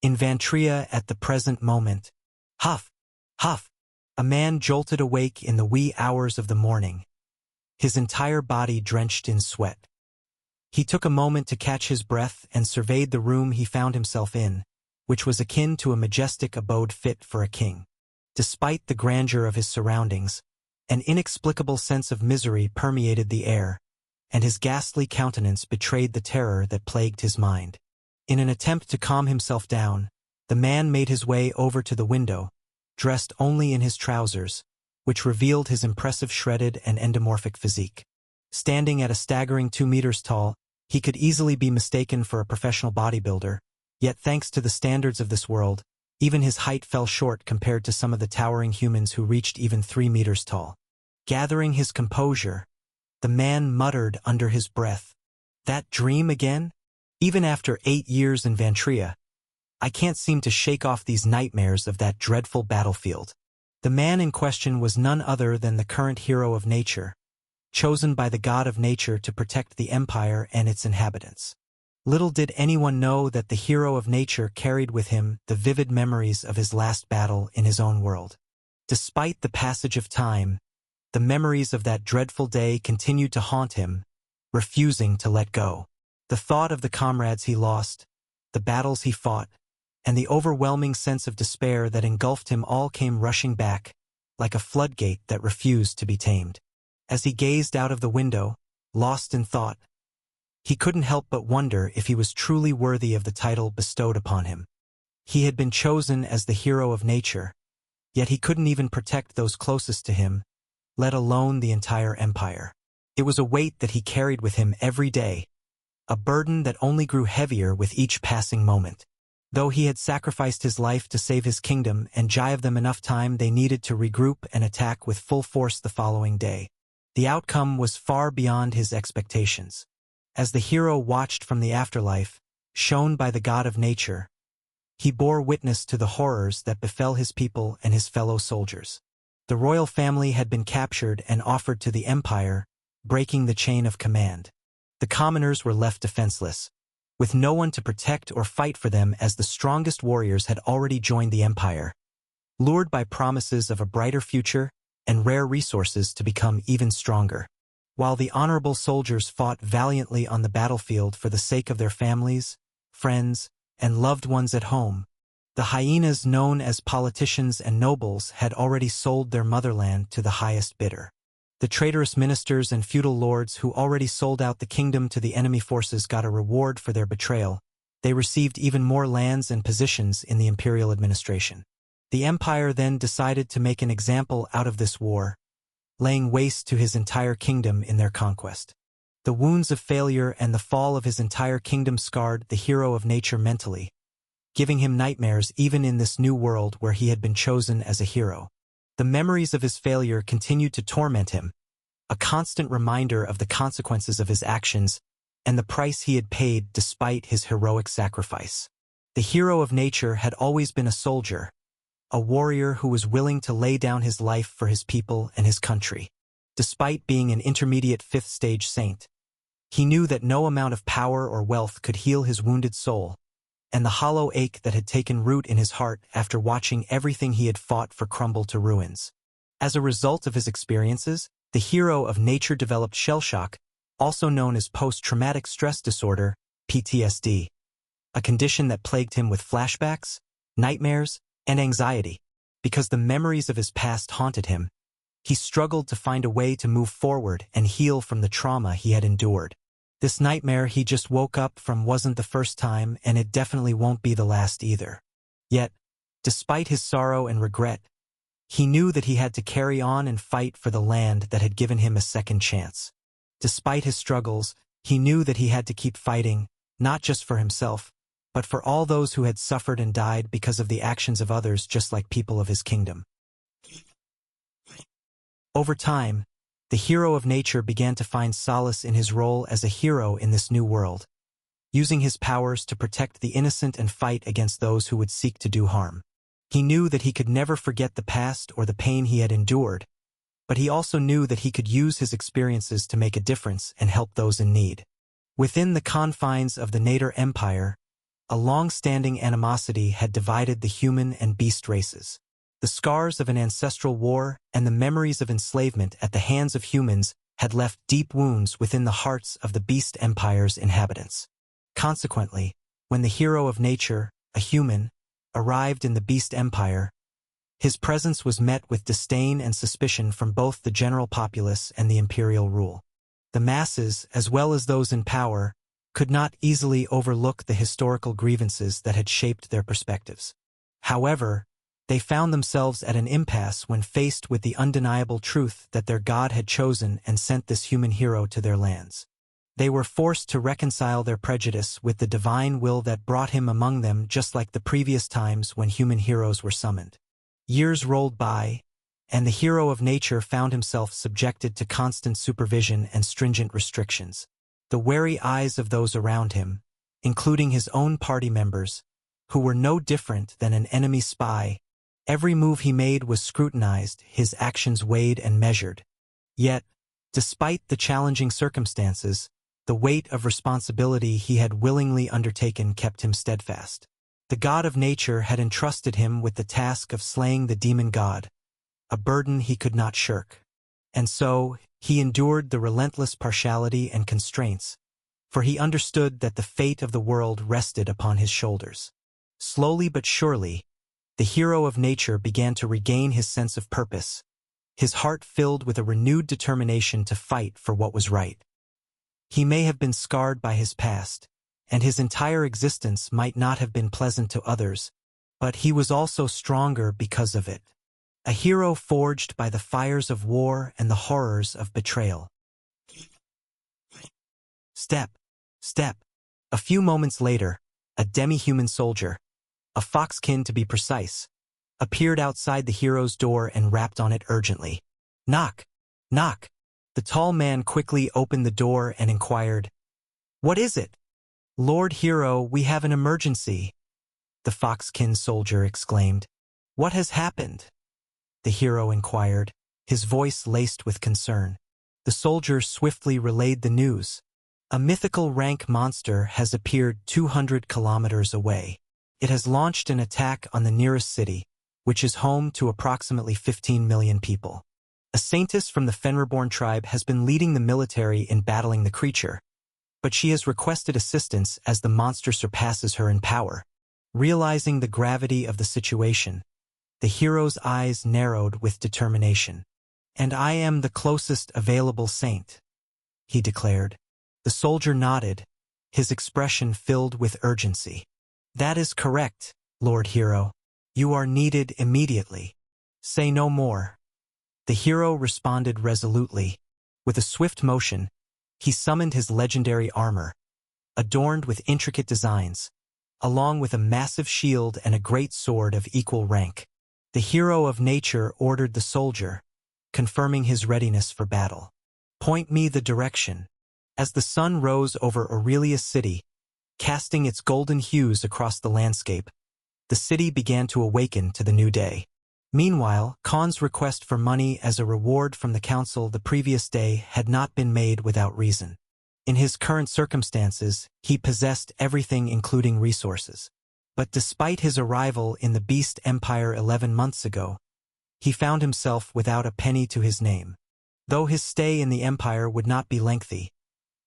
In Vantria at the present moment. Huff! Huff! A man jolted awake in the wee hours of the morning, his entire body drenched in sweat. He took a moment to catch his breath and surveyed the room he found himself in, which was akin to a majestic abode fit for a king. Despite the grandeur of his surroundings, an inexplicable sense of misery permeated the air, and his ghastly countenance betrayed the terror that plagued his mind. In an attempt to calm himself down, the man made his way over to the window, dressed only in his trousers, which revealed his impressive shredded and endomorphic physique. Standing at a staggering 2 meters tall, he could easily be mistaken for a professional bodybuilder, yet thanks to the standards of this world, even his height fell short compared to some of the towering humans who reached even 3 meters tall. Gathering his composure, the man muttered under his breath, "That dream again? Even after 8 years in Vantria, I can't seem to shake off these nightmares of that dreadful battlefield." The man in question was none other than the current hero of nature, chosen by the god of nature to protect the empire and its inhabitants. Little did anyone know that the hero of nature carried with him the vivid memories of his last battle in his own world. Despite the passage of time, the memories of that dreadful day continued to haunt him, refusing to let go. The thought of the comrades he lost, the battles he fought, and the overwhelming sense of despair that engulfed him all came rushing back, like a floodgate that refused to be tamed. As he gazed out of the window, lost in thought, he couldn't help but wonder if he was truly worthy of the title bestowed upon him. He had been chosen as the hero of nature, yet he couldn't even protect those closest to him, let alone the entire empire. It was a weight that he carried with him every day, a burden that only grew heavier with each passing moment. Though he had sacrificed his life to save his kingdom and jive them enough time they needed to regroup and attack with full force the following day, the outcome was far beyond his expectations. As the hero watched from the afterlife, shown by the god of nature, he bore witness to the horrors that befell his people and his fellow soldiers. The royal family had been captured and offered to the empire, breaking the chain of command. The commoners were left defenseless, with no one to protect or fight for them as the strongest warriors had already joined the empire, lured by promises of a brighter future and rare resources to become even stronger. While the honorable soldiers fought valiantly on the battlefield for the sake of their families, friends, and loved ones at home, the hyenas known as politicians and nobles had already sold their motherland to the highest bidder. The traitorous ministers and feudal lords who already sold out the kingdom to the enemy forces got a reward for their betrayal. They received even more lands and positions in the imperial administration. The empire then decided to make an example out of this war, laying waste to his entire kingdom in their conquest. The wounds of failure and the fall of his entire kingdom scarred the hero of nature mentally, giving him nightmares even in this new world where he had been chosen as a hero. The memories of his failure continued to torment him, a constant reminder of the consequences of his actions and the price he had paid despite his heroic sacrifice. The hero of nature had always been a soldier, a warrior who was willing to lay down his life for his people and his country. Despite being an intermediate 5th-stage saint, he knew that no amount of power or wealth could heal his wounded soul, and the hollow ache that had taken root in his heart after watching everything he had fought for crumble to ruins. As a result of his experiences, the hero of nature developed shell shock, also known as post-traumatic stress disorder, PTSD, a condition that plagued him with flashbacks, nightmares, and anxiety. Because the memories of his past haunted him, he struggled to find a way to move forward and heal from the trauma he had endured. This nightmare he just woke up from wasn't the first time, and it definitely won't be the last either. Yet, despite his sorrow and regret, he knew that he had to carry on and fight for the land that had given him a second chance. Despite his struggles, he knew that he had to keep fighting, not just for himself, but for all those who had suffered and died because of the actions of others just like people of his kingdom. Over time, the hero of nature began to find solace in his role as a hero in this new world, using his powers to protect the innocent and fight against those who would seek to do harm. He knew that he could never forget the past or the pain he had endured, but he also knew that he could use his experiences to make a difference and help those in need. Within the confines of the Nader Empire, A long-standing animosity had divided the human and beast races. The scars of an ancestral war and the memories of enslavement at the hands of humans had left deep wounds within the hearts of the Beast Empire's inhabitants. Consequently, when the hero of nature, a human, arrived in the Beast Empire, his presence was met with disdain and suspicion from both the general populace and the imperial rule. The masses, as well as those in power, could not easily overlook the historical grievances that had shaped their perspectives. However, they found themselves at an impasse when faced with the undeniable truth that their god had chosen and sent this human hero to their lands. They were forced to reconcile their prejudice with the divine will that brought him among them, just like the previous times when human heroes were summoned. Years rolled by, and the hero of nature found himself subjected to constant supervision and stringent restrictions. The wary eyes of those around him, including his own party members, who were no different than an enemy spy, every move he made was scrutinized, his actions weighed and measured. Yet, despite the challenging circumstances, the weight of responsibility he had willingly undertaken kept him steadfast. The god of nature had entrusted him with the task of slaying the demon god, a burden he could not shirk. And so, he endured the relentless partiality and constraints, for he understood that the fate of the world rested upon his shoulders. Slowly but surely, the hero of nature began to regain his sense of purpose, his heart filled with a renewed determination to fight for what was right. He may have been scarred by his past, and his entire existence might not have been pleasant to others, but he was also stronger because of it. A hero forged by the fires of war and the horrors of betrayal. Step. A few moments later, a demi-human soldier, a foxkin to be precise, appeared outside the hero's door and rapped on it urgently. Knock. The tall man quickly opened the door and inquired, "What is it?" "Lord Hero, we have an emergency," the foxkin soldier exclaimed. "What has happened?" the hero inquired, his voice laced with concern. The soldier swiftly relayed the news. A mythical rank monster has appeared 200 kilometers away. It has launched an attack on the nearest city, which is home to approximately 15 million people. A saintess from the Fenrirborn tribe has been leading the military in battling the creature, but she has requested assistance as the monster surpasses her in power. Realizing the gravity of the situation, the hero's eyes narrowed with determination. "And I am the closest available saint," he declared. The soldier nodded, his expression filled with urgency. "That is correct, Lord Hero. You are needed immediately. Say no more." The hero responded resolutely. With a swift motion, he summoned his legendary armor, adorned with intricate designs, along with a massive shield and a great sword of equal rank. The hero of nature ordered the soldier, confirming his readiness for battle. "Point me the direction." As the sun rose over Aurelia's city, casting its golden hues across the landscape, the city began to awaken to the new day. Meanwhile, Khan's request for money as a reward from the council the previous day had not been made without reason. In his current circumstances, he possessed everything including resources. But despite his arrival in the Beast Empire 11 months ago, he found himself without a penny to his name. Though his stay in the empire would not be lengthy,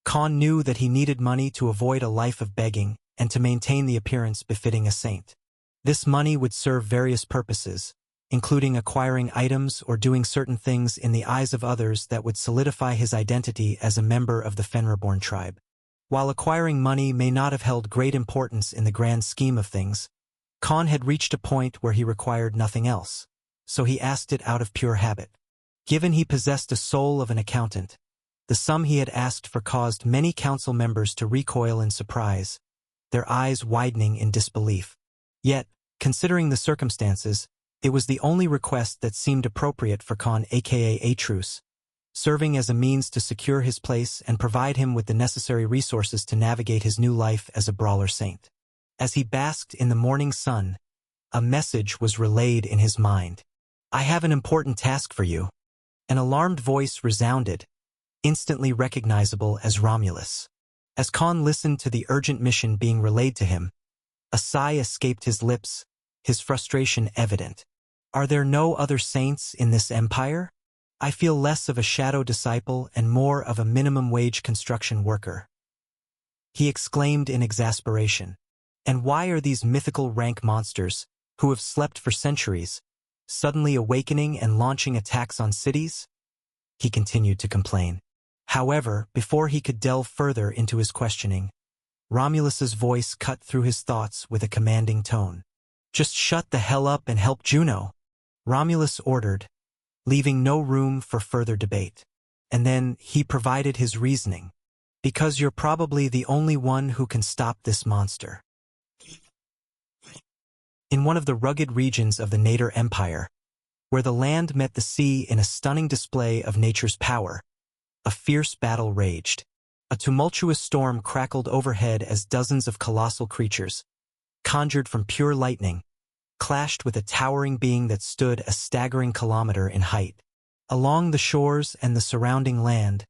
Khan knew that he needed money to avoid a life of begging and to maintain the appearance befitting a saint. This money would serve various purposes, including acquiring items or doing certain things in the eyes of others that would solidify his identity as a member of the Fenrirborn tribe. While acquiring money may not have held great importance in the grand scheme of things, Khan had reached a point where he required nothing else, so he asked it out of pure habit. Given he possessed a soul of an accountant, the sum he had asked for caused many council members to recoil in surprise, their eyes widening in disbelief. Yet, considering the circumstances, it was the only request that seemed appropriate for Khan, aka Atrus, serving as a means to secure his place and provide him with the necessary resources to navigate his new life as a brawler saint. As he basked in the morning sun, a message was relayed in his mind. "I have an important task for you." An alarmed voice resounded, instantly recognizable as Romulus. As Khan listened to the urgent mission being relayed to him, A sigh escaped his lips, his frustration evident. Are there no other saints in this empire? I feel less of a shadow disciple and more of a minimum wage construction worker. He exclaimed in exasperation. And why are these mythical rank monsters, who have slept for centuries, suddenly awakening and launching attacks on cities? He continued to complain. However, before he could delve further into his questioning, Romulus's voice cut through his thoughts with a commanding tone. Just shut the hell up and help Juno, Romulus ordered, leaving no room for further debate. And then he provided his reasoning. Because you're probably the only one who can stop this monster. In one of the rugged regions of the Nader Empire, where the land met the sea in a stunning display of nature's power, a fierce battle raged. A tumultuous storm crackled overhead as dozens of colossal creatures, conjured from pure lightning, clashed with a towering being that stood a staggering kilometer in height. Along the shores and the surrounding land,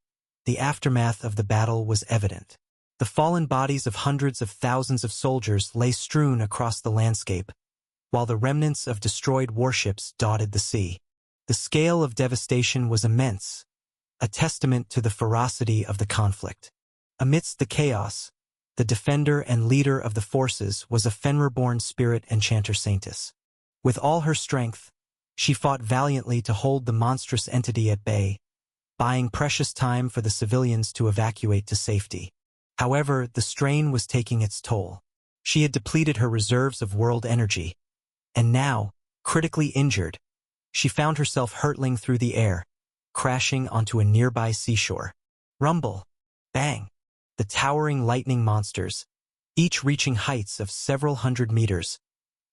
the aftermath of the battle was evident. The fallen bodies of hundreds of thousands of soldiers lay strewn across the landscape, while the remnants of destroyed warships dotted the sea. The scale of devastation was immense, a testament to the ferocity of the conflict. Amidst the chaos, the defender and leader of the forces was a Fenrir-born spirit enchanter Saintis. With all her strength, she fought valiantly to hold the monstrous entity at bay, buying precious time for the civilians to evacuate to safety. However, the strain was taking its toll. She had depleted her reserves of world energy, and now, critically injured, she found herself hurtling through the air, crashing onto a nearby seashore. Rumble! Bang! The towering lightning monsters, each reaching heights of several hundred meters,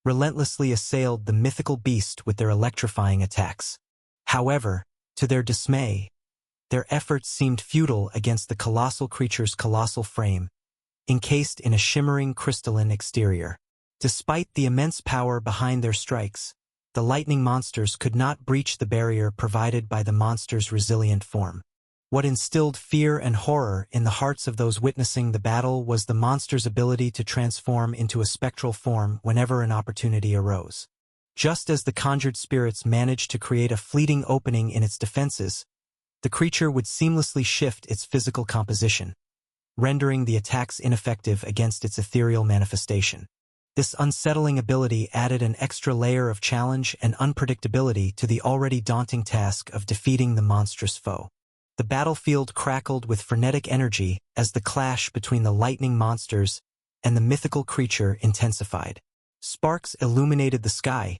relentlessly assailed the mythical beast with their electrifying attacks. However, to their dismay, their efforts seemed futile against the colossal creature's colossal frame, encased in a shimmering crystalline exterior. Despite the immense power behind their strikes, the lightning monsters could not breach the barrier provided by the monster's resilient form. What instilled fear and horror in the hearts of those witnessing the battle was the monster's ability to transform into a spectral form whenever an opportunity arose. Just as the conjured spirits managed to create a fleeting opening in its defenses, the creature would seamlessly shift its physical composition, rendering the attacks ineffective against its ethereal manifestation. This unsettling ability added an extra layer of challenge and unpredictability to the already daunting task of defeating the monstrous foe. The battlefield crackled with frenetic energy as the clash between the lightning monsters and the mythical creature intensified. Sparks illuminated the sky,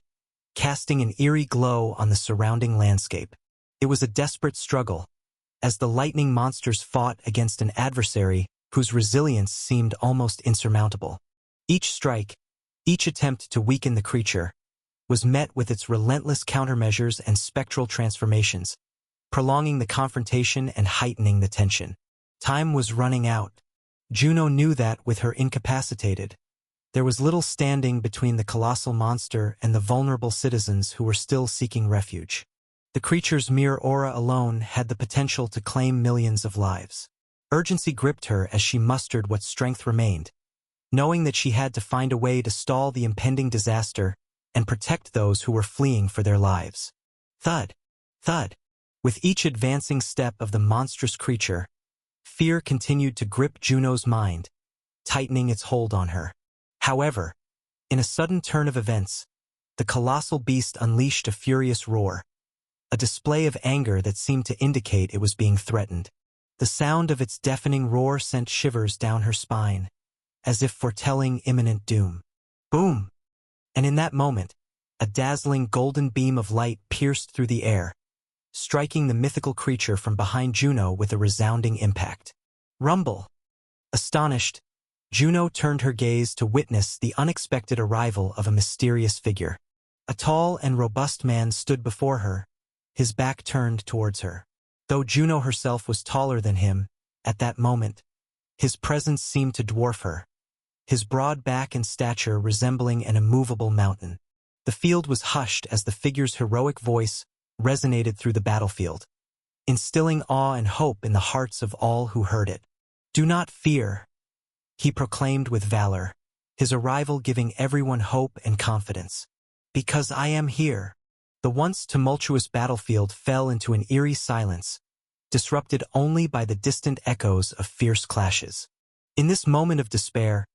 casting an eerie glow on the surrounding landscape. It was a desperate struggle, as the lightning monsters fought against an adversary whose resilience seemed almost insurmountable. Each strike, each attempt to weaken the creature, was met with its relentless countermeasures and spectral transformations, prolonging the confrontation and heightening the tension. Time was running out. Juno knew that, with her incapacitated, there was little standing between the colossal monster and the vulnerable citizens who were still seeking refuge. The creature's mere aura alone had the potential to claim millions of lives. Urgency gripped her as she mustered what strength remained, knowing that she had to find a way to stall the impending disaster and protect those who were fleeing for their lives. Thud! Thud! With each advancing step of the monstrous creature, fear continued to grip Juno's mind, tightening its hold on her. However, in a sudden turn of events, the colossal beast unleashed a furious roar, a display of anger that seemed to indicate it was being threatened. The sound of its deafening roar sent shivers down her spine, as if foretelling imminent doom. Boom! And in that moment, a dazzling golden beam of light pierced through the air, striking the mythical creature from behind Juno with a resounding impact. Rumble! Astonished, Juno turned her gaze to witness the unexpected arrival of a mysterious figure. A tall and robust man stood before her, his back turned towards her. Though Juno herself was taller than him, at that moment, his presence seemed to dwarf her, his broad back and stature resembling an immovable mountain. The field was hushed as the figure's heroic voice resonated through the battlefield, instilling awe and hope in the hearts of all who heard it. "Do not fear," he proclaimed with valor, his arrival giving everyone hope and confidence. Because I am here. The once tumultuous battlefield fell into an eerie silence, disrupted only by the distant echoes of fierce clashes. In this moment of despair,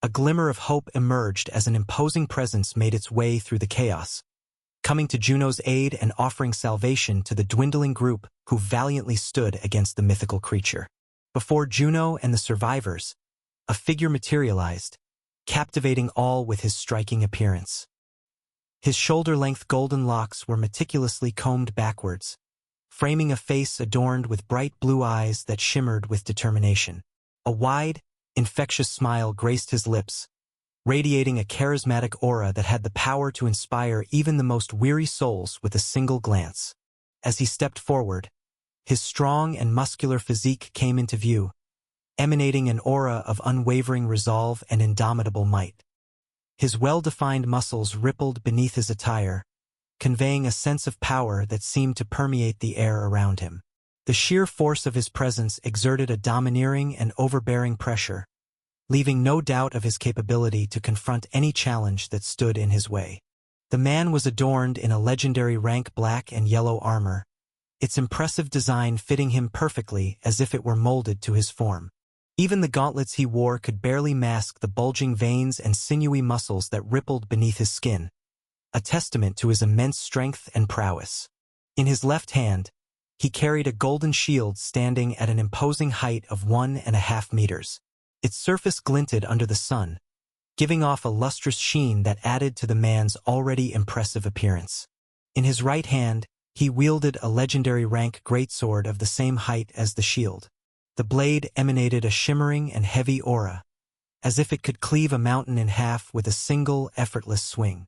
a glimmer of hope emerged as an imposing presence made its way through the chaos, coming to Juno's aid and offering salvation to the dwindling group who valiantly stood against the mythical creature. Before Juno and the survivors, a figure materialized, captivating all with his striking appearance. His shoulder-length golden locks were meticulously combed backwards, framing a face adorned with bright blue eyes that shimmered with determination. A wide, infectious smile graced his lips, radiating a charismatic aura that had the power to inspire even the most weary souls with a single glance. As he stepped forward, his strong and muscular physique came into view, emanating an aura of unwavering resolve and indomitable might. His well-defined muscles rippled beneath his attire, conveying a sense of power that seemed to permeate the air around him. The sheer force of his presence exerted a domineering and overbearing pressure, leaving no doubt of his capability to confront any challenge that stood in his way. The man was adorned in a legendary rank black and yellow armor, its impressive design fitting him perfectly as if it were molded to his form. Even the gauntlets he wore could barely mask the bulging veins and sinewy muscles that rippled beneath his skin, a testament to his immense strength and prowess. In his left hand, he carried a golden shield standing at an imposing height of 1.5 meters. Its surface glinted under the sun, giving off a lustrous sheen that added to the man's already impressive appearance. In his right hand, he wielded a legendary rank greatsword of the same height as the shield. The blade emanated a shimmering and heavy aura, as if it could cleave a mountain in half with a single, effortless swing.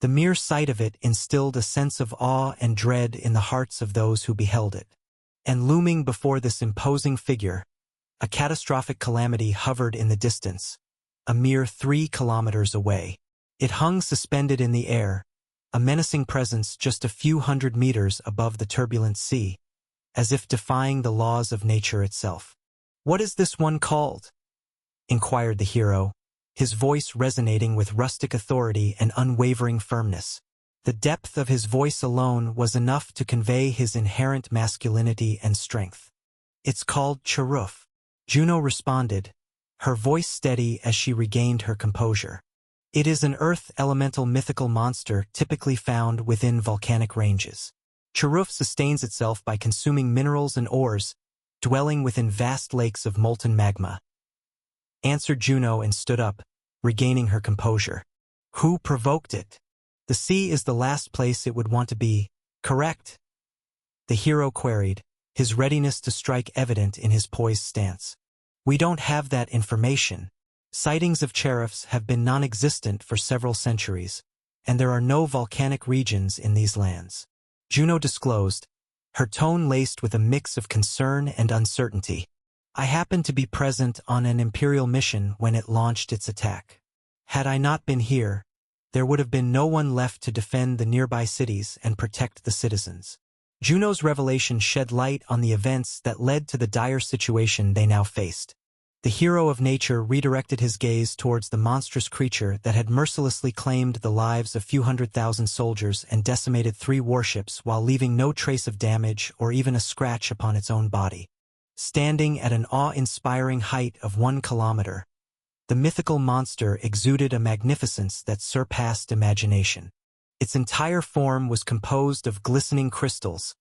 The mere sight of it instilled a sense of awe and dread in the hearts of those who beheld it. And looming before this imposing figure, a catastrophic calamity hovered in the distance, a mere 3 kilometers away. It hung suspended in the air, a menacing presence just a few hundred meters above the turbulent sea, as if defying the laws of nature itself. "What is this one called?" inquired the hero, his voice resonating with rustic authority and unwavering firmness. The depth of his voice alone was enough to convey his inherent masculinity and strength. "It's called Charuf," Juno responded, her voice steady as she regained her composure. "It is an earth elemental mythical monster typically found within volcanic ranges. Charuf sustains itself by consuming minerals and ores, dwelling within vast lakes of molten magma," answered Juno and stood up, regaining her composure. "Who provoked it? The sea is the last place it would want to be, correct?" the hero queried, his readiness to strike evident in his poised stance. "We don't have that information. Sightings of Charufs have been non-existent for several centuries, and there are no volcanic regions in these lands," Juno disclosed, her tone laced with a mix of concern and uncertainty. "I happened to be present on an Imperial mission when it launched its attack. Had I not been here, there would have been no one left to defend the nearby cities and protect the citizens." Juno's revelation shed light on the events that led to the dire situation they now faced. The hero of nature redirected his gaze towards the monstrous creature that had mercilessly claimed the lives of few 100,000 soldiers and decimated 3 warships while leaving no trace of damage or even a scratch upon its own body. Standing at an awe-inspiring height of 1 kilometer, the mythical monster exuded a magnificence that surpassed imagination. Its entire form was composed of glistening crystals,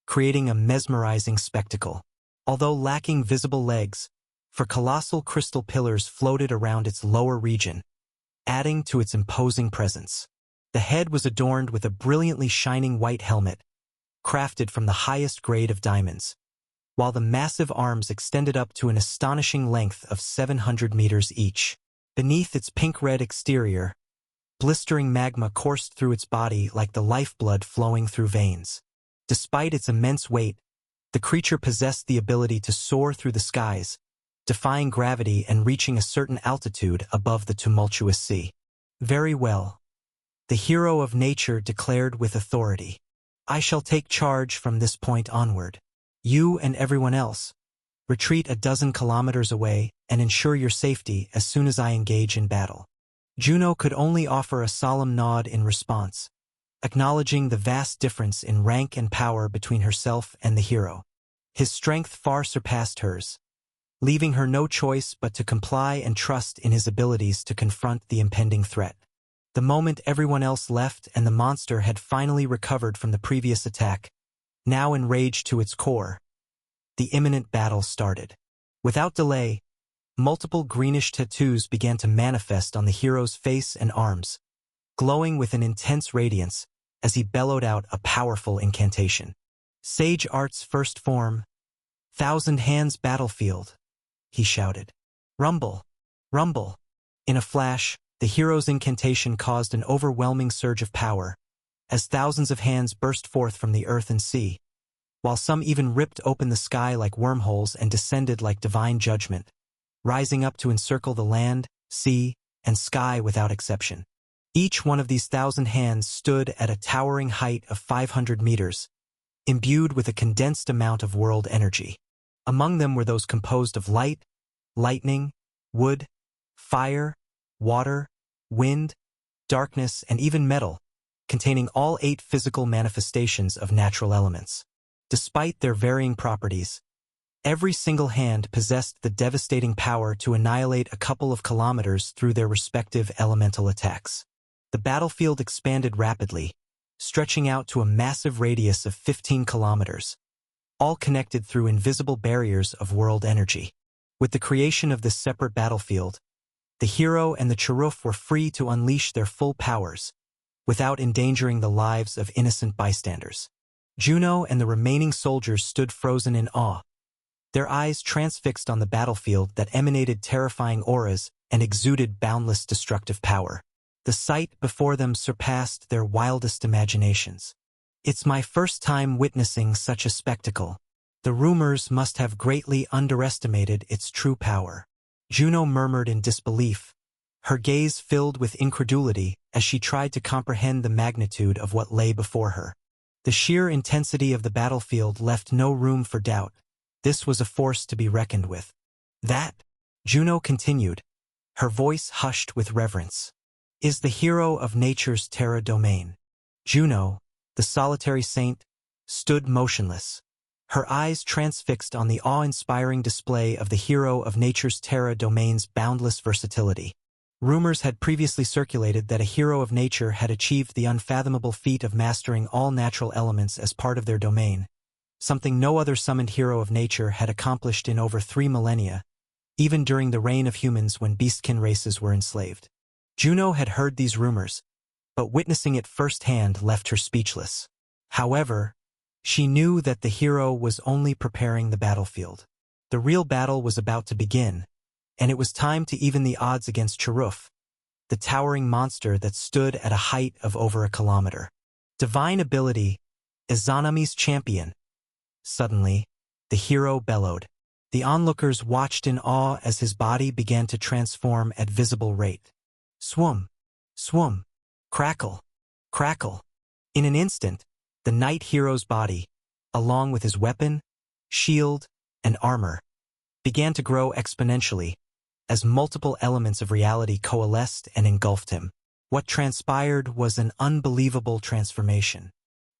creating a mesmerizing spectacle. Although lacking visible legs, for colossal crystal pillars floated around its lower region, adding to its imposing presence. The head was adorned with a brilliantly shining white helmet, crafted from the highest grade of diamonds, while the massive arms extended up to an astonishing length of 700 meters each. Beneath its pink-red exterior, blistering magma coursed through its body like the lifeblood flowing through veins. Despite its immense weight, the creature possessed the ability to soar through the skies, defying gravity and reaching a certain altitude above the tumultuous sea. "Very well," the hero of nature declared with authority. "I shall take charge from this point onward. You and everyone else, retreat a dozen kilometers away and ensure your safety as soon as I engage in battle." Juno could only offer a solemn nod in response, acknowledging the vast difference in rank and power between herself and the hero. His strength far surpassed hers, leaving her no choice but to comply and trust in his abilities to confront the impending threat. The moment everyone else left and the monster had finally recovered from the previous attack, now enraged to its core, the imminent battle started. Without delay, multiple greenish tattoos began to manifest on the hero's face and arms, glowing with an intense radiance as he bellowed out a powerful incantation. Sage Art's first form, Thousand Hands Battlefield, he shouted. Rumble! Rumble! In a flash, the hero's incantation caused an overwhelming surge of power, as thousands of hands burst forth from the earth and sea, while some even ripped open the sky like wormholes and descended like divine judgment, rising up to encircle the land, sea, and sky without exception. Each one of these 1,000 hands stood at a towering height of 500 meters, imbued with a condensed amount of world energy. Among them were those composed of light, lightning, wood, fire, water, wind, darkness, and even metal, containing all 8 physical manifestations of natural elements. Despite their varying properties, every single hand possessed the devastating power to annihilate a couple of kilometers through their respective elemental attacks. The battlefield expanded rapidly, stretching out to a massive radius of 15 kilometers, all connected through invisible barriers of world energy. With the creation of this separate battlefield, the hero and the Cheruf were free to unleash their full powers, without endangering the lives of innocent bystanders. Juno and the remaining soldiers stood frozen in awe, their eyes transfixed on the battlefield that emanated terrifying auras and exuded boundless destructive power. The sight before them surpassed their wildest imaginations. It's my first time witnessing such a spectacle. The rumors must have greatly underestimated its true power. Juno murmured in disbelief, her gaze filled with incredulity as she tried to comprehend the magnitude of what lay before her. The sheer intensity of the battlefield left no room for doubt. This was a force to be reckoned with. That, Juno continued, her voice hushed with reverence, is the hero of nature's terra domain. Juno, the solitary saint, stood motionless, her eyes transfixed on the awe-inspiring display of the hero of nature's terra domain's boundless versatility. Rumors had previously circulated that a hero of nature had achieved the unfathomable feat of mastering all natural elements as part of their domain, something no other summoned hero of nature had accomplished in over 3 millennia, even during the reign of humans when beastkin races were enslaved. Juno had heard these rumors, but witnessing it firsthand left her speechless. However, she knew that the hero was only preparing the battlefield. The real battle was about to begin, and it was time to even the odds against Cheruf, the towering monster that stood at a height of over a kilometer. Divine ability, Izanami's champion. Suddenly, the hero bellowed. The onlookers watched in awe as his body began to transform at visible rate. Swoom, swoom, crackle, crackle. In an instant, the knight hero's body, along with his weapon, shield, and armor, began to grow exponentially as multiple elements of reality coalesced and engulfed him. What transpired was an unbelievable transformation.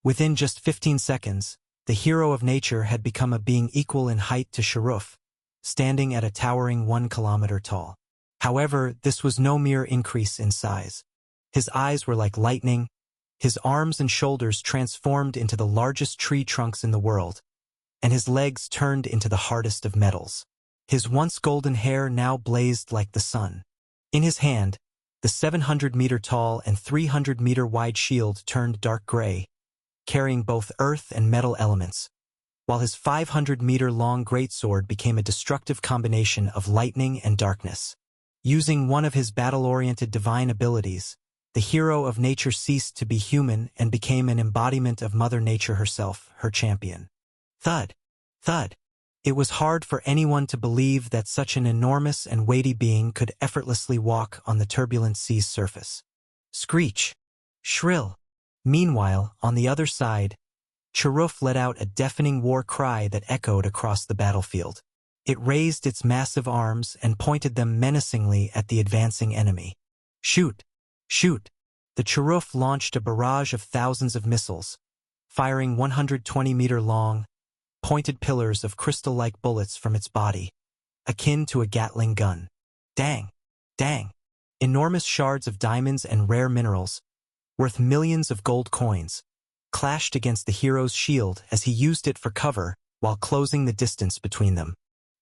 Within just 15 seconds, the hero of nature had become a being equal in height to Cheruf, standing at a towering 1 kilometer tall. However, this was no mere increase in size. His eyes were like lightning, his arms and shoulders transformed into the largest tree trunks in the world, and his legs turned into the hardest of metals. His once golden hair now blazed like the sun. In his hand, the 700-meter-tall and 300-meter-wide shield turned dark gray, carrying both earth and metal elements, while his 500-meter-long greatsword became a destructive combination of lightning and darkness. Using one of his battle-oriented divine abilities, the hero of nature ceased to be human and became an embodiment of Mother Nature herself, her champion. Thud, thud. It was hard for anyone to believe that such an enormous and weighty being could effortlessly walk on the turbulent sea's surface. Screech, shrill. Meanwhile, on the other side, Cheruf let out a deafening war cry that echoed across the battlefield. It raised its massive arms and pointed them menacingly at the advancing enemy. Shoot! Shoot! The Cheruf launched a barrage of thousands of missiles, firing 120-meter-long, pointed pillars of crystal-like bullets from its body, akin to a Gatling gun. Dang! Dang! Enormous shards of diamonds and rare minerals, worth millions of gold coins, clashed against the hero's shield as he used it for cover while closing the distance between them.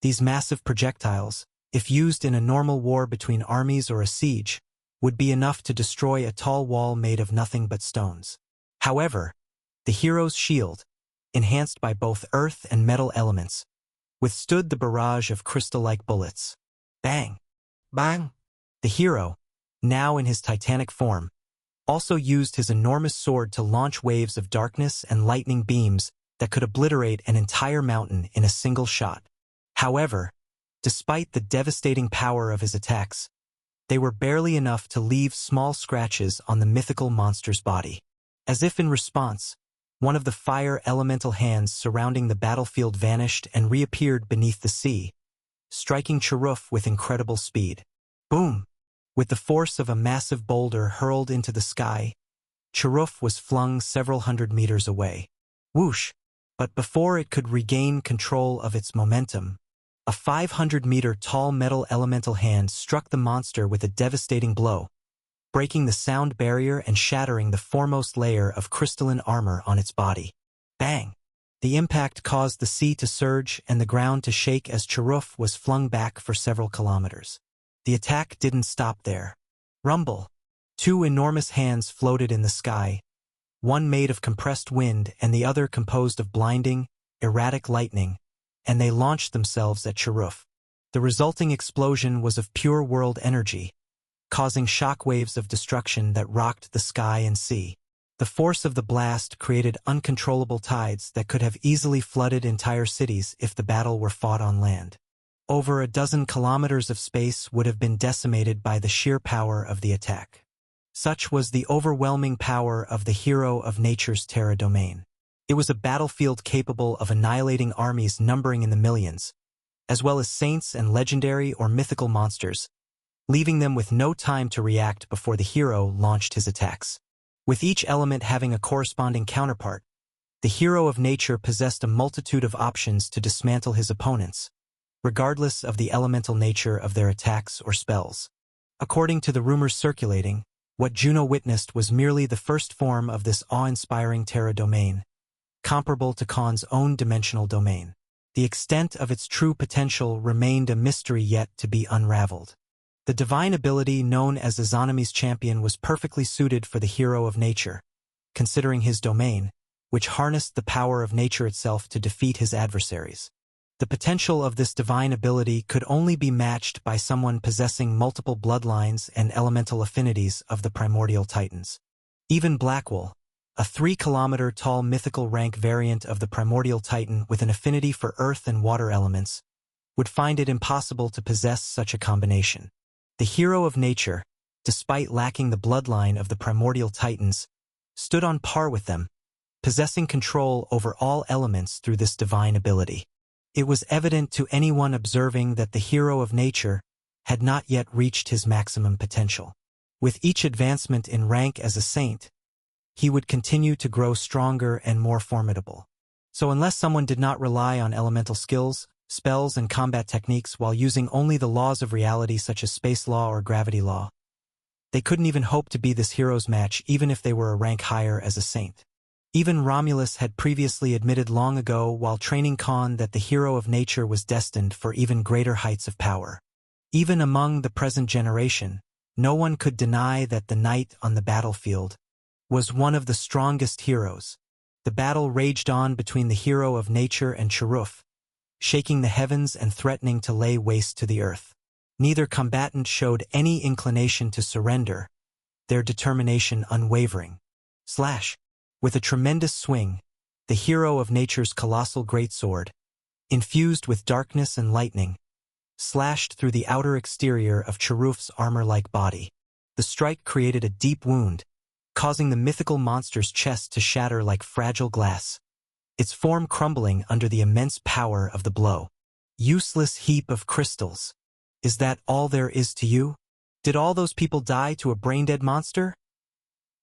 These massive projectiles, if used in a normal war between armies or a siege, would be enough to destroy a tall wall made of nothing but stones. However, the hero's shield, enhanced by both earth and metal elements, withstood the barrage of crystal-like bullets. Bang! Bang! The hero, now in his titanic form, also used his enormous sword to launch waves of darkness and lightning beams that could obliterate an entire mountain in a single shot. However, despite the devastating power of his attacks, they were barely enough to leave small scratches on the mythical monster's body. As if in response, one of the fire elemental hands surrounding the battlefield vanished and reappeared beneath the sea, striking Cheruf with incredible speed. Boom! With the force of a massive boulder hurled into the sky, Cheruf was flung several hundred meters away. Whoosh! But before it could regain control of its momentum, a 500-meter-tall metal elemental hand struck the monster with a devastating blow, breaking the sound barrier and shattering the foremost layer of crystalline armor on its body. Bang! The impact caused the sea to surge and the ground to shake as Cheruf was flung back for several kilometers. The attack didn't stop there. Rumble! Two enormous hands floated in the sky, one made of compressed wind and the other composed of blinding, erratic lightning, and they launched themselves at Cheruf. The resulting explosion was of pure world energy, causing shock waves of destruction that rocked the sky and sea. The force of the blast created uncontrollable tides that could have easily flooded entire cities if the battle were fought on land. Over a dozen kilometers of space would have been decimated by the sheer power of the attack. Such was the overwhelming power of the hero of nature's Terra domain. It was a battlefield capable of annihilating armies numbering in the millions, as well as saints and legendary or mythical monsters, leaving them with no time to react before the hero launched his attacks. With each element having a corresponding counterpart, the hero of nature possessed a multitude of options to dismantle his opponents, regardless of the elemental nature of their attacks or spells. According to the rumors circulating, what Juno witnessed was merely the first form of this awe-inspiring Terra domain, comparable to Khan's own dimensional domain. The extent of its true potential remained a mystery yet to be unraveled. The divine ability known as Izanami's champion was perfectly suited for the hero of nature, considering his domain, which harnessed the power of nature itself to defeat his adversaries. The potential of this divine ability could only be matched by someone possessing multiple bloodlines and elemental affinities of the primordial titans. Even Blackwall, a 3-kilometer-tall mythical rank variant of the primordial titan with an affinity for earth and water elements, would find it impossible to possess such a combination. The hero of nature, despite lacking the bloodline of the primordial titans, stood on par with them, possessing control over all elements through this divine ability. It was evident to anyone observing that the hero of nature had not yet reached his maximum potential. With each advancement in rank as a saint, he would continue to grow stronger and more formidable. So unless someone did not rely on elemental skills, spells, and combat techniques while using only the laws of reality such as space law or gravity law, they couldn't even hope to be this hero's match even if they were a rank higher as a saint. Even Romulus had previously admitted long ago while training Khan that the hero of nature was destined for even greater heights of power. Even among the present generation, no one could deny that the knight on the battlefield was one of the strongest heroes. The battle raged on between the hero of nature and Cheruf, shaking the heavens and threatening to lay waste to the earth. Neither combatant showed any inclination to surrender, their determination unwavering. Slash! With a tremendous swing, the hero of nature's colossal greatsword, infused with darkness and lightning, slashed through the outer exterior of Cheruf's armor-like body. The strike created a deep wound, causing the mythical monster's chest to shatter like fragile glass, its form crumbling under the immense power of the blow. Useless heap of crystals. Is that all there is to you? Did all those people die to a brain-dead monster?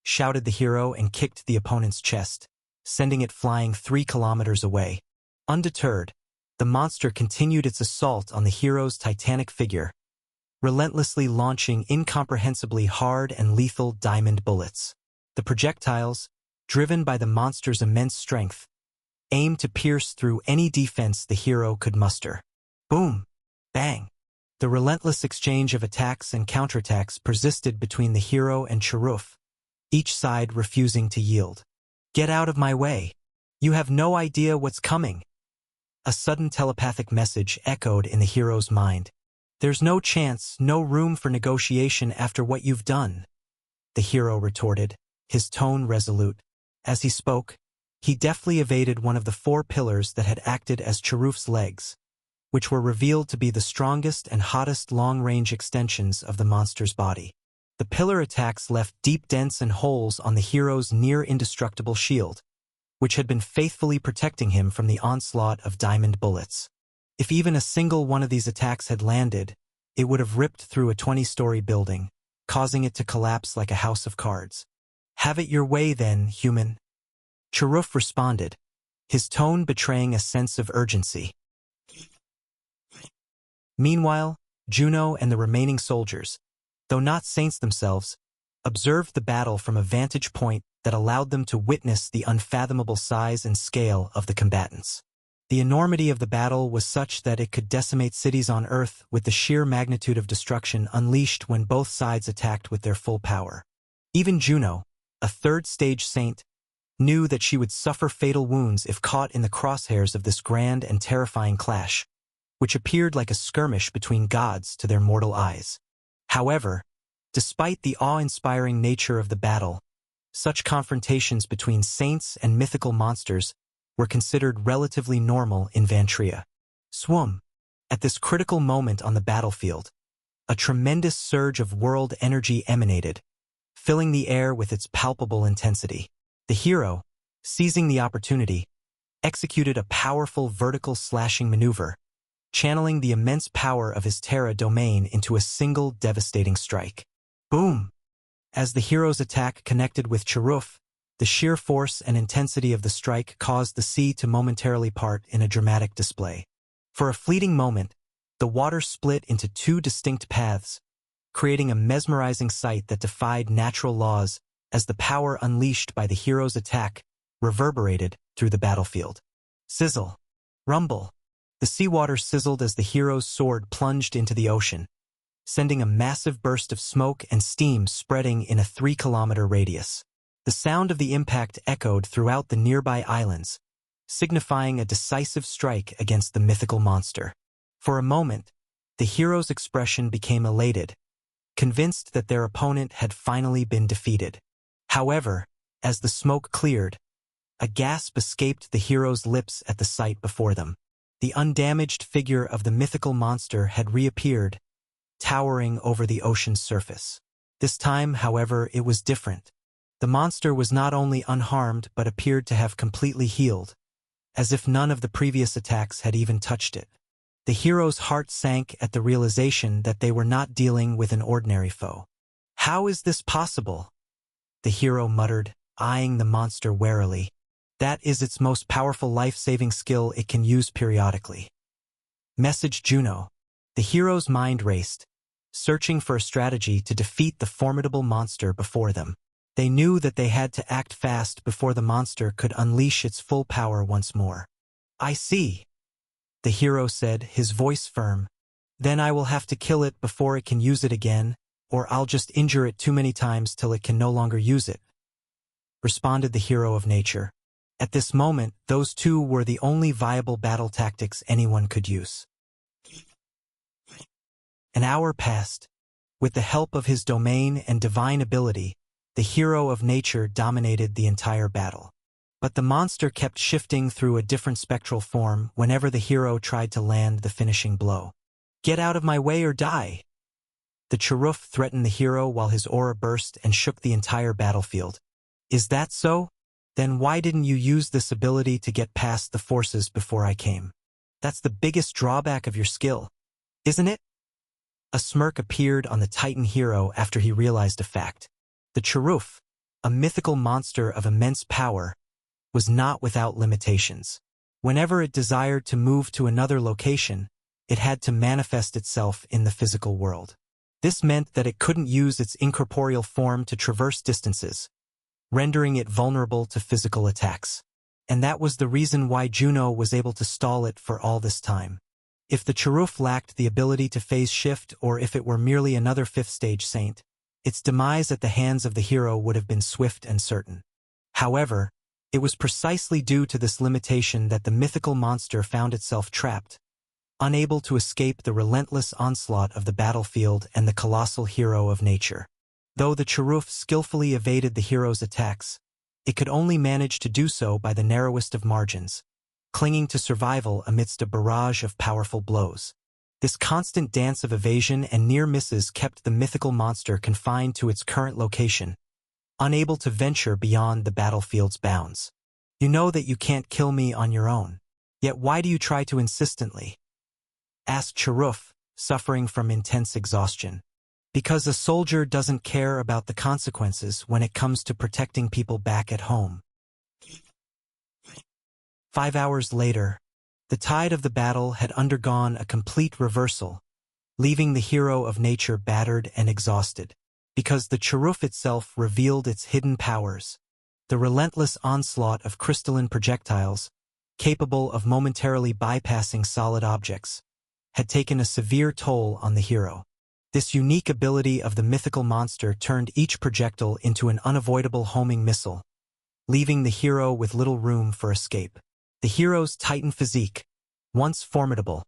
Shouted the hero and kicked the opponent's chest, sending it flying 3 kilometers away. Undeterred, the monster continued its assault on the hero's titanic figure, relentlessly launching incomprehensibly hard and lethal diamond bullets. The projectiles, driven by the monster's immense strength, aimed to pierce through any defense the hero could muster. Boom! Bang! The relentless exchange of attacks and counterattacks persisted between the hero and Charuf, each side refusing to yield. Get out of my way! You have no idea what's coming! A sudden telepathic message echoed in the hero's mind. There's no chance, no room for negotiation after what you've done, the hero retorted, his tone resolute. As he spoke, he deftly evaded one of the 4 pillars that had acted as Charuf's legs, which were revealed to be the strongest and hottest long-range extensions of the monster's body. The pillar attacks left deep dents and holes on the hero's near-indestructible shield, which had been faithfully protecting him from the onslaught of diamond bullets. If even a single one of these attacks had landed, it would have ripped through a 20-story building, causing it to collapse like a house of cards. Have it your way then, human. Charuf responded, his tone betraying a sense of urgency. Meanwhile, Juno and the remaining soldiers, though not saints themselves, observed the battle from a vantage point that allowed them to witness the unfathomable size and scale of the combatants. The enormity of the battle was such that it could decimate cities on Earth with the sheer magnitude of destruction unleashed when both sides attacked with their full power. Even Juno, a 3rd-stage saint, knew that she would suffer fatal wounds if caught in the crosshairs of this grand and terrifying clash, which appeared like a skirmish between gods to their mortal eyes. However, despite the awe-inspiring nature of the battle, such confrontations between saints and mythical monsters were considered relatively normal in Vantria. Swoom! At this critical moment on the battlefield, a tremendous surge of world energy emanated, filling the air with its palpable intensity. The hero, seizing the opportunity, executed a powerful vertical slashing maneuver, channeling the immense power of his Terra domain into a single devastating strike. Boom! As the hero's attack connected with Charuf, the sheer force and intensity of the strike caused the sea to momentarily part in a dramatic display. For a fleeting moment, the water split into 2 distinct paths, creating a mesmerizing sight that defied natural laws as the power unleashed by the hero's attack reverberated through the battlefield. Sizzle! Rumble! The seawater sizzled as the hero's sword plunged into the ocean, sending a massive burst of smoke and steam spreading in a 3-kilometer radius. The sound of the impact echoed throughout the nearby islands, signifying a decisive strike against the mythical monster. For a moment, the hero's expression became elated, convinced that their opponent had finally been defeated. However, as the smoke cleared, a gasp escaped the hero's lips at the sight before them. The undamaged figure of the mythical monster had reappeared, towering over the ocean's surface. This time, however, it was different. The monster was not only unharmed but appeared to have completely healed, as if none of the previous attacks had even touched it. The hero's heart sank at the realization that they were not dealing with an ordinary foe. How is this possible? The hero muttered, eyeing the monster warily. That is its most powerful life-saving skill it can use periodically. Message Juno. The hero's mind raced, searching for a strategy to defeat the formidable monster before them. They knew that they had to act fast before the monster could unleash its full power once more. I see, the hero said, his voice firm. Then I will have to kill it before it can use it again, or I'll just injure it too many times till it can no longer use it, responded the hero of nature. At this moment, those 2 were the only viable battle tactics anyone could use. An hour passed. With the help of his domain and divine ability, the hero of nature dominated the entire battle. But the monster kept shifting through a different spectral form whenever the hero tried to land the finishing blow. Get out of my way or die! The Charuf threatened the hero while his aura burst and shook the entire battlefield. Is that so? Then why didn't you use this ability to get past the forces before I came? That's the biggest drawback of your skill, isn't it? A smirk appeared on the Titan hero after he realized a fact. The Charuf, a mythical monster of immense power, was not without limitations. Whenever it desired to move to another location, it had to manifest itself in the physical world. This meant that it couldn't use its incorporeal form to traverse distances, rendering it vulnerable to physical attacks. And that was the reason why Juno was able to stall it for all this time. If the Charuf lacked the ability to phase shift, or if it were merely another fifth-stage saint, its demise at the hands of the hero would have been swift and certain. However, it was precisely due to this limitation that the mythical monster found itself trapped, unable to escape the relentless onslaught of the battlefield and the colossal hero of nature. Though the Charuf skillfully evaded the hero's attacks, it could only manage to do so by the narrowest of margins, clinging to survival amidst a barrage of powerful blows. This constant dance of evasion and near misses kept the mythical monster confined to its current location, unable to venture beyond the battlefield's bounds. You know that you can't kill me on your own. Yet why do you try to insistently? Asked Charuf, suffering from intense exhaustion. Because a soldier doesn't care about the consequences when it comes to protecting people back at home. 5 hours later, the tide of the battle had undergone a complete reversal, leaving the hero of nature battered and exhausted. Because the Charuf itself revealed its hidden powers, the relentless onslaught of crystalline projectiles, capable of momentarily bypassing solid objects, had taken a severe toll on the hero. This unique ability of the mythical monster turned each projectile into an unavoidable homing missile, leaving the hero with little room for escape. The hero's Titan physique, once formidable,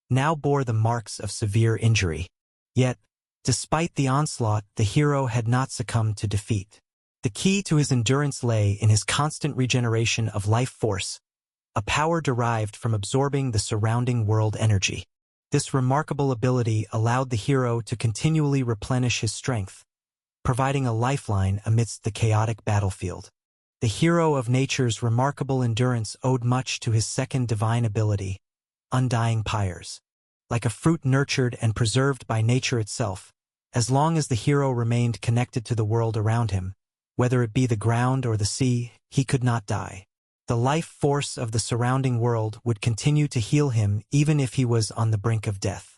now bore the marks of severe injury. Yet, despite the onslaught, the hero had not succumbed to defeat. The key to his endurance lay in his constant regeneration of life force, a power derived from absorbing the surrounding world energy. This remarkable ability allowed the hero to continually replenish his strength, providing a lifeline amidst the chaotic battlefield. The hero of nature's remarkable endurance owed much to his second divine ability, undying pyres. Like a fruit nurtured and preserved by nature itself, as long as the hero remained connected to the world around him, whether it be the ground or the sea, he could not die. The life force of the surrounding world would continue to heal him even if he was on the brink of death.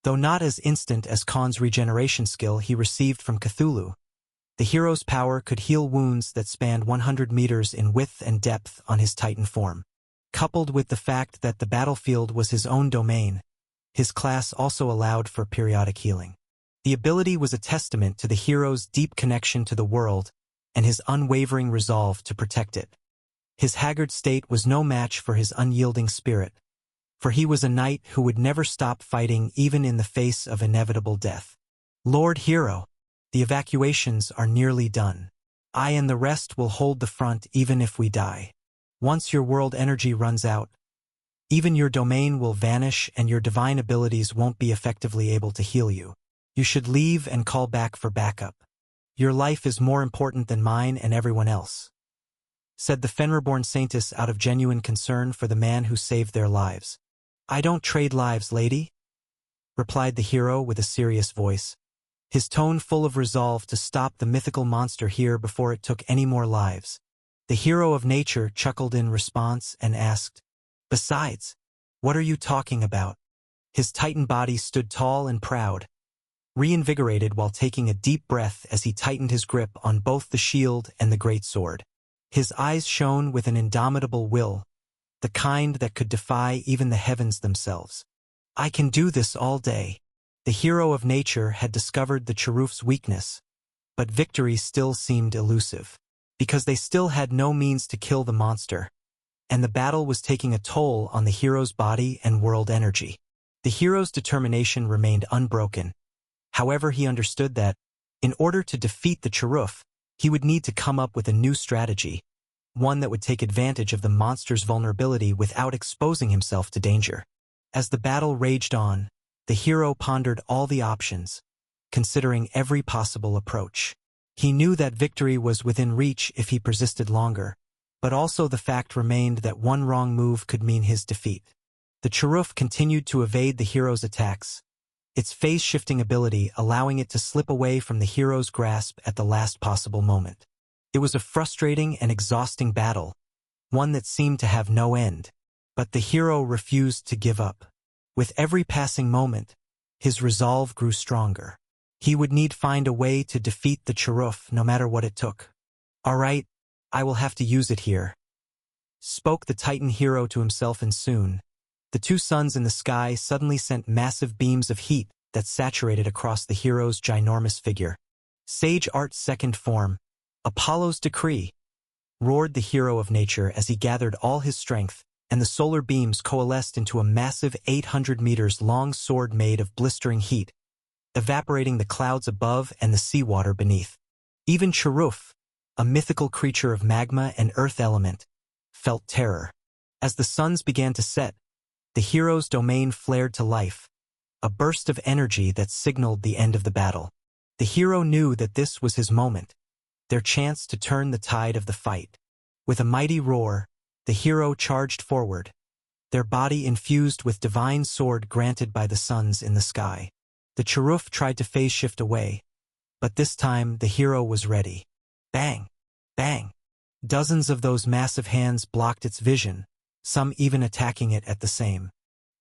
Though not as instant as Khan's regeneration skill he received from Cthulhu, the hero's power could heal wounds that spanned 100 meters in width and depth on his Titan form. Coupled with the fact that the battlefield was his own domain, his class also allowed for periodic healing. The ability was a testament to the hero's deep connection to the world and his unwavering resolve to protect it. His haggard state was no match for his unyielding spirit, for he was a knight who would never stop fighting even in the face of inevitable death. Lord Hero, the evacuations are nearly done. I and the rest will hold the front even if we die. Once your world energy runs out, even your domain will vanish and your divine abilities won't be effectively able to heal you. You should leave and call back for backup. Your life is more important than mine and everyone else, said the Fenrirborn Saintess out of genuine concern for the man who saved their lives. I don't trade lives, lady, replied the hero with a serious voice, his tone full of resolve to stop the mythical monster here before it took any more lives. The hero of nature chuckled in response and asked, Besides, what are you talking about? His Titan body stood tall and proud, reinvigorated while taking a deep breath as he tightened his grip on both the shield and the great sword. His eyes shone with an indomitable will, the kind that could defy even the heavens themselves. I can do this all day. The hero of nature had discovered the Charuf's weakness, but victory still seemed elusive, because they still had no means to kill the monster, and the battle was taking a toll on the hero's body and world energy. The hero's determination remained unbroken. However, he understood that, in order to defeat the Charuf, he would need to come up with a new strategy, one that would take advantage of the monster's vulnerability without exposing himself to danger. As the battle raged on, the hero pondered all the options, considering every possible approach. He knew that victory was within reach if he persisted longer, but also the fact remained that one wrong move could mean his defeat. The Charuf continued to evade the hero's attacks, its phase-shifting ability allowing it to slip away from the hero's grasp at the last possible moment. It was a frustrating and exhausting battle, one that seemed to have no end. But the hero refused to give up. With every passing moment, his resolve grew stronger. He would need find a way to defeat the Charuf no matter what it took. "All right, I will have to use it here," spoke the Titan hero to himself, and soon, the two suns in the sky suddenly sent massive beams of heat that saturated across the hero's ginormous figure. "Sage Art's second form, Apollo's decree," roared the hero of nature as he gathered all his strength, and the solar beams coalesced into a massive 800 meters long sword made of blistering heat, evaporating the clouds above and the seawater beneath. Even Charuf, a mythical creature of magma and earth element, felt terror. As the suns began to set, the hero's domain flared to life, a burst of energy that signaled the end of the battle. The hero knew that this was his moment, their chance to turn the tide of the fight. With a mighty roar, the hero charged forward, their body infused with divine sword granted by the suns in the sky. The Charuf tried to phase shift away, but this time the hero was ready. Bang! Bang! Dozens of those massive hands blocked its vision, some even attacking it at the same.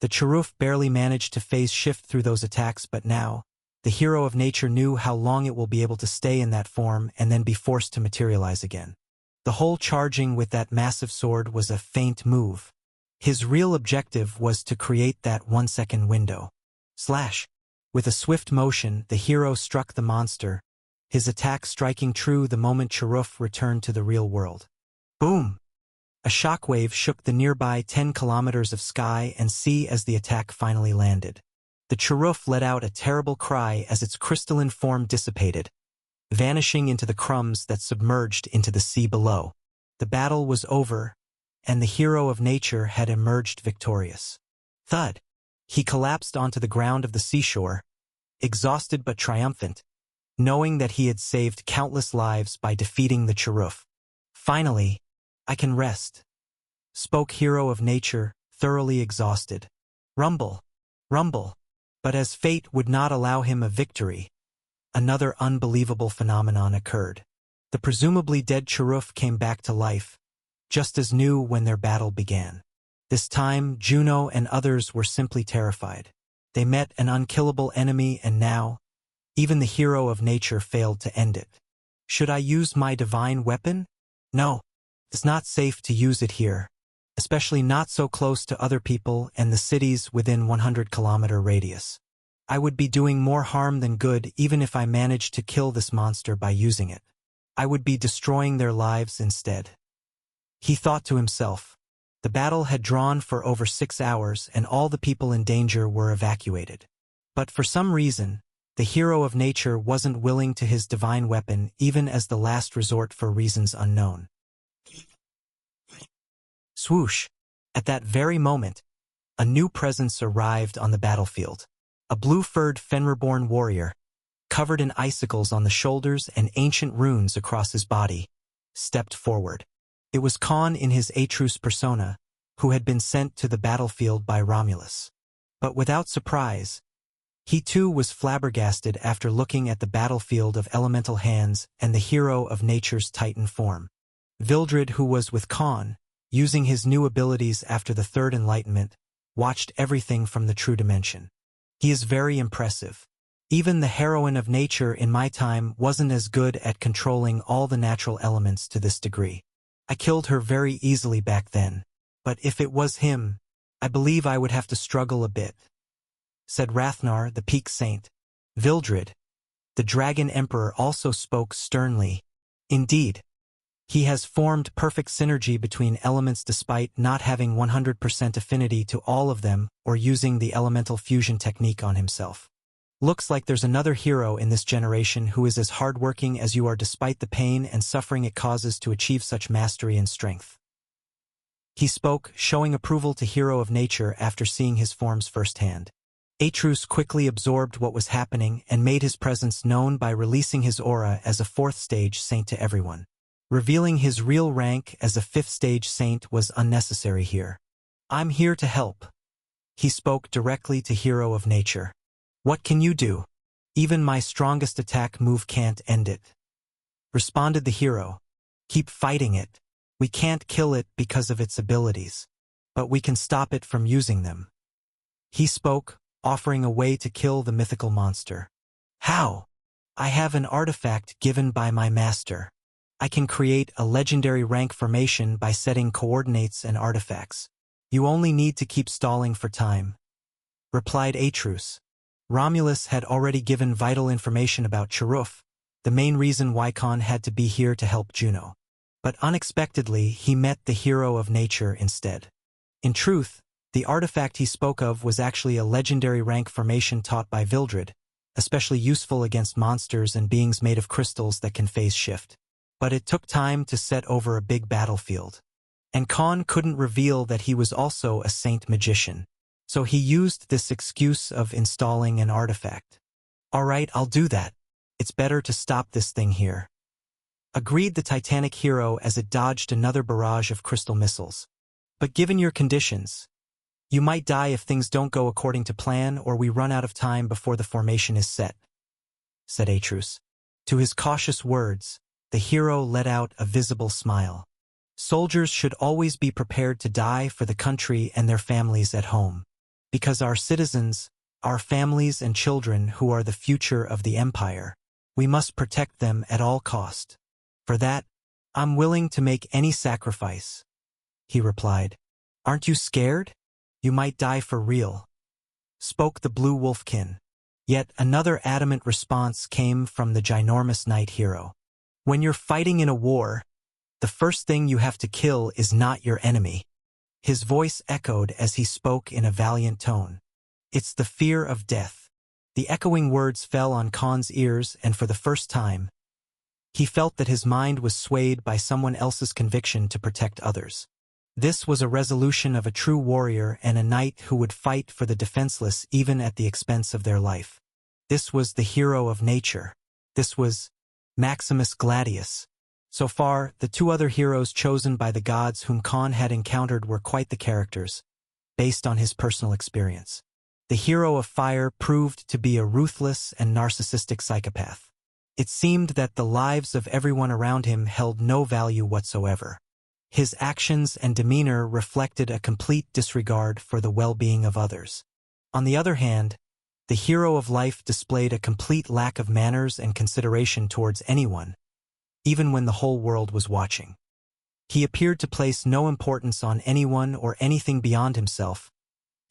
The Charuf barely managed to phase shift through those attacks, but now, the hero of nature knew how long it will be able to stay in that form and then be forced to materialize again. The whole charging with that massive sword was a feint move. His real objective was to create that 1-second window. Slash! With a swift motion, the hero struck the monster, his attack striking true the moment Charuf returned to the real world. Boom! A shockwave shook the nearby 10 kilometers of sky and sea as the attack finally landed. The Charuf let out a terrible cry as its crystalline form dissipated, vanishing into the crumbs that submerged into the sea below. The battle was over, and the hero of nature had emerged victorious. Thud! He collapsed onto the ground of the seashore, exhausted but triumphant, knowing that he had saved countless lives by defeating the Charuf. "Finally, I can rest," spoke hero of nature, thoroughly exhausted. Rumble! Rumble! But as fate would not allow him a victory, another unbelievable phenomenon occurred. The presumably dead Charuf came back to life, just as new when their battle began. This time, Juno and others were simply terrified. They met an unkillable enemy, and now, even the hero of nature failed to end it. "Should I use my divine weapon? No, it's not safe to use it here, especially not so close to other people and the cities within 100-kilometer radius. I would be doing more harm than good even if I managed to kill this monster by using it. I would be destroying their lives instead." He thought to himself. The battle had drawn for over 6 hours and all the people in danger were evacuated. But for some reason, the hero of nature wasn't willing to his divine weapon even as the last resort for reasons unknown. Swoosh! At that very moment, a new presence arrived on the battlefield. A blue-furred Fenrir-born warrior, covered in icicles on the shoulders and ancient runes across his body, stepped forward. It was Khan in his Atrus persona, who had been sent to the battlefield by Romulus. But without surprise, he too was flabbergasted after looking at the battlefield of elemental hands and the hero of nature's Titan form. Vildred, who was with Khan, using his new abilities after the Third Enlightenment, watched everything from the true dimension. "He is very impressive. Even the heroine of nature in my time wasn't as good at controlling all the natural elements to this degree. I killed her very easily back then, but if it was him, I believe I would have to struggle a bit," said Rathnar, the peak saint. Vildred, the dragon emperor, also spoke sternly. "Indeed, he has formed perfect synergy between elements despite not having 100% affinity to all of them or using the elemental fusion technique on himself. Looks like there's another hero in this generation who is as hardworking as you are despite the pain and suffering it causes to achieve such mastery and strength." He spoke, showing approval to hero of nature after seeing his forms firsthand. Atrus quickly absorbed what was happening and made his presence known by releasing his aura as a 4th stage saint to everyone. Revealing his real rank as a 5th stage saint was unnecessary here. "I'm here to help," he spoke directly to hero of nature. "What can you do? Even my strongest attack move can't end it," responded the hero. "Keep fighting it. We can't kill it because of its abilities, but we can stop it from using them." He spoke, offering a way to kill the mythical monster. "How?" "I have an artifact given by my master. I can create a legendary rank formation by setting coordinates and artifacts. You only need to keep stalling for time," replied Atrus. Romulus had already given vital information about Cheruf, the main reason why Khan had to be here to help Juno. But unexpectedly, he met the hero of nature instead. In truth, the artifact he spoke of was actually a legendary rank formation taught by Vildred, especially useful against monsters and beings made of crystals that can phase shift. But it took time to set over a big battlefield. And Khan couldn't reveal that he was also a saint magician. So he used this excuse of installing an artifact. "All right, I'll do that. It's better to stop this thing here," agreed the Titanic hero as it dodged another barrage of crystal missiles. "But given your conditions, you might die if things don't go according to plan or we run out of time before the formation is set," said Atrus. To his cautious words, the hero let out a visible smile. "Soldiers should always be prepared to die for the country and their families at home. Because our citizens, our families and children who are the future of the empire, we must protect them at all cost. For that, I'm willing to make any sacrifice," he replied. "Aren't you scared? You might die for real," spoke the blue wolfkin. Yet another adamant response came from the ginormous knight hero. "When you're fighting in a war, the first thing you have to kill is not your enemy." His voice echoed as he spoke in a valiant tone. "It's the fear of death." The echoing words fell on Khan's ears, and for the first time, he felt that his mind was swayed by someone else's conviction to protect others. This was a resolution of a true warrior and a knight who would fight for the defenseless even at the expense of their life. This was the hero of nature. This was Maximus Gladius. So far, the two other heroes chosen by the gods whom Khan had encountered were quite the characters, based on his personal experience. The hero of fire proved to be a ruthless and narcissistic psychopath. It seemed that the lives of everyone around him held no value whatsoever. His actions and demeanor reflected a complete disregard for the well-being of others. On the other hand, the hero of life displayed a complete lack of manners and consideration towards anyone, even when the whole world was watching. He appeared to place no importance on anyone or anything beyond himself,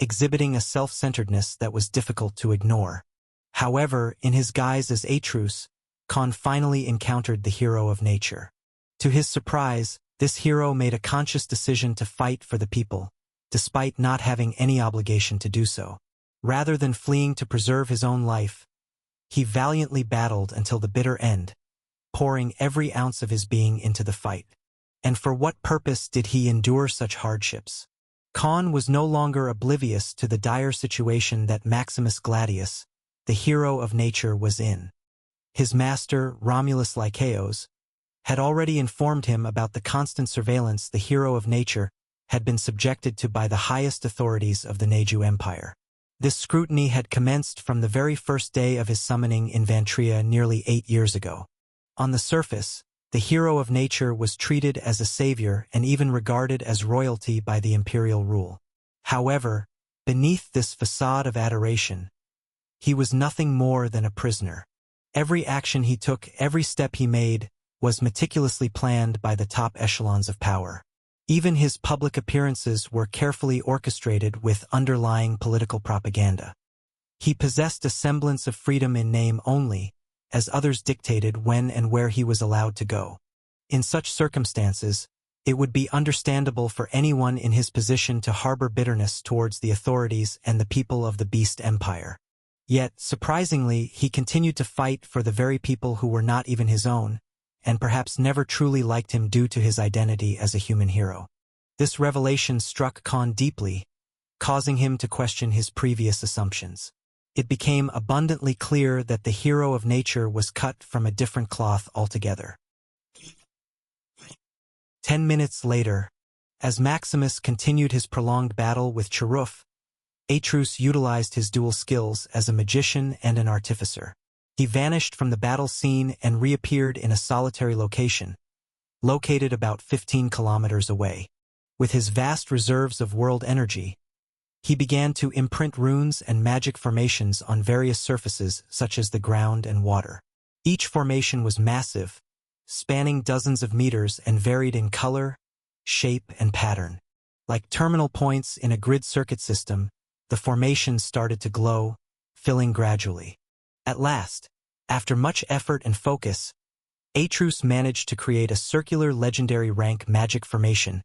exhibiting a self-centeredness that was difficult to ignore. However, in his guise as Atrus, Khan finally encountered the hero of nature. To his surprise, this hero made a conscious decision to fight for the people, despite not having any obligation to do so. Rather than fleeing to preserve his own life, he valiantly battled until the bitter end, pouring every ounce of his being into the fight. And for what purpose did he endure such hardships? Khan was no longer oblivious to the dire situation that Maximus Gladius, the hero of nature, was in. His master, Romulus Lycaeus, had already informed him about the constant surveillance the hero of nature had been subjected to by the highest authorities of the Neju Empire. This scrutiny had commenced from the very first day of his summoning in Vantria nearly 8 years ago. On the surface, the hero of nature was treated as a savior and even regarded as royalty by the imperial rule. However, beneath this facade of adoration, he was nothing more than a prisoner. Every action he took, every step he made, was meticulously planned by the top echelons of power. Even his public appearances were carefully orchestrated with underlying political propaganda. He possessed a semblance of freedom in name only, as others dictated when and where he was allowed to go. In such circumstances, it would be understandable for anyone in his position to harbor bitterness towards the authorities and the people of the Beast Empire. Yet, surprisingly, he continued to fight for the very people who were not even his own, and perhaps never truly liked him due to his identity as a human hero. This revelation struck Khan deeply, causing him to question his previous assumptions. It became abundantly clear that the hero of nature was cut from a different cloth altogether. 10 minutes later, as Maximus continued his prolonged battle with Cheruf, Atrus utilized his dual skills as a magician and an artificer. He vanished from the battle scene and reappeared in a solitary location, located about 15 kilometers away. With his vast reserves of world energy, he began to imprint runes and magic formations on various surfaces such as the ground and water. Each formation was massive, spanning dozens of meters and varied in color, shape, and pattern. Like terminal points in a grid circuit system, the formations started to glow, filling gradually. At last, after much effort and focus, Atrus managed to create a circular legendary rank magic formation,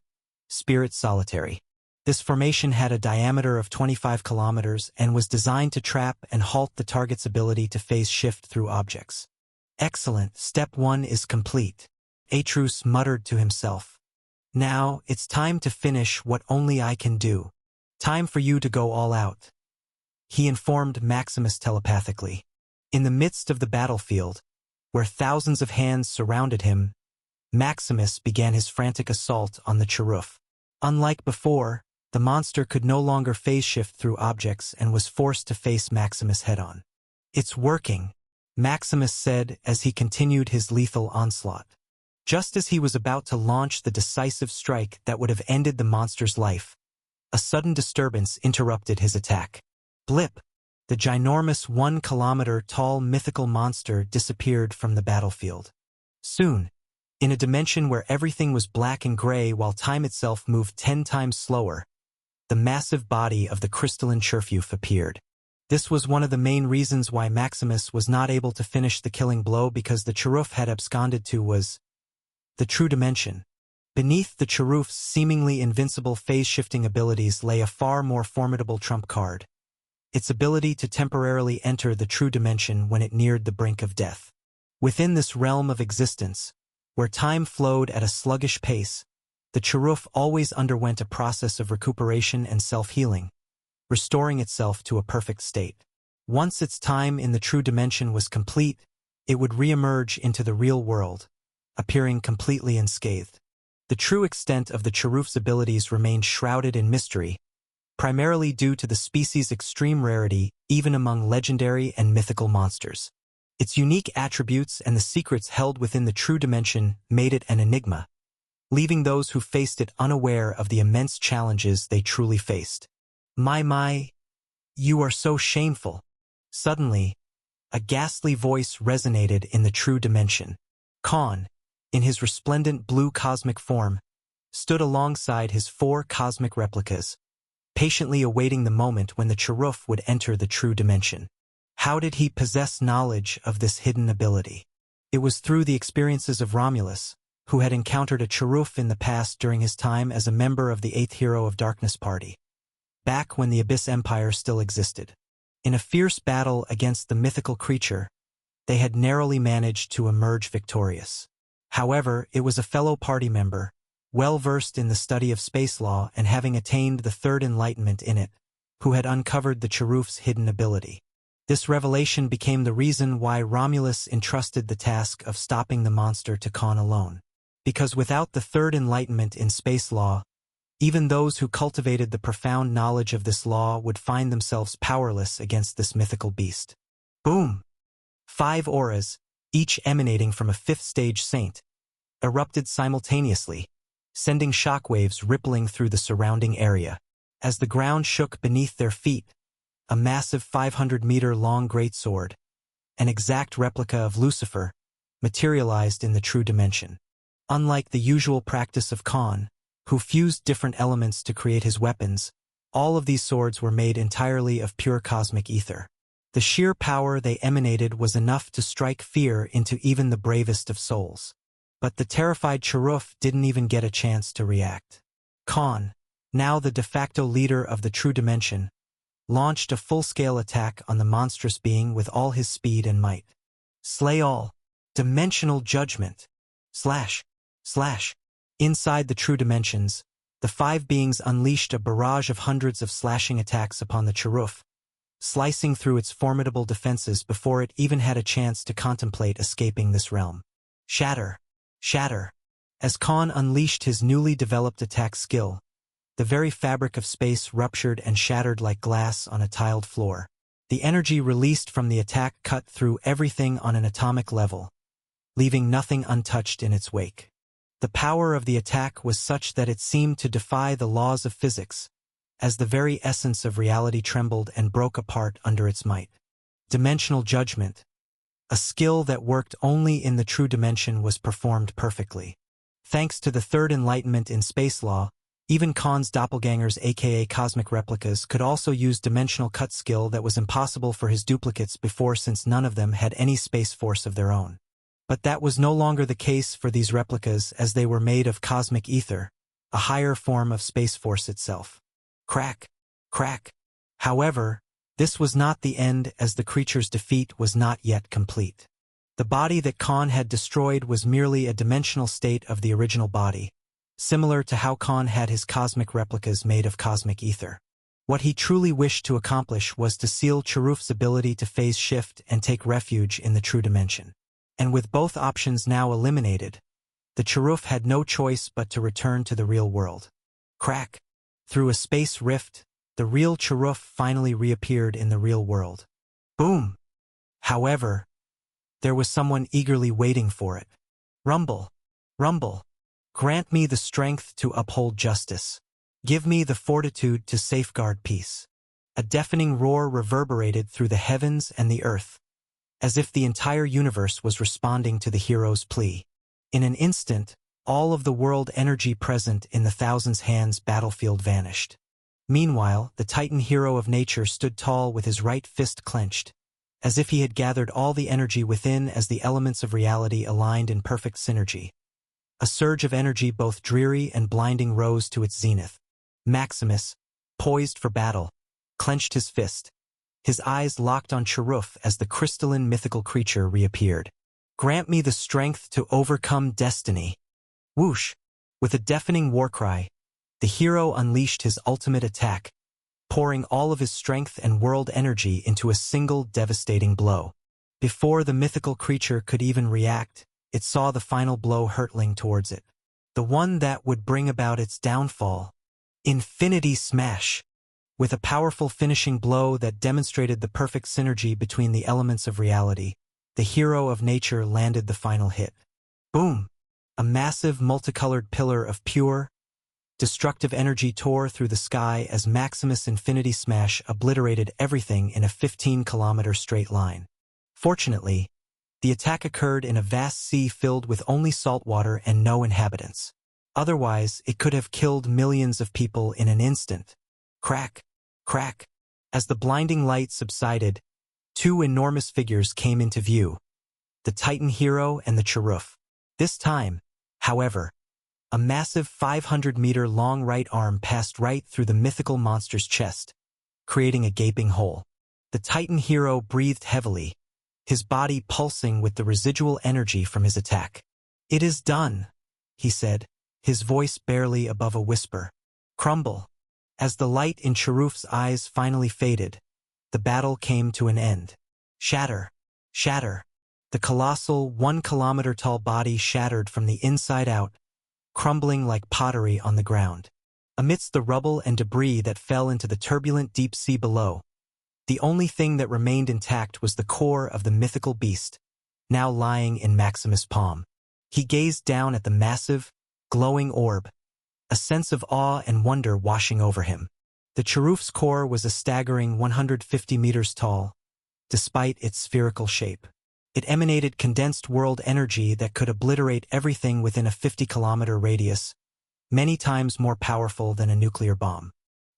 Spirit Solitary. This formation had a diameter of 25 kilometers and was designed to trap and halt the target's ability to phase shift through objects. Excellent, step 1 is complete, Atrus muttered to himself. Now, it's time to finish what only I can do. Time for you to go all out, he informed Maximus telepathically. In the midst of the battlefield, where thousands of hands surrounded him, Maximus began his frantic assault on the Cheruf. Unlike before, the monster could no longer phase shift through objects and was forced to face Maximus head-on. It's working, Maximus said as he continued his lethal onslaught. Just as he was about to launch the decisive strike that would have ended the monster's life, a sudden disturbance interrupted his attack. Blip! The ginormous 1-kilometer-tall mythical monster disappeared from the battlefield. Soon, in a dimension where everything was black and gray while time itself moved 10 times slower, the massive body of the crystalline Cheruf appeared. This was one of the main reasons why Maximus was not able to finish the killing blow, because the Cheruf had absconded to was the true dimension. Beneath the Cheruf's seemingly invincible phase-shifting abilities lay a far more formidable trump card: its ability to temporarily enter the true dimension when it neared the brink of death. Within this realm of existence, where time flowed at a sluggish pace, the Cheruf always underwent a process of recuperation and self-healing, restoring itself to a perfect state. Once its time in the true dimension was complete, it would re-emerge into the real world, appearing completely unscathed. The true extent of the Cheruf's abilities remained shrouded in mystery, primarily due to the species' extreme rarity even among legendary and mythical monsters. Its unique attributes and the secrets held within the true dimension made it an enigma, leaving those who faced it unaware of the immense challenges they truly faced. My, you are so shameful. Suddenly, a ghastly voice resonated in the true dimension. Khan, in his resplendent blue cosmic form, stood alongside his 4 cosmic replicas, patiently awaiting the moment when the Cheruf would enter the true dimension. How did he possess knowledge of this hidden ability? It was through the experiences of Romulus, who had encountered a Cheruf in the past during his time as a member of the 8th Hero of Darkness Party, back when the Abyss Empire still existed. In a fierce battle against the mythical creature, they had narrowly managed to emerge victorious. However, it was a fellow party member, well-versed in the study of space law and having attained the 3rd enlightenment in it, who had uncovered the Cheruf's hidden ability. This revelation became the reason why Romulus entrusted the task of stopping the monster to Khan alone. Because without the 3rd enlightenment in space law, even those who cultivated the profound knowledge of this law would find themselves powerless against this mythical beast. Boom! 5 auras, each emanating from a 5th-stage saint, erupted simultaneously, sending shockwaves rippling through the surrounding area. As the ground shook beneath their feet, a massive 500-meter-long greatsword, an exact replica of Lucifer, materialized in the true dimension. Unlike the usual practice of Khan, who fused different elements to create his weapons, all of these swords were made entirely of pure cosmic ether. The sheer power they emanated was enough to strike fear into even the bravest of souls. But the terrified Cheruf didn't even get a chance to react. Khan, now the de facto leader of the true dimension, launched a full-scale attack on the monstrous being with all his speed and might. Slay all. Dimensional judgment. Slash. Inside the true dimensions, the 5 beings unleashed a barrage of hundreds of slashing attacks upon the Cheruf, slicing through its formidable defenses before it even had a chance to contemplate escaping this realm. Shatter. As Khan unleashed his newly developed attack skill, The very fabric of space ruptured and shattered like glass on a tiled floor. The energy released from the attack cut through everything on an atomic level, leaving nothing untouched in its wake. The power of the attack was such that it seemed to defy the laws of physics, as the very essence of reality trembled and broke apart under its might. Dimensional judgment, a skill that worked only in the true dimension, was performed perfectly. Thanks to the third enlightenment in space law, even Khan's doppelgangers, aka cosmic replicas, could also use dimensional cut skill that was impossible for his duplicates before, since none of them had any space force of their own. But that was no longer the case for these replicas, as they were made of cosmic ether, a higher form of space force itself. Crack, crack. However, this was not the end, as the creature's defeat was not yet complete. The body that Khan had destroyed was merely a dimensional state of the original body, similar to how Khan had his cosmic replicas made of cosmic ether. What he truly wished to accomplish was to seal Cheruf's ability to phase shift and take refuge in the true dimension. And with both options now eliminated, the Cheruf had no choice but to return to the real world. Crack. Through a space rift, the real Cheruf finally reappeared in the real world. Boom! However, there was someone eagerly waiting for it. Rumble, rumble. Grant me the strength to uphold justice. Give me the fortitude to safeguard peace. A deafening roar reverberated through the heavens and the earth, as if the entire universe was responding to the hero's plea. In an instant, all of the world energy present in the thousands' hands battlefield vanished. Meanwhile, the Titan hero of nature stood tall with his right fist clenched, as if he had gathered all the energy within as the elements of reality aligned in perfect synergy. A surge of energy both dreary and blinding rose to its zenith. Maximus, poised for battle, clenched his fist. His eyes locked on Cheruf as the crystalline mythical creature reappeared. Grant me the strength to overcome destiny. Whoosh! With a deafening war cry, the hero unleashed his ultimate attack, pouring all of his strength and world energy into a single devastating blow. Before the mythical creature could even react, it saw the final blow hurtling towards it. The one that would bring about its downfall. Infinity Smash! With a powerful finishing blow that demonstrated the perfect synergy between the elements of reality, the hero of nature landed the final hit. Boom! A massive multicolored pillar of pure, destructive energy tore through the sky as Maximus' Infinity Smash obliterated everything in a 15-kilometer straight line. Fortunately, the attack occurred in a vast sea filled with only salt water and no inhabitants. Otherwise, it could have killed millions of people in an instant. Crack, crack. As the blinding light subsided, two enormous figures came into view, the Titan hero and the Cheruf. This time, however, a massive 500-meter-long right arm passed right through the mythical monster's chest, creating a gaping hole. The Titan hero breathed heavily, his body pulsing with the residual energy from his attack. "It is done," he said, his voice barely above a whisper. Crumble. As the light in Cheruf's eyes finally faded, the battle came to an end. Shatter, shatter. The colossal 1-kilometer-tall body shattered from the inside out, crumbling like pottery on the ground. Amidst the rubble and debris that fell into the turbulent deep sea below, the only thing that remained intact was the core of the mythical beast, now lying in Maximus' palm. He gazed down at the massive, glowing orb, a sense of awe and wonder washing over him. The Cheruf's core was a staggering 150 meters tall, despite its spherical shape. It emanated condensed world energy that could obliterate everything within a 50-kilometer radius, many times more powerful than a nuclear bomb.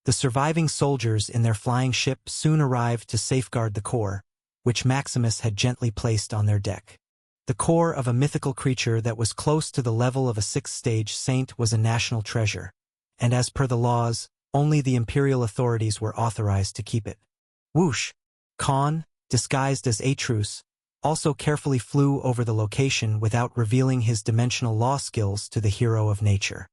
The surviving soldiers in their flying ship soon arrived to safeguard the core, which Maximus had gently placed on their deck. The core of a mythical creature that was close to the level of a sixth-stage saint was a national treasure, and as per the laws, only the imperial authorities were authorized to keep it. Whoosh! Khan, disguised as Atrus, also carefully flew over the location without revealing his dimensional law skills to the hero of nature.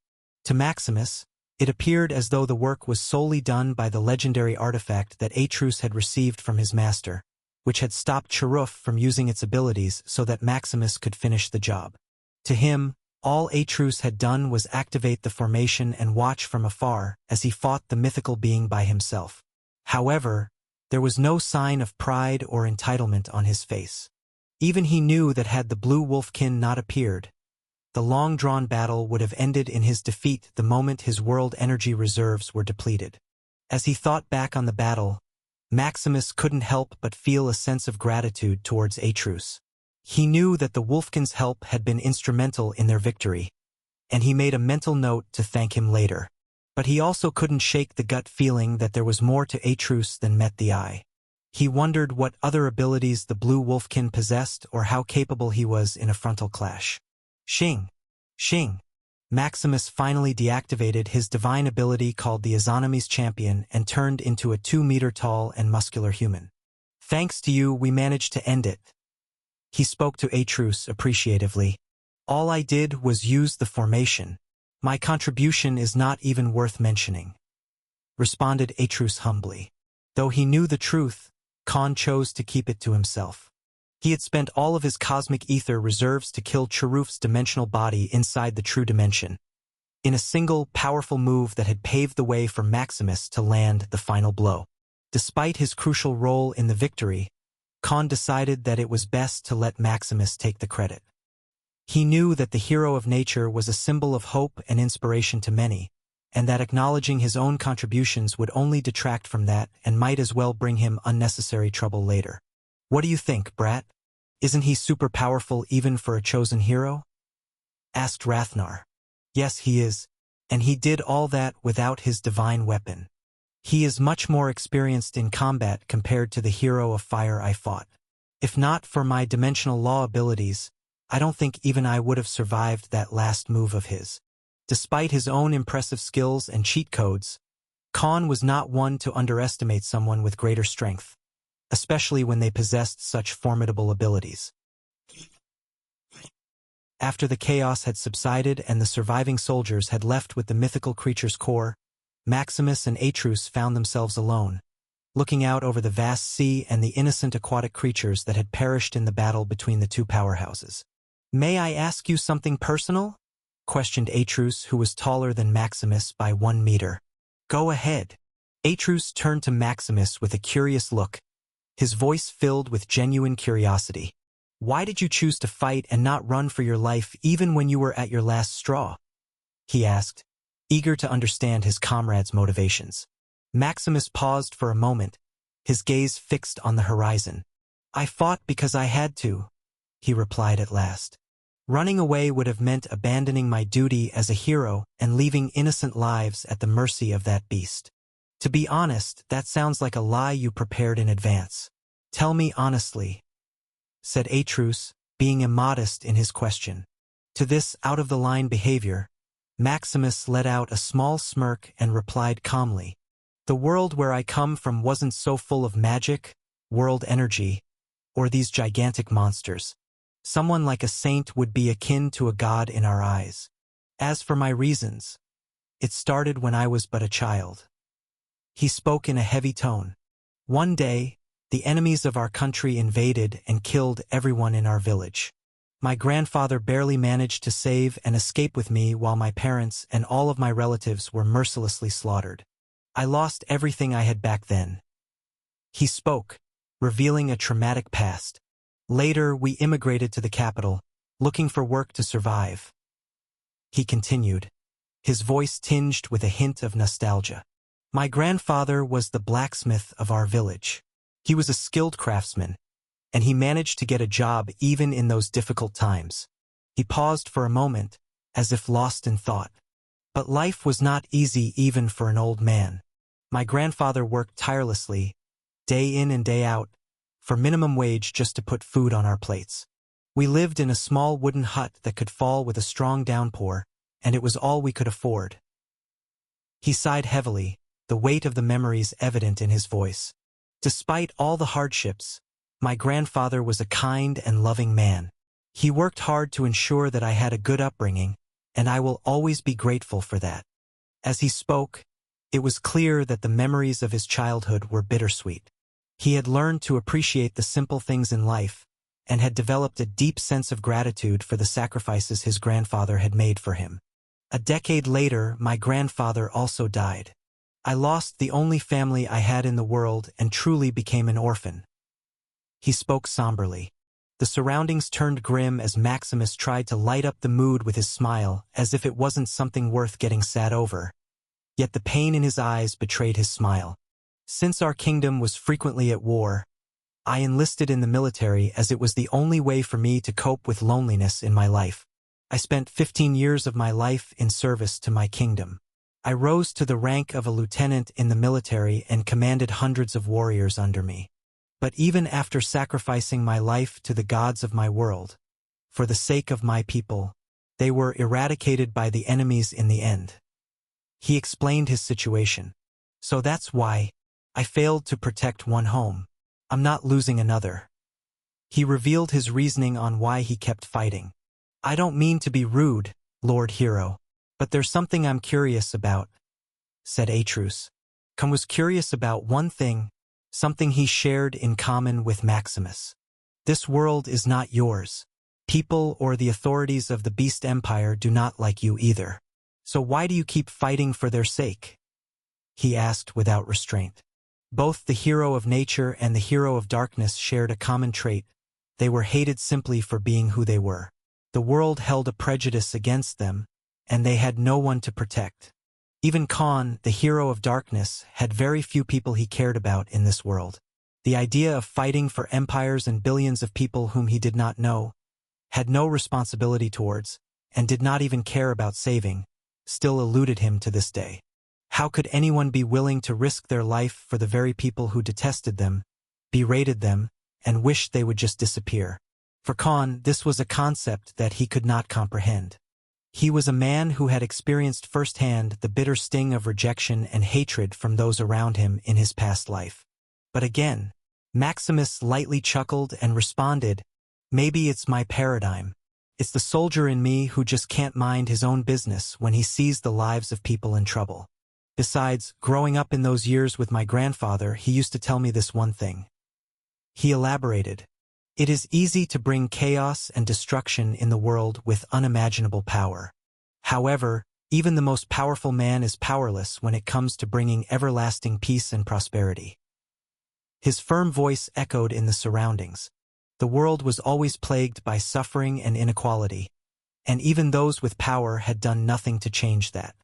To Maximus, it appeared as though the work was solely done by the legendary artifact that Atrus had received from his master, which had stopped Cheruf from using its abilities so that Maximus could finish the job. To him, All Atrus had done was activate the formation and watch from afar as he fought the mythical being by himself. However, there was no sign of pride or entitlement on his face. Even he knew that had the blue wolfkin not appeared, the long-drawn battle would have ended in his defeat the moment his world energy reserves were depleted. As he thought back on the battle, Maximus couldn't help but feel a sense of gratitude towards Atrus. He knew that the wolfkin's help had been instrumental in their victory, and he made a mental note to thank him later. But he also couldn't shake the gut feeling that there was more to Atrus than met the eye. He wondered what other abilities the blue wolfkin possessed or how capable he was in a frontal clash. Shing! Shing! Maximus finally deactivated his divine ability called the Izanamis Champion and turned into a 2-meter-tall and muscular human. Thanks to you, we managed to end it. He spoke to Atrus appreciatively. All I did was use the formation. My contribution is not even worth mentioning, responded Atrus humbly. Though he knew the truth, Khan chose to keep it to himself. He had spent all of his cosmic ether reserves to kill Cheruf's dimensional body inside the true dimension, in a single, powerful move that had paved the way for Maximus to land the final blow. Despite his crucial role in the victory, Khan decided that it was best to let Maximus take the credit. He knew that the hero of nature was a symbol of hope and inspiration to many, and that acknowledging his own contributions would only detract from that and might as well bring him unnecessary trouble later. What do you think, brat? Isn't he super powerful even for a chosen hero? Asked Rathnar. Yes, he is, and he did all that without his divine weapon. He is much more experienced in combat compared to the hero of fire I fought. If not for my dimensional law abilities, I don't think even I would have survived that last move of his. Despite his own impressive skills and cheat codes, Khan was not one to underestimate someone with greater strength, especially when they possessed such formidable abilities. After the chaos had subsided and the surviving soldiers had left with the mythical creature's core, Maximus and Atrus found themselves alone, looking out over the vast sea and the innocent aquatic creatures that had perished in the battle between the two powerhouses. "May I ask you something personal?" questioned Atrus, who was taller than Maximus by 1 meter. "Go ahead." Atrus turned to Maximus with a curious look, his voice filled with genuine curiosity. "Why did you choose to fight and not run for your life even when you were at your last straw?" he asked, eager to understand his comrade's motivations. Maximus paused for a moment, his gaze fixed on the horizon. "I fought because I had to," he replied at last. "Running away would have meant abandoning my duty as a hero and leaving innocent lives at the mercy of that beast. To be honest, that sounds like a lie you prepared in advance. Tell me honestly," said Atrus, being immodest in his question. To this out-of-the-line behavior, Maximus let out a small smirk and replied calmly, "The world where I come from wasn't so full of magic, world energy, or these gigantic monsters. Someone like a saint would be akin to a god in our eyes. As for my reasons, it started when I was but a child." He spoke in a heavy tone. "One day, the enemies of our country invaded and killed everyone in our village. My grandfather barely managed to save and escape with me while my parents and all of my relatives were mercilessly slaughtered. I lost everything I had back then." He spoke, revealing a traumatic past. "Later, we immigrated to the capital, looking for work to survive." He continued, his voice tinged with a hint of nostalgia. "My grandfather was the blacksmith of our village. He was a skilled craftsman, and he managed to get a job even in those difficult times." He paused for a moment, as if lost in thought. "But life was not easy even for an old man. My grandfather worked tirelessly, day in and day out, for minimum wage just to put food on our plates. We lived in a small wooden hut that could fall with a strong downpour, and it was all we could afford." He sighed heavily, the weight of the memories evident in his voice. "Despite all the hardships, my grandfather was a kind and loving man. He worked hard to ensure that I had a good upbringing, and I will always be grateful for that." As he spoke, it was clear that the memories of his childhood were bittersweet. He had learned to appreciate the simple things in life, and had developed a deep sense of gratitude for the sacrifices his grandfather had made for him. A decade later, my grandfather also died. I lost the only family I had in the world and truly became an orphan. He spoke somberly. The surroundings turned grim as Maximus tried to light up the mood with his smile, as if it wasn't something worth getting sad over. Yet the pain in his eyes betrayed his smile. Since our kingdom was frequently at war, I enlisted in the military as it was the only way for me to cope with loneliness in my life. I spent 15 years of my life in service to my kingdom. I rose to the rank of a lieutenant in the military and commanded hundreds of warriors under me. But even after sacrificing my life to the gods of my world, for the sake of my people, they were eradicated by the enemies in the end. He explained his situation. So that's why I failed to protect one home. I'm not losing another. He revealed his reasoning on why he kept fighting. I don't mean to be rude, Lord Hero, but there's something I'm curious about, said Atrus. Con was curious about one thing, something he shared in common with Maximus. This world is not yours. People or the authorities of the Beast Empire do not like you either. So why do you keep fighting for their sake? He asked without restraint. Both the hero of nature and the hero of darkness shared a common trait. They were hated simply for being who they were. The world held a prejudice against them, and they had no one to protect. Even Khan, the hero of darkness, had very few people he cared about in this world. The idea of fighting for empires and billions of people whom he did not know, had no responsibility towards, and did not even care about saving, still eluded him to this day. How could anyone be willing to risk their life for the very people who detested them, berated them, and wished they would just disappear? For Khan, this was a concept that he could not comprehend. He was a man who had experienced firsthand the bitter sting of rejection and hatred from those around him in his past life. But again, Maximus lightly chuckled and responded, "Maybe it's my paradigm. It's the soldier in me who just can't mind his own business when he sees the lives of people in trouble. Besides, growing up in those years with my grandfather, he used to tell me this one thing." He elaborated, "It is easy to bring chaos and destruction in the world with unimaginable power. However, even the most powerful man is powerless when it comes to bringing everlasting peace and prosperity." His firm voice echoed in the surroundings. The world was always plagued by suffering and inequality, and even those with power had done nothing to change that.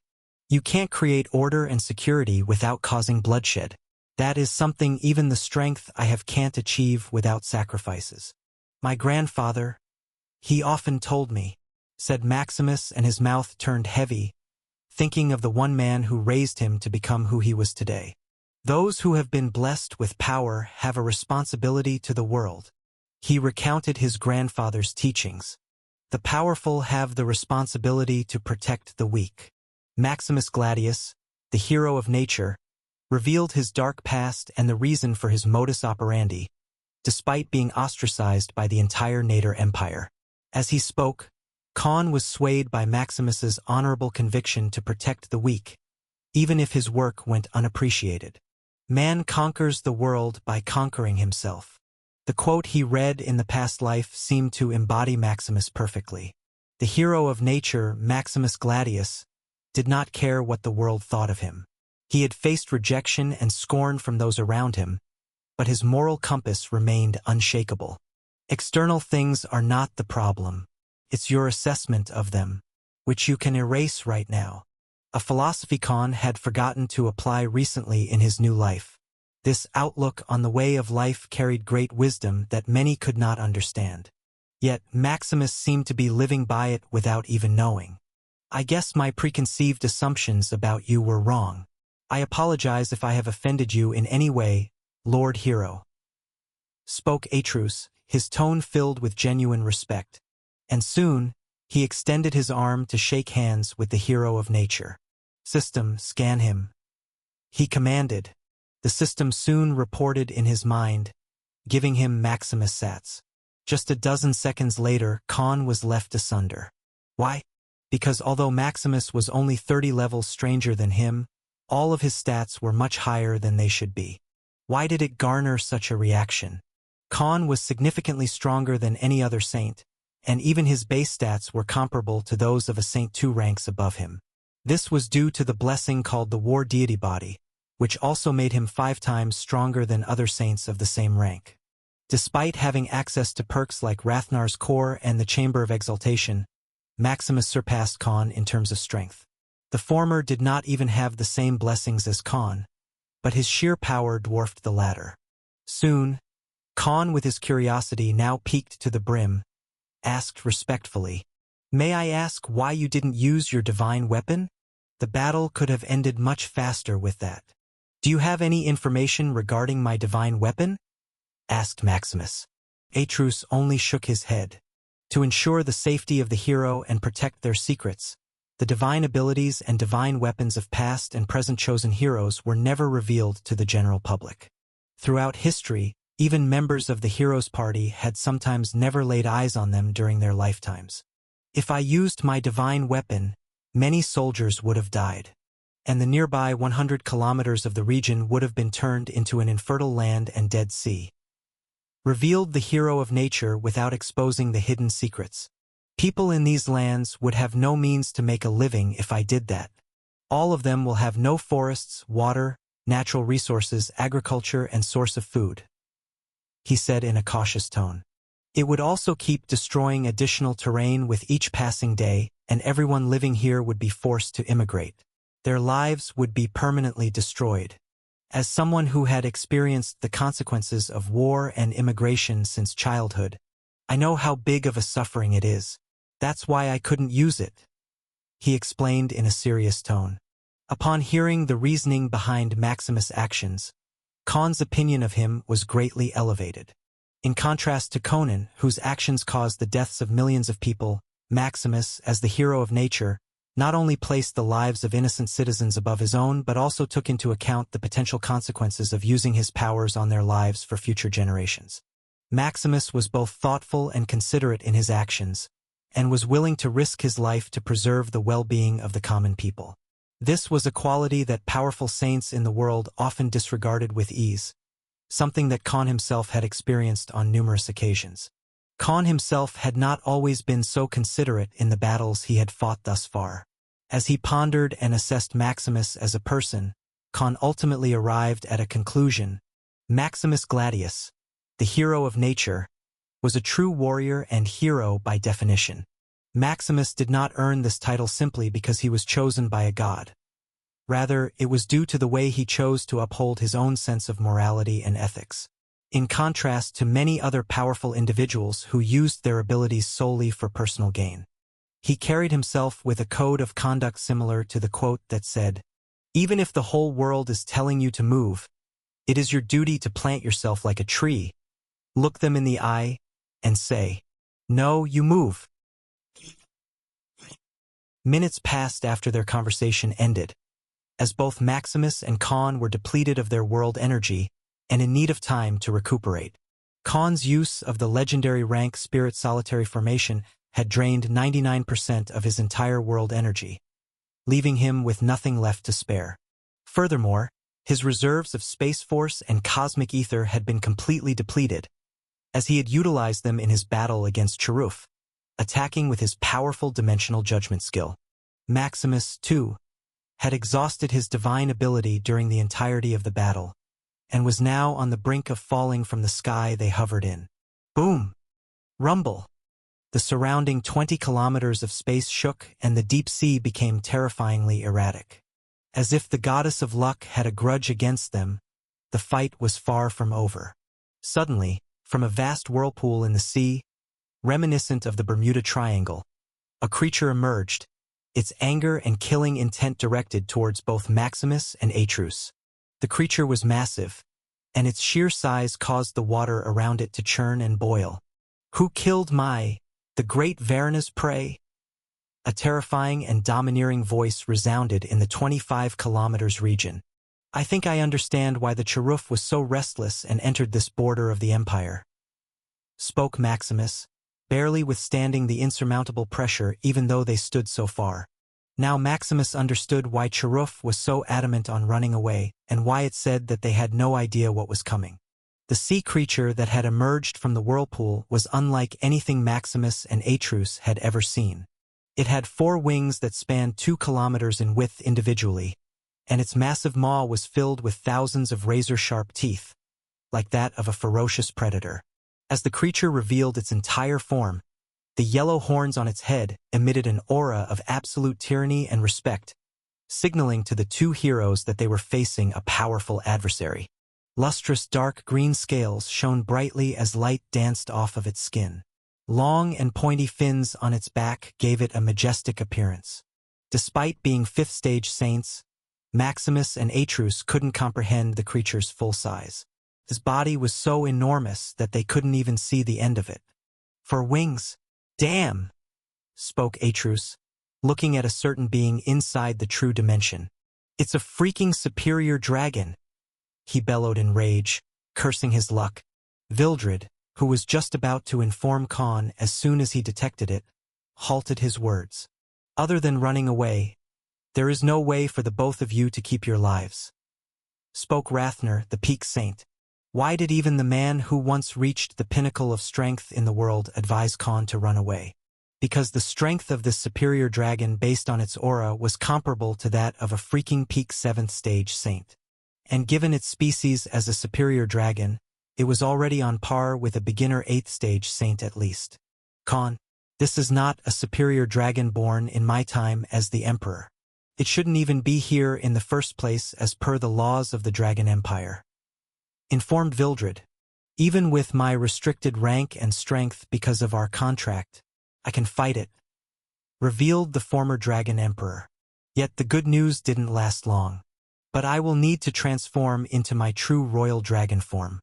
You can't create order and security without causing bloodshed. That is something even the strength I have can't achieve without sacrifices. My grandfather, he often told me, said Maximus, and his mouth turned heavy, thinking of the one man who raised him to become who he was today. Those who have been blessed with power have a responsibility to the world. He recounted his grandfather's teachings. The powerful have the responsibility to protect the weak. Maximus Gladius, the hero of nature, revealed his dark past and the reason for his modus operandi, despite being ostracized by the entire Nader Empire. As he spoke, Khan was swayed by Maximus's honorable conviction to protect the weak, even if his work went unappreciated. Man conquers the world by conquering himself. The quote he read in the past life seemed to embody Maximus perfectly. The hero of nature, Maximus Gladius, did not care what the world thought of him. He had faced rejection and scorn from those around him, but his moral compass remained unshakable. External things are not the problem. It's your assessment of them, which you can erase right now. A philosophy Khan had forgotten to apply recently in his new life. This outlook on the way of life carried great wisdom that many could not understand. Yet Maximus seemed to be living by it without even knowing. "I guess my preconceived assumptions about you were wrong. I apologize if I have offended you in any way, Lord Hero," spoke Atrus, his tone filled with genuine respect. And soon, he extended his arm to shake hands with the hero of nature. "System, scan him," he commanded. The system soon reported in his mind, giving him Maximus Sats. Just a dozen seconds later, Khan was left asunder. Why? Because although Maximus was only 30 levels stranger than him, all of his stats were much higher than they should be. Why did it garner such a reaction? Khan was significantly stronger than any other saint, and even his base stats were comparable to those of a saint 2 ranks above him. This was due to the blessing called the War Deity Body, which also made him 5 times stronger than other saints of the same rank. Despite having access to perks like Rathnar's Core and the Chamber of Exaltation, Maximus surpassed Khan in terms of strength. The former did not even have the same blessings as Khan, but his sheer power dwarfed the latter. Soon, Khan, with his curiosity now piqued to the brim, asked respectfully, "May I ask why you didn't use your divine weapon? The battle could have ended much faster with that." "Do you have any information regarding my divine weapon?" asked Maximus. Atrus only shook his head. To ensure the safety of the hero and protect their secrets, the divine abilities and divine weapons of past and present chosen heroes were never revealed to the general public. Throughout history, even members of the hero's party had sometimes never laid eyes on them during their lifetimes. If I used my divine weapon, many soldiers would have died, and the nearby 100 kilometers of the region would have been turned into an infertile land and Dead Sea. Revealed the hero of nature without exposing the hidden secrets. People in these lands would have no means to make a living if I did that. All of them will have no forests, water, natural resources, agriculture, and source of food," he said in a cautious tone. "It would also keep destroying additional terrain with each passing day, and everyone living here would be forced to immigrate. Their lives would be permanently destroyed. As someone who had experienced the consequences of war and immigration since childhood, I know how big of a suffering it is. That's why I couldn't use it," he explained in a serious tone. Upon hearing the reasoning behind Maximus' actions, Khan's opinion of him was greatly elevated. In contrast to Conan, whose actions caused the deaths of millions of people, Maximus, as the hero of nature, not only placed the lives of innocent citizens above his own but also took into account the potential consequences of using his powers on their lives for future generations. Maximus was both thoughtful and considerate in his actions, and was willing to risk his life to preserve the well-being of the common people. This was a quality that powerful saints in the world often disregarded with ease, something that Khan himself had experienced on numerous occasions. Khan himself had not always been so considerate in the battles he had fought thus far. As he pondered and assessed Maximus as a person, Khan ultimately arrived at a conclusion. Maximus Gladius, the hero of nature, was a true warrior and hero by definition. Maximus did not earn this title simply because he was chosen by a god. Rather, it was due to the way he chose to uphold his own sense of morality and ethics. In contrast to many other powerful individuals who used their abilities solely for personal gain, he carried himself with a code of conduct similar to the quote that said, "Even if the whole world is telling you to move, it is your duty to plant yourself like a tree, look them in the eye, and say, 'No, you move.'" Minutes passed after their conversation ended. As both Maximus and Khan were depleted of their world energy and in need of time to recuperate. Khan's use of the legendary rank Spirit Solitary Formation had drained 99% of his entire world energy, leaving him with nothing left to spare. Furthermore, his reserves of Space Force and Cosmic Ether had been completely depleted, as he had utilized them in his battle against Charuf, attacking with his powerful dimensional judgment skill. Maximus, too, had exhausted his divine ability during the entirety of the battle, and was now on the brink of falling from the sky they hovered in. Boom! Rumble! The surrounding 20 kilometers of space shook and the deep sea became terrifyingly erratic. As if the goddess of luck had a grudge against them, the fight was far from over. Suddenly, from a vast whirlpool in the sea, reminiscent of the Bermuda Triangle, a creature emerged, its anger and killing intent directed towards both Maximus and Atrus. The creature was massive, and its sheer size caused the water around it to churn and boil. "Who killed the great Varna's prey?" A terrifying and domineering voice resounded in the 25 kilometers region. "I think I understand why the Charuf was so restless and entered this border of the empire," spoke Maximus, barely withstanding the insurmountable pressure even though they stood so far. Now Maximus understood why Charuf was so adamant on running away, and why it said that they had no idea what was coming. The sea creature that had emerged from the whirlpool was unlike anything Maximus and Atrus had ever seen. It had 4 wings that spanned 2 kilometers in width individually, and its massive maw was filled with thousands of razor-sharp teeth, like that of a ferocious predator. As the creature revealed its entire form, the yellow horns on its head emitted an aura of absolute tyranny and respect, signaling to the 2 heroes that they were facing a powerful adversary. Lustrous dark green scales shone brightly as light danced off of its skin. Long and pointy fins on its back gave it a majestic appearance. Despite being 5th stage saints, Maximus and Atrus couldn't comprehend the creature's full size. His body was so enormous that they couldn't even see the end of it. For wings, damn, spoke Atrus, looking at a certain being inside the true dimension. It's a freaking superior dragon, he bellowed in rage, cursing his luck. Vildred, who was just about to inform Khan as soon as he detected it, halted his words. Other than running away, there is no way for the both of you to keep your lives. Spoke Rathner, the peak saint. Why did even the man who once reached the pinnacle of strength in the world advise Khan to run away? Because the strength of this superior dragon based on its aura was comparable to that of a freaking peak 7th stage saint. And given its species as a superior dragon, it was already on par with a beginner 8th stage saint at least. Khan, this is not a superior dragon born in my time as the emperor. It shouldn't even be here in the first place as per the laws of the Dragon Empire. Informed Vildred, even with my restricted rank and strength because of our contract, I can fight it, revealed the former Dragon Emperor. Yet the good news didn't last long. But I will need to transform into my true royal dragon form.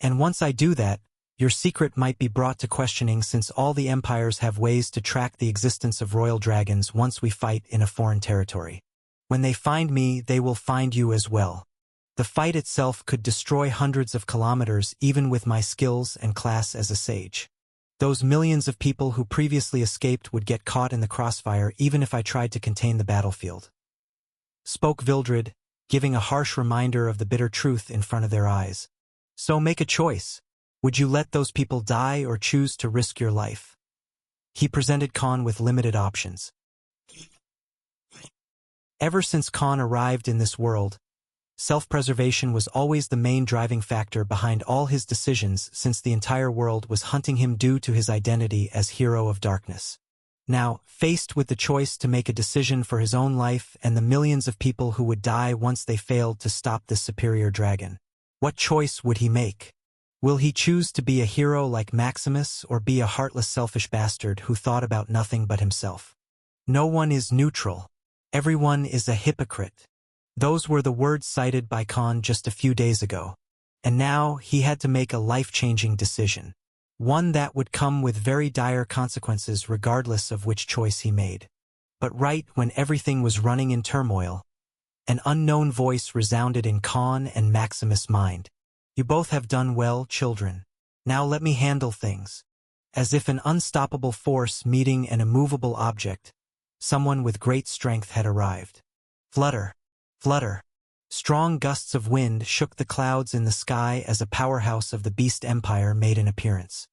And once I do that, your secret might be brought to questioning since all the empires have ways to track the existence of royal dragons once we fight in a foreign territory. When they find me, they will find you as well. The fight itself could destroy hundreds of kilometers even with my skills and class as a sage. Those millions of people who previously escaped would get caught in the crossfire even if I tried to contain the battlefield. Spoke Vildred, giving a harsh reminder of the bitter truth in front of their eyes. So make a choice. Would you let those people die or choose to risk your life? He presented Khan with limited options. Ever since Khan arrived in this world, self-preservation was always the main driving factor behind all his decisions since the entire world was hunting him due to his identity as Hero of Darkness. Now, faced with the choice to make a decision for his own life and the millions of people who would die once they failed to stop this superior dragon, what choice would he make? Will he choose to be a hero like Maximus or be a heartless selfish bastard who thought about nothing but himself? No one is neutral. Everyone is a hypocrite. Those were the words cited by Khan just a few days ago. And now he had to make a life-changing decision. One that would come with very dire consequences regardless of which choice he made. But right when everything was running in turmoil, an unknown voice resounded in Khan and Maximus' mind. You both have done well, children. Now let me handle things. As if an unstoppable force meeting an immovable object, someone with great strength had arrived. Flutter, flutter. Strong gusts of wind shook the clouds in the sky as a powerhouse of the Beast Empire made an appearance.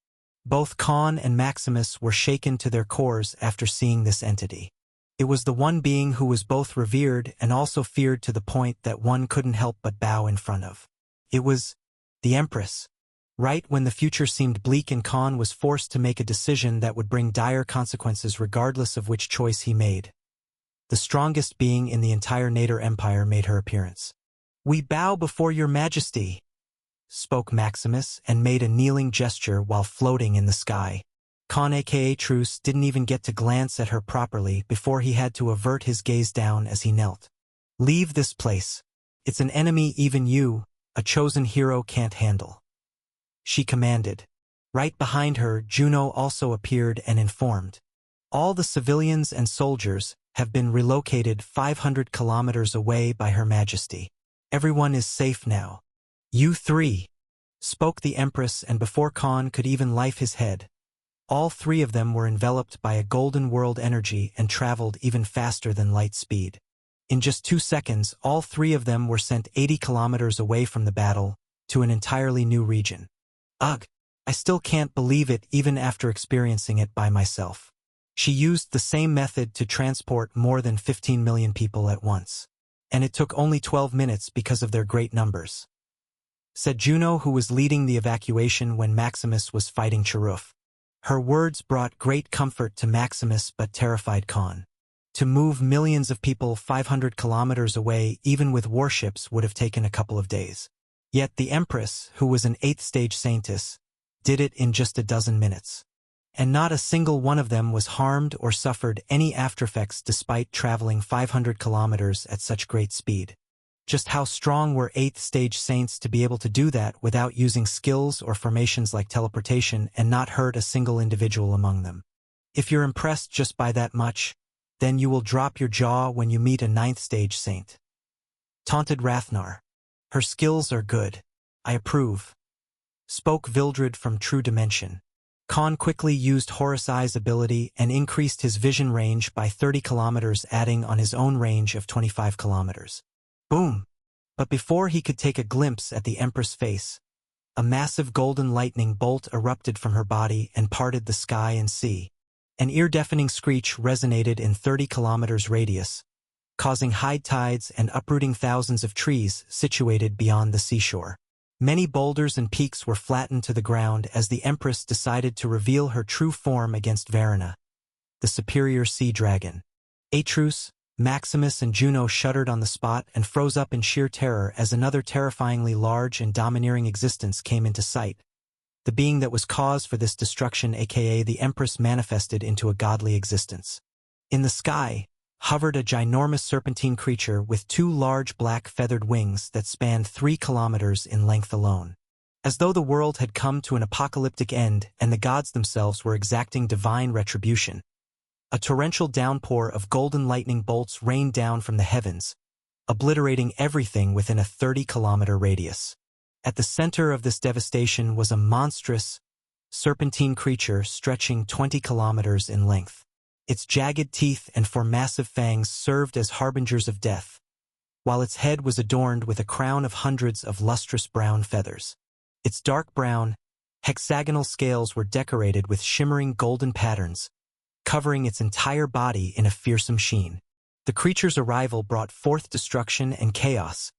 Both Khan and Maximus were shaken to their cores after seeing this entity. It was the one being who was both revered and also feared to the point that one couldn't help but bow in front of. It was the Empress. Right when the future seemed bleak and Khan was forced to make a decision that would bring dire consequences regardless of which choice he made. The strongest being in the entire Nader Empire made her appearance. We bow before your majesty, spoke Maximus and made a kneeling gesture while floating in the sky. Khan aka Truce didn't even get to glance at her properly before he had to avert his gaze down as he knelt. Leave this place. It's an enemy even you, a chosen hero, can't handle. She commanded. Right behind her, Juno also appeared and informed. All the civilians and soldiers have been relocated 500 kilometers away by Her Majesty. Everyone is safe now. You 3, spoke the Empress, and before Khan could even lift his head, all 3 of them were enveloped by a golden world energy and traveled even faster than light speed. In just 2 seconds, all 3 of them were sent 80 kilometers away from the battle, to an entirely new region. Ugh, I still can't believe it even after experiencing it by myself. She used the same method to transport more than 15 million people at once. And it took only 12 minutes because of their great numbers," said Juno, who was leading the evacuation when Maximus was fighting Cheruf. Her words brought great comfort to Maximus but terrified Khan. To move millions of people 500 kilometers away, even with warships, would have taken a couple of days. Yet the Empress, who was an 8th-stage saintess, did it in just a dozen minutes. And not a single one of them was harmed or suffered any aftereffects despite traveling 500 kilometers at such great speed. Just how strong were 8th-stage saints to be able to do that without using skills or formations like teleportation and not hurt a single individual among them? If you're impressed just by that much, then you will drop your jaw when you meet a 9th-stage saint," taunted Rathnar. "Her skills are good. I approve," spoke Vildred from True Dimension. Khan quickly used Horus Eye's ability and increased his vision range by 30 kilometers, adding on his own range of 25 kilometers. Boom! But before he could take a glimpse at the Empress' face, a massive golden lightning bolt erupted from her body and parted the sky and sea. An ear-deafening screech resonated in 30 kilometers radius, causing high tides and uprooting thousands of trees situated beyond the seashore. Many boulders and peaks were flattened to the ground as the Empress decided to reveal her true form against Varuna, the superior sea dragon. Atrus, Maximus and Juno shuddered on the spot and froze up in sheer terror as another terrifyingly large and domineering existence came into sight. The being that was cause for this destruction, aka the Empress, manifested into a godly existence. In the sky hovered a ginormous serpentine creature with 2 large black feathered wings that spanned 3 kilometers in length alone. As though the world had come to an apocalyptic end and the gods themselves were exacting divine retribution, a torrential downpour of golden lightning bolts rained down from the heavens, obliterating everything within a 30-kilometer radius. At the center of this devastation was a monstrous, serpentine creature stretching 20 kilometers in length. Its jagged teeth and 4 massive fangs served as harbingers of death, while its head was adorned with a crown of hundreds of lustrous brown feathers. Its dark brown, hexagonal scales were decorated with shimmering golden patterns, covering its entire body in a fearsome sheen. The creature's arrival brought forth destruction and chaos,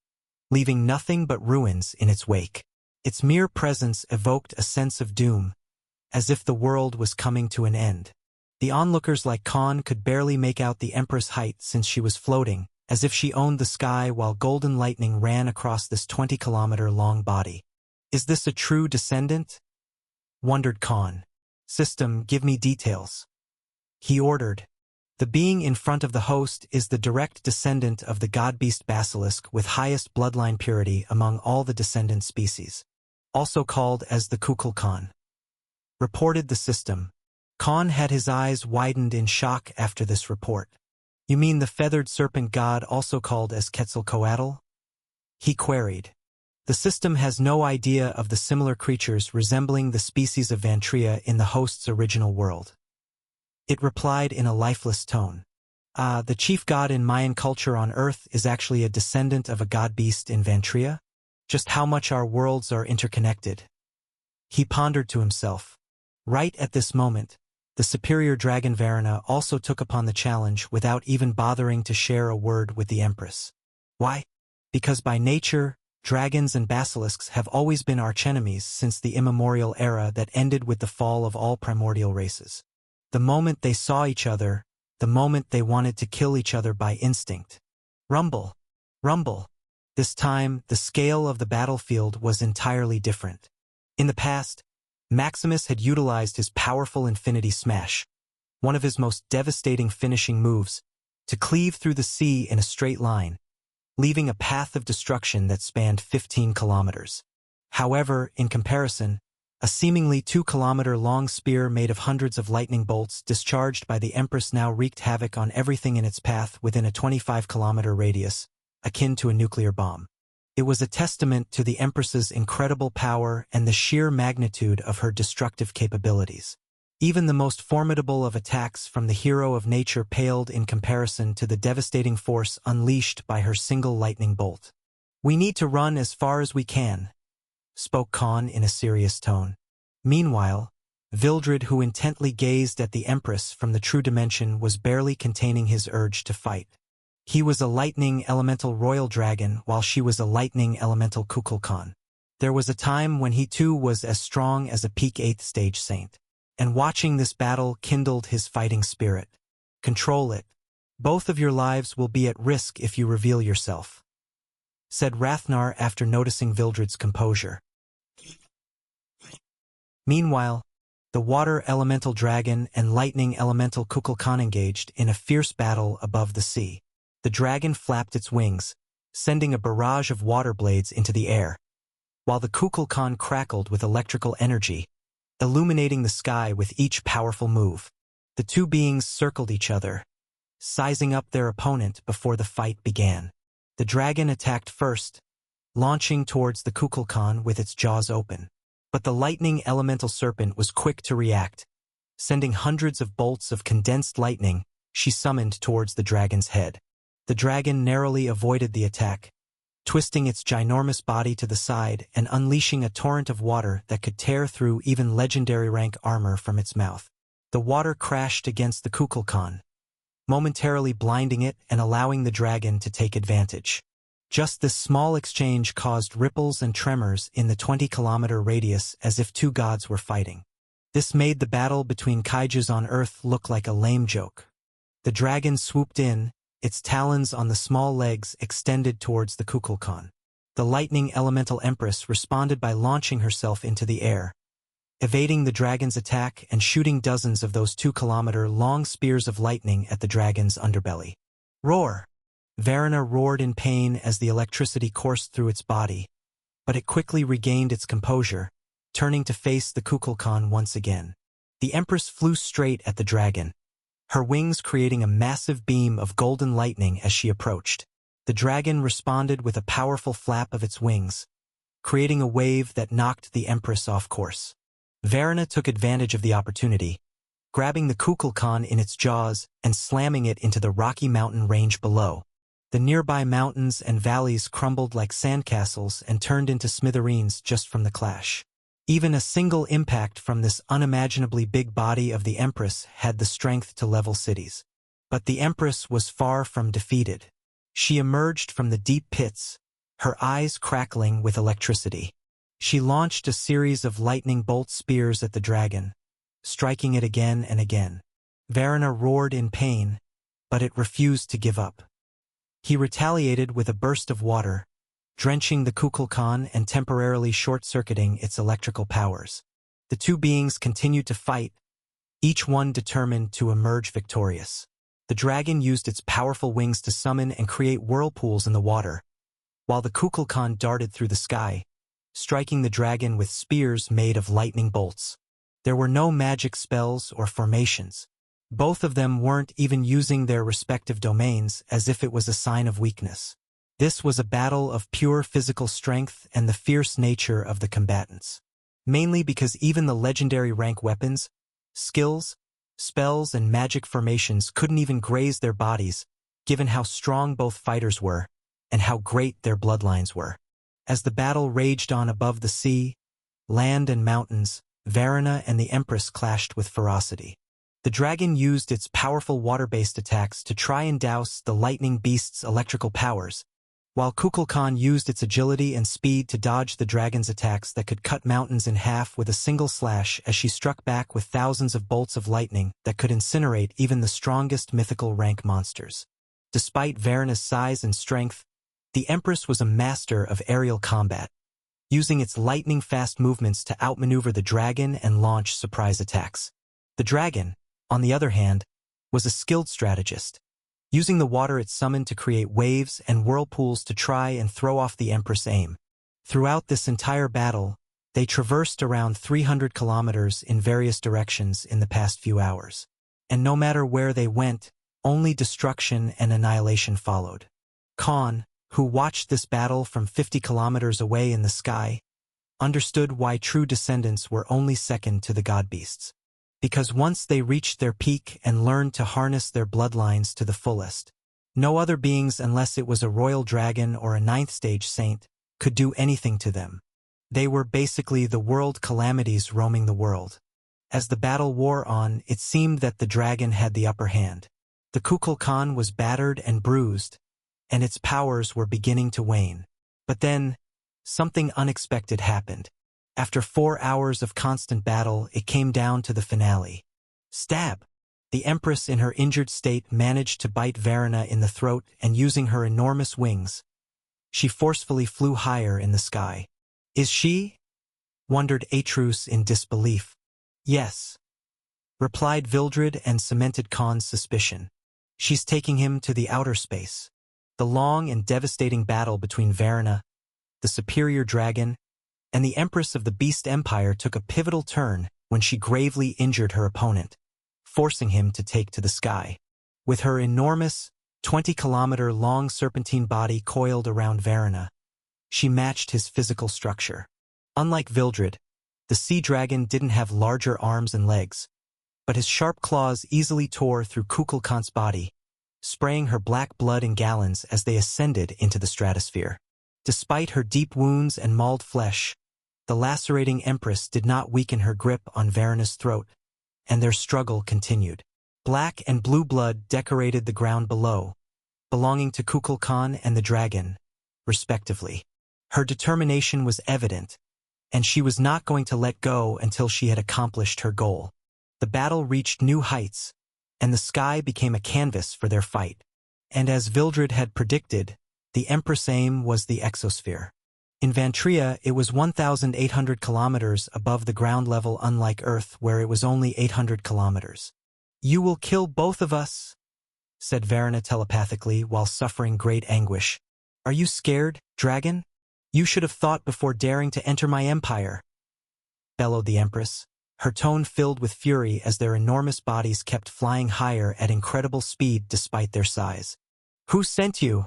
leaving nothing but ruins in its wake. Its mere presence evoked a sense of doom, as if the world was coming to an end. The onlookers like Khan could barely make out the Empress' height since she was floating, as if she owned the sky while golden lightning ran across this 20-kilometer-long body. "Is this a true descendant?" wondered Khan. "System, give me details," he ordered. The being in front of the host is the direct descendant of the god-beast basilisk with highest bloodline purity among all the descendant species, also called as the Kukulkan, reported the system. Khan had his eyes widened in shock after this report. "You mean the feathered serpent god also called as Quetzalcoatl?" he queried. The system has no idea of the similar creatures resembling the species of Vantria in the host's original world. It replied in a lifeless tone. The chief god in Mayan culture on Earth is actually a descendant of a god-beast in Vantria? Just how much our worlds are interconnected," he pondered to himself. Right at this moment, the superior dragon Varuna also took upon the challenge without even bothering to share a word with the Empress. Why? Because by nature, dragons and basilisks have always been archenemies since the immemorial era that ended with the fall of all primordial races. The moment they saw each other, the moment they wanted to kill each other by instinct. Rumble! Rumble! This time, the scale of the battlefield was entirely different. In the past, Maximus had utilized his powerful Infinity Smash, one of his most devastating finishing moves, to cleave through the sea in a straight line, leaving a path of destruction that spanned 15 kilometers. However, in comparison, a seemingly 2-kilometer-long spear made of hundreds of lightning bolts discharged by the Empress now wreaked havoc on everything in its path within a 25-kilometer radius, akin to a nuclear bomb. It was a testament to the Empress's incredible power and the sheer magnitude of her destructive capabilities. Even the most formidable of attacks from the hero of nature paled in comparison to the devastating force unleashed by her single lightning bolt. "We need to run as far as we can," spoke Khan in a serious tone. Meanwhile, Vildred, who intently gazed at the Empress from the true dimension, was barely containing his urge to fight. He was a lightning elemental royal dragon, while she was a lightning elemental Kukulkan. There was a time when he too was as strong as a peak 8th stage saint. And watching this battle kindled his fighting spirit. Control it. Both of your lives will be at risk if you reveal yourself, said Rathnar after noticing Vildred's composure. Meanwhile, the water elemental dragon and lightning elemental Kukulkan engaged in a fierce battle above the sea. The dragon flapped its wings, sending a barrage of water blades into the air, while the Kukulkan crackled with electrical energy, illuminating the sky with each powerful move. The two beings circled each other, sizing up their opponent before the fight began. The dragon attacked first, launching towards the Kukulkan with its jaws open. But the lightning elemental serpent was quick to react. Sending hundreds of bolts of condensed lightning, she summoned towards the dragon's head. The dragon narrowly avoided the attack, twisting its ginormous body to the side and unleashing a torrent of water that could tear through even legendary rank armor from its mouth. The water crashed against the Kukulkan, momentarily blinding it and allowing the dragon to take advantage. Just this small exchange caused ripples and tremors in the 20-kilometer radius as if two gods were fighting. This made the battle between kaijus on Earth look like a lame joke. The dragon swooped in, its talons on the small legs extended towards the Kukulkan. The lightning elemental empress responded by launching herself into the air, evading the dragon's attack and shooting dozens of those 2-kilometer-long spears of lightning at the dragon's underbelly. Roar! Varuna roared in pain as the electricity coursed through its body, but it quickly regained its composure, turning to face the Kukulkan once again. The Empress flew straight at the dragon, her wings creating a massive beam of golden lightning as she approached. The dragon responded with a powerful flap of its wings, creating a wave that knocked the Empress off course. Varuna took advantage of the opportunity, grabbing the Kukulkan in its jaws and slamming it into the rocky mountain range below. The nearby mountains and valleys crumbled like sandcastles and turned into smithereens just from the clash. Even a single impact from this unimaginably big body of the Empress had the strength to level cities. But the Empress was far from defeated. She emerged from the deep pits, her eyes crackling with electricity. She launched a series of lightning bolt spears at the dragon, striking it again and again. Varuna roared in pain, but it refused to give up. He retaliated with a burst of water, drenching the Kukulkan and temporarily short-circuiting its electrical powers. The two beings continued to fight, each one determined to emerge victorious. The dragon used its powerful wings to summon and create whirlpools in the water, while the Kukulkan darted through the sky, striking the dragon with spears made of lightning bolts. There were no magic spells or formations. Both of them weren't even using their respective domains as if it was a sign of weakness. This was a battle of pure physical strength and the fierce nature of the combatants. Mainly because even the legendary rank weapons, skills, spells, and magic formations couldn't even graze their bodies, given how strong both fighters were and how great their bloodlines were. As the battle raged on above the sea, land, and mountains, Varuna and the Empress clashed with ferocity. The dragon used its powerful water-based attacks to try and douse the lightning beast's electrical powers, while Kukulkan used its agility and speed to dodge the dragon's attacks that could cut mountains in half with a single slash as she struck back with thousands of bolts of lightning that could incinerate even the strongest mythical rank monsters. Despite Varuna's size and strength, the Empress was a master of aerial combat, using its lightning-fast movements to outmaneuver the dragon and launch surprise attacks. The dragon, on the other hand, was a skilled strategist, using the water it summoned to create waves and whirlpools to try and throw off the Empress' aim. Throughout this entire battle, they traversed around 300 kilometers in various directions in the past few hours. And no matter where they went, only destruction and annihilation followed. Khan, who watched this battle from 50 kilometers away in the sky, understood why true descendants were only second to the god beasts. Because once they reached their peak and learned to harness their bloodlines to the fullest, no other beings, unless it was a royal dragon or a 9th stage saint, could do anything to them. They were basically the world calamities roaming the world. As the battle wore on, it seemed that the dragon had the upper hand. The Kukulkan was battered and bruised, and its powers were beginning to wane. But then, something unexpected happened. After 4 hours of constant battle, it came down to the finale. Stab! The Empress in her injured state managed to bite Verena in the throat, and using her enormous wings, she forcefully flew higher in the sky. Is she? Wondered Atrus in disbelief. Yes, replied Vildred and cemented Khan's suspicion. She's taking him to the outer space. The long and devastating battle between Verena, the superior dragon, and the Empress of the Beast Empire took a pivotal turn when she gravely injured her opponent, forcing him to take to the sky. With her enormous, 20-kilometer-long serpentine body coiled around Verena, she matched his physical structure. Unlike Vildred, the sea dragon didn't have larger arms and legs, but his sharp claws easily tore through Kukulkan's body, spraying her black blood in gallons as they ascended into the stratosphere. Despite her deep wounds and mauled flesh, the lacerating Empress did not weaken her grip on Verena's throat, and their struggle continued. Black and blue blood decorated the ground below, belonging to Kukulkan and the dragon, respectively. Her determination was evident, and she was not going to let go until she had accomplished her goal. The battle reached new heights, and the sky became a canvas for their fight. And as Vildred had predicted, the Empress' aim was the exosphere. In Vantria, it was 1,800 kilometers above the ground level, unlike Earth, where it was only 800 kilometers. "You will kill both of us," said Verena telepathically while suffering great anguish. "Are you scared, dragon? You should have thought before daring to enter my empire," bellowed the Empress, her tone filled with fury as their enormous bodies kept flying higher at incredible speed despite their size. "Who sent you?"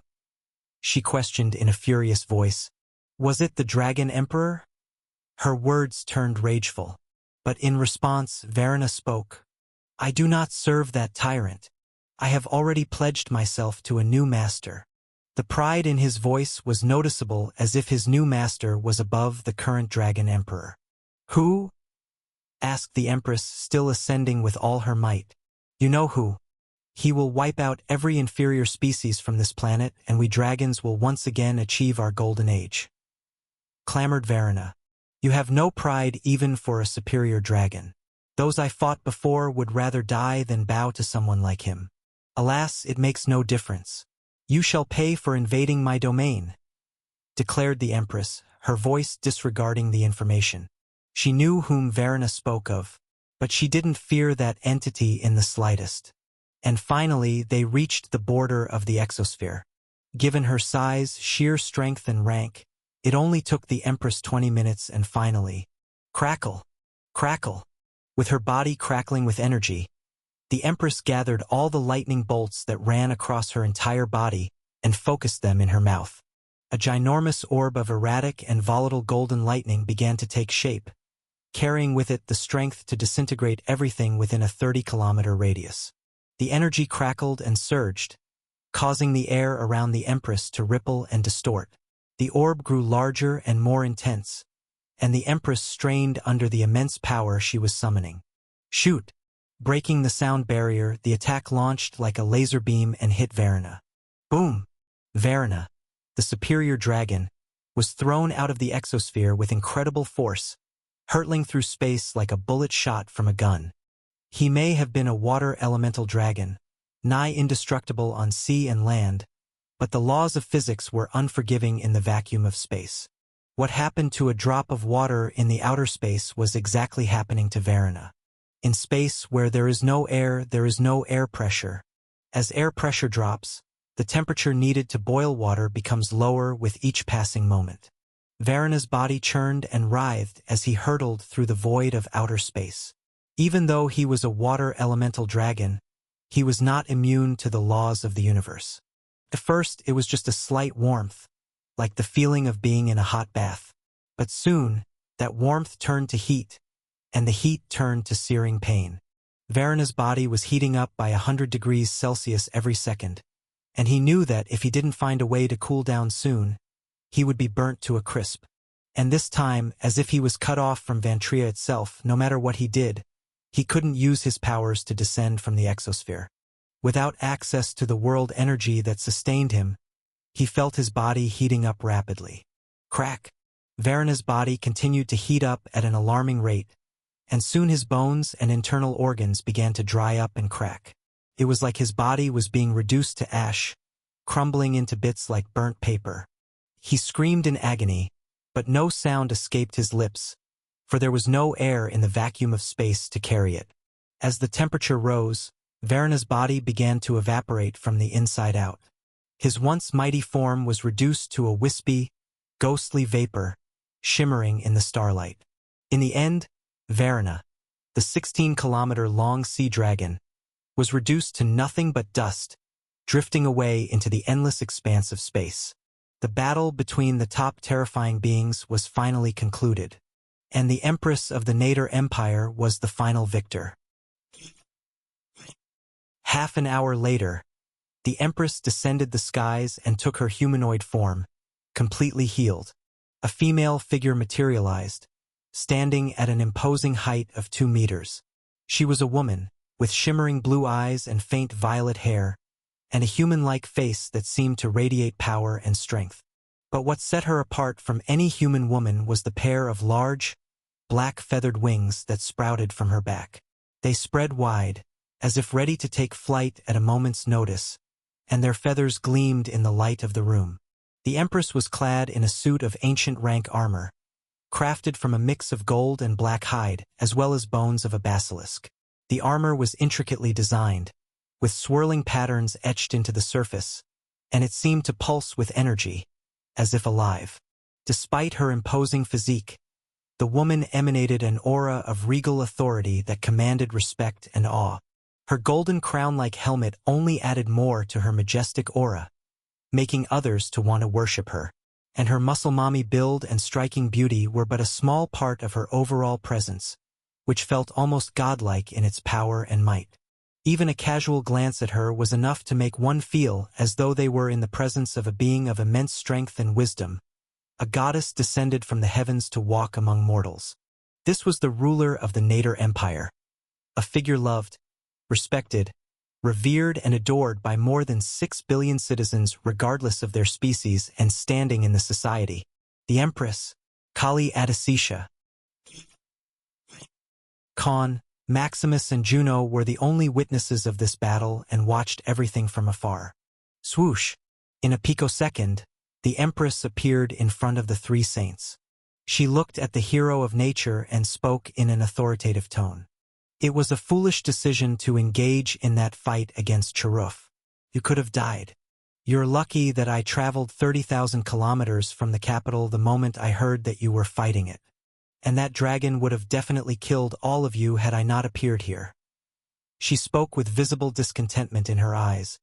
she questioned in a furious voice. "Was it the Dragon Emperor?" Her words turned rageful, but in response Verena spoke. "I do not serve that tyrant. I have already pledged myself to a new master." The pride in his voice was noticeable, as if his new master was above the current Dragon Emperor. "Who?" asked the Empress, still ascending with all her might. "You know who. He will wipe out every inferior species from this planet, and we dragons will once again achieve our golden age," clamored Verena. "You have no pride even for a superior dragon. Those I fought before would rather die than bow to someone like him. Alas, it makes no difference. You shall pay for invading my domain," declared the Empress, her voice disregarding the information. She knew whom Verena spoke of, but she didn't fear that entity in the slightest. And finally, they reached the border of the exosphere. Given her size, sheer strength, and rank, it only took the Empress 20 minutes, and finally, crackle, crackle. With her body crackling with energy, the Empress gathered all the lightning bolts that ran across her entire body and focused them in her mouth. A ginormous orb of erratic and volatile golden lightning began to take shape, carrying with it the strength to disintegrate everything within a 30-kilometer radius. The energy crackled and surged, causing the air around the Empress to ripple and distort. The orb grew larger and more intense, and the Empress strained under the immense power she was summoning. Shoot! Breaking the sound barrier, the attack launched like a laser beam and hit Verena. Boom! Verena, the superior dragon, was thrown out of the exosphere with incredible force, hurtling through space like a bullet shot from a gun. He may have been a water elemental dragon, nigh indestructible on sea and land, but the laws of physics were unforgiving in the vacuum of space. What happened to a drop of water in the outer space was exactly happening to Verena. In space, where there is no air, there is no air pressure. As air pressure drops, the temperature needed to boil water becomes lower with each passing moment. Verena's body churned and writhed as he hurtled through the void of outer space. Even though he was a water elemental dragon, he was not immune to the laws of the universe. At first, it was just a slight warmth, like the feeling of being in a hot bath. But soon, that warmth turned to heat, and the heat turned to searing pain. Verena's body was heating up by 100 degrees Celsius every second, and he knew that if he didn't find a way to cool down soon, he would be burnt to a crisp. And this time, as if he was cut off from Vantria itself, no matter what he did, he couldn't use his powers to descend from the exosphere. Without access to the world energy that sustained him, he felt his body heating up rapidly. Crack! Varana's body continued to heat up at an alarming rate, and soon his bones and internal organs began to dry up and crack. It was like his body was being reduced to ash, crumbling into bits like burnt paper. He screamed in agony, but no sound escaped his lips, for there was no air in the vacuum of space to carry it. As the temperature rose, Varana's body began to evaporate from the inside out. His once mighty form was reduced to a wispy, ghostly vapor, shimmering in the starlight. In the end, Varana, the 16-kilometer-long sea dragon, was reduced to nothing but dust, drifting away into the endless expanse of space. The battle between the top terrifying beings was finally concluded, and the Empress of the Nader Empire was the final victor. Half an hour later, the Empress descended the skies and took her humanoid form, completely healed. A female figure materialized, standing at an imposing height of 2 meters. She was a woman, with shimmering blue eyes and faint violet hair, and a human-like face that seemed to radiate power and strength. But what set her apart from any human woman was the pair of large, black feathered wings that sprouted from her back. They spread wide, as if ready to take flight at a moment's notice, and their feathers gleamed in the light of the room. The Empress was clad in a suit of ancient rank armor, crafted from a mix of gold and black hide, as well as bones of a basilisk. The armor was intricately designed, with swirling patterns etched into the surface, and it seemed to pulse with energy, as if alive. Despite her imposing physique, the woman emanated an aura of regal authority that commanded respect and awe. Her golden crown-like helmet only added more to her majestic aura, making others to want to worship her, and her muscle-mommy build and striking beauty were but a small part of her overall presence, which felt almost godlike in its power and might. Even a casual glance at her was enough to make one feel as though they were in the presence of a being of immense strength and wisdom, a goddess descended from the heavens to walk among mortals. This was the ruler of the Nader Empire, a figure loved, respected, revered and adored by more than 6 billion citizens regardless of their species and standing in the society. The Empress, Kali Adesisha. Khan, Maximus and Juno were the only witnesses of this battle and watched everything from afar. Swoosh! In a picosecond, the Empress appeared in front of the 3 saints. She looked at the hero of nature and spoke in an authoritative tone. It was a foolish decision to engage in that fight against Charuf. You could have died. You're lucky that I traveled 30,000 kilometers from the capital the moment I heard that you were fighting it. And that dragon would have definitely killed all of you had I not appeared here. She spoke with visible discontentment in her eyes.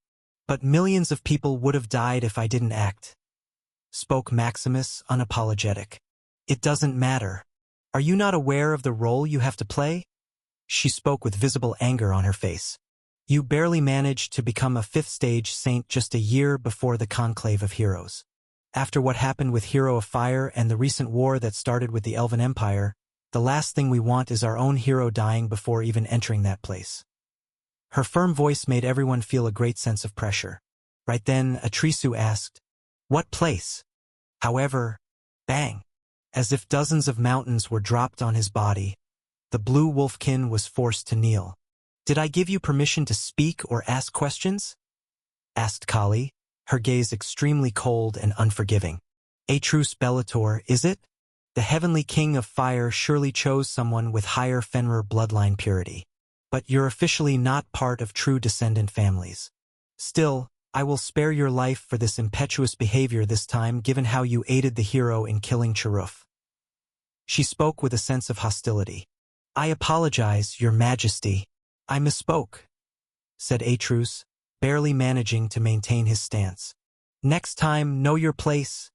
But millions of people would have died if I didn't act, spoke Maximus, unapologetic. It doesn't matter. Are you not aware of the role you have to play? She spoke with visible anger on her face. You barely managed to become a 5th-stage saint just a year before the Conclave of Heroes. After what happened with Hero of Fire and the recent war that started with the Elven Empire, the last thing we want is our own hero dying before even entering that place. Her firm voice made everyone feel a great sense of pressure. Right then, Atrisu asked, "What place?" However, bang! As if dozens of mountains were dropped on his body, the blue wolfkin was forced to kneel. "Did I give you permission to speak or ask questions?" asked Kali, her gaze extremely cold and unforgiving. Atrus Bellator, is it? The heavenly king of fire surely chose someone with higher Fenrir bloodline purity. But you're officially not part of true descendant families. Still, I will spare your life for this impetuous behavior this time given how you aided the hero in killing Charuf. She spoke with a sense of hostility. "I apologize, your majesty. I misspoke," said Atrus, barely managing to maintain his stance. "Next time, know your place,"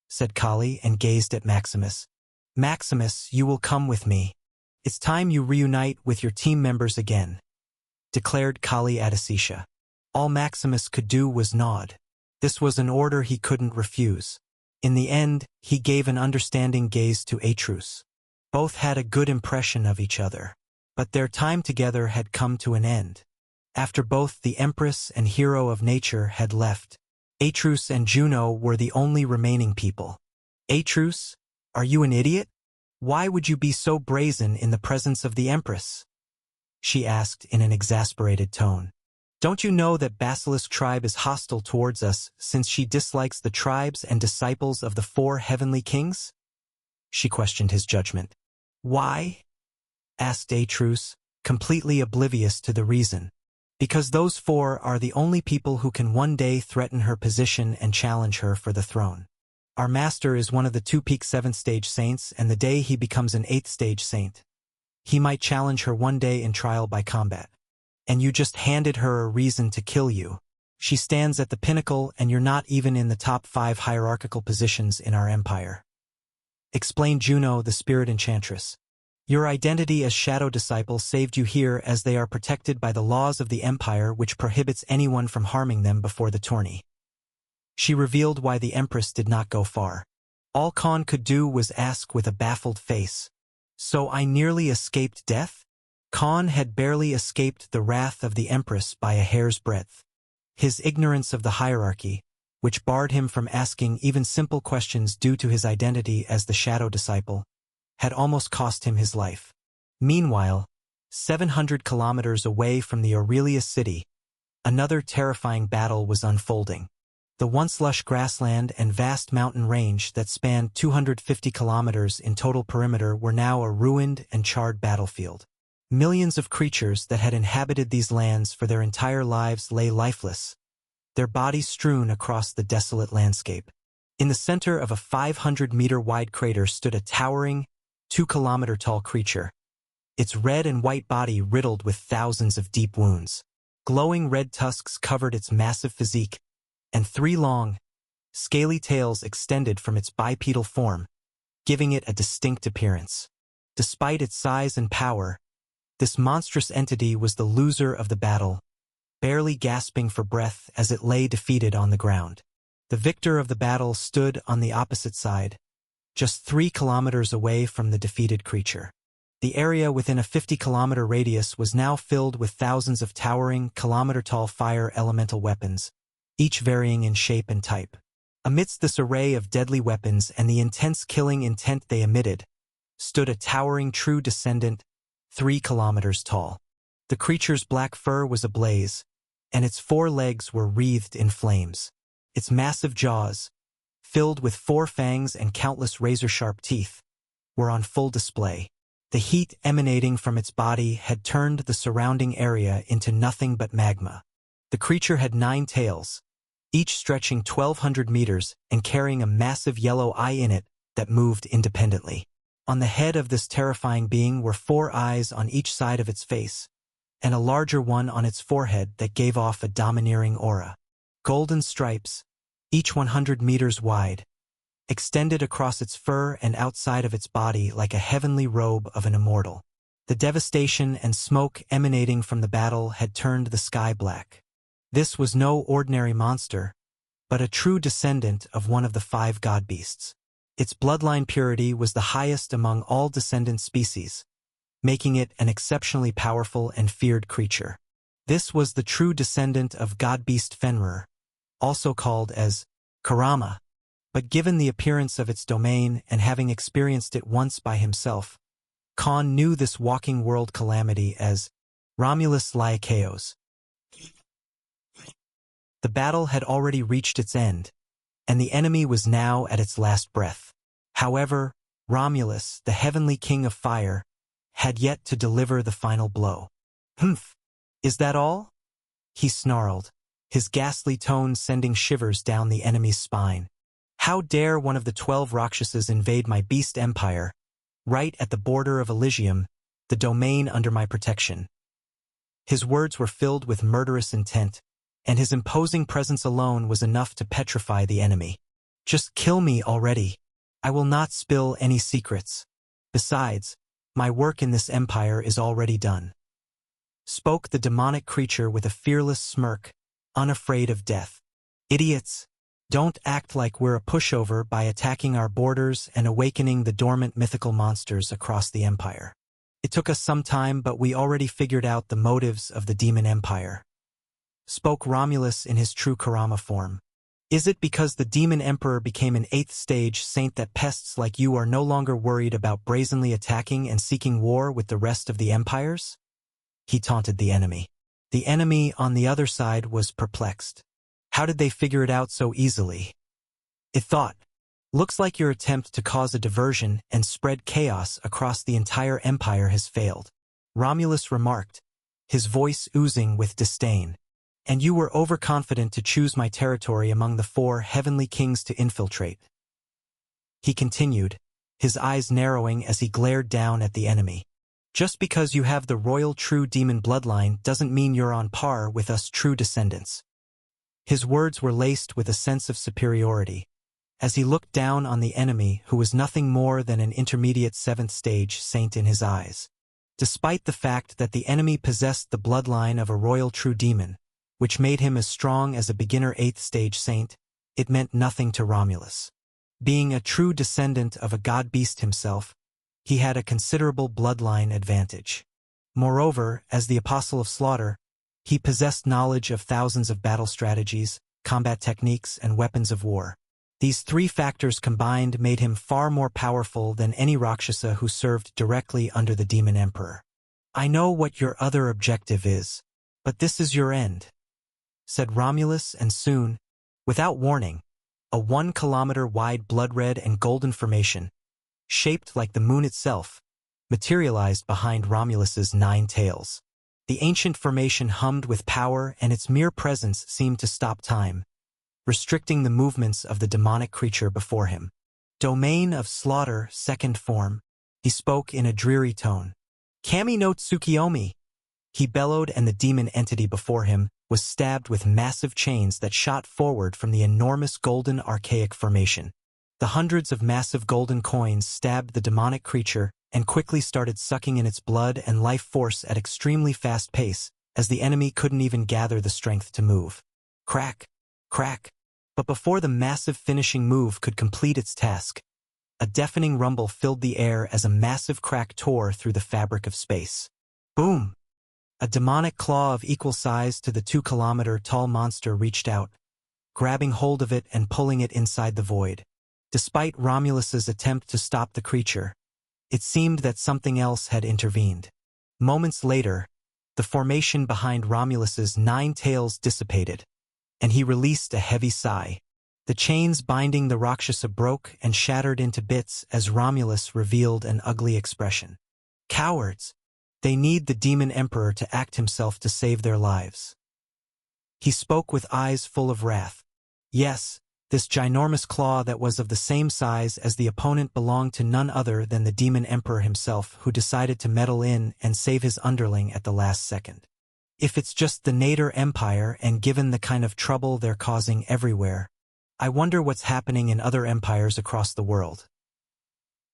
said Kali and gazed at Maximus. "Maximus, you will come with me. It's time you reunite with your team members again," declared Kali Adesisha. All Maximus could do was nod. This was an order he couldn't refuse. In the end, he gave an understanding gaze to Atrus. Both had a good impression of each other. But their time together had come to an end. After both the Empress and Hero of Nature had left, Atrus and Juno were the only remaining people. Atrus, are you an idiot? Why would you be so brazen in the presence of the Empress? She asked in an exasperated tone. Don't you know that Basilisk tribe is hostile towards us since she dislikes the tribes and disciples of the 4 heavenly kings? She questioned his judgment. Why? Asked Atrus, completely oblivious to the reason. Because those 4 are the only people who can one day threaten her position and challenge her for the throne. Our master is one of the 2-peak 7th-stage saints, and the day he becomes an 8th-stage saint, he might challenge her one day in trial by combat. And you just handed her a reason to kill you. She stands at the pinnacle, and you're not even in the top 5 hierarchical positions in our empire. Explained Juno, the spirit enchantress. Your identity as shadow disciple saved you here, as they are protected by the laws of the empire, which prohibits anyone from harming them before the tourney. She revealed why the Empress did not go far. All Khan could do was ask with a baffled face. So I nearly escaped death? Khan had barely escaped the wrath of the Empress by a hair's breadth. His ignorance of the hierarchy, which barred him from asking even simple questions due to his identity as the shadow disciple, had almost cost him his life. Meanwhile, 700 kilometers away from the Aurelius city, another terrifying battle was unfolding. The once lush grassland and vast mountain range that spanned 250 kilometers in total perimeter were now a ruined and charred battlefield. Millions of creatures that had inhabited these lands for their entire lives lay lifeless, their bodies strewn across the desolate landscape. In the center of a 500-meter-wide crater stood a towering, 2-kilometer-tall creature, its red and white body riddled with thousands of deep wounds. Glowing red tusks covered its massive physique, and 3 long, scaly tails extended from its bipedal form, giving it a distinct appearance. Despite its size and power, this monstrous entity was the loser of the battle, barely gasping for breath as it lay defeated on the ground. The victor of the battle stood on the opposite side, just 3 kilometers away from the defeated creature. The area within a 50-kilometer radius was now filled with thousands of towering, kilometer-tall fire elemental weapons, each varying in shape and type. Amidst this array of deadly weapons and the intense killing intent they emitted, stood a towering true descendant, 3 kilometers tall. The creature's black fur was ablaze, and its 4 legs were wreathed in flames. Its massive jaws, filled with 4 fangs and countless razor-sharp teeth, were on full display. The heat emanating from its body had turned the surrounding area into nothing but magma. The creature had 9 tails, each stretching 1,200 meters and carrying a massive yellow eye in it that moved independently. On the head of this terrifying being were 4 eyes on each side of its face, and a larger one on its forehead that gave off a domineering aura. Golden stripes, each 100 meters wide, extended across its fur and outside of its body like a heavenly robe of an immortal. The devastation and smoke emanating from the battle had turned the sky black. This was no ordinary monster, but a true descendant of one of the 5 god beasts. Its bloodline purity was the highest among all descendant species, making it an exceptionally powerful and feared creature. This was the true descendant of god beast Fenrir, also called as Karama. But given the appearance of its domain and having experienced it once by himself, Khan knew this walking world calamity as Romulus Lycaeus. The battle had already reached its end, and the enemy was now at its last breath. However, Romulus, the heavenly king of fire, had yet to deliver the final blow. "Humph! Is that all?" he snarled, his ghastly tone sending shivers down the enemy's spine. "How dare one of the 12 Rakshasas invade my beast empire, right at the border of Elysium, the domain under my protection?" His words were filled with murderous intent, and his imposing presence alone was enough to petrify the enemy. "Just kill me already. I will not spill any secrets. Besides, my work in this empire is already done," spoke the demonic creature with a fearless smirk, unafraid of death. "Idiots! Don't act like we're a pushover by attacking our borders and awakening the dormant mythical monsters across the Empire. It took us some time, but we already figured out the motives of the Demon Empire. Spoke Romulus in his true Kurama form. Is it because the Demon Emperor became an 8th stage saint that pests like you are no longer worried about brazenly attacking and seeking war with the rest of the empires? He taunted the enemy. The enemy on the other side was perplexed. How did they figure it out so easily? It thought, looks like your attempt to cause a diversion and spread chaos across the entire empire has failed. Romulus remarked, his voice oozing with disdain. And you were overconfident to choose my territory among the 4 heavenly kings to infiltrate. He continued, his eyes narrowing as he glared down at the enemy. Just because you have the royal true demon bloodline doesn't mean you're on par with us true descendants. His words were laced with a sense of superiority, as he looked down on the enemy who was nothing more than an intermediate 7th stage saint in his eyes. Despite the fact that the enemy possessed the bloodline of a royal true demon, which made him as strong as a beginner 8th stage saint, it meant nothing to Romulus. Being a true descendant of a god-beast himself, he had a considerable bloodline advantage. Moreover, as the Apostle of Slaughter, he possessed knowledge of thousands of battle strategies, combat techniques, and weapons of war. These 3 factors combined made him far more powerful than any Rakshasa who served directly under the Demon Emperor. I know what your other objective is, but this is your end, said Romulus, and soon, without warning, a 1-kilometer-wide blood-red and golden formation, shaped like the moon itself, materialized behind Romulus's 9 tails. The ancient formation hummed with power, and its mere presence seemed to stop time, restricting the movements of the demonic creature before him. Domain of Slaughter, 2nd form, he spoke in a dreary tone. Kami no Tsukiyomi, he bellowed, and the demon entity before him was stabbed with massive chains that shot forward from the enormous golden archaic formation. The hundreds of massive golden coins stabbed the demonic creature and quickly started sucking in its blood and life force at extremely fast pace, as the enemy couldn't even gather the strength to move. Crack, crack. But before the massive finishing move could complete its task, a deafening rumble filled the air as a massive crack tore through the fabric of space. Boom! A demonic claw of equal size to the 2-kilometer-tall monster reached out, grabbing hold of it and pulling it inside the void. Despite Romulus's attempt to stop the creature, it seemed that something else had intervened. Moments later, the formation behind Romulus's 9 tails dissipated, and he released a heavy sigh. The chains binding the Rakshasa broke and shattered into bits as Romulus revealed an ugly expression. Cowards! They need the Demon Emperor to act himself to save their lives. He spoke with eyes full of wrath. Yes, this ginormous claw that was of the same size as the opponent belonged to none other than the Demon Emperor himself, who decided to meddle in and save his underling at the last second. If it's just the Nader Empire, and given the kind of trouble they're causing everywhere, I wonder what's happening in other empires across the world.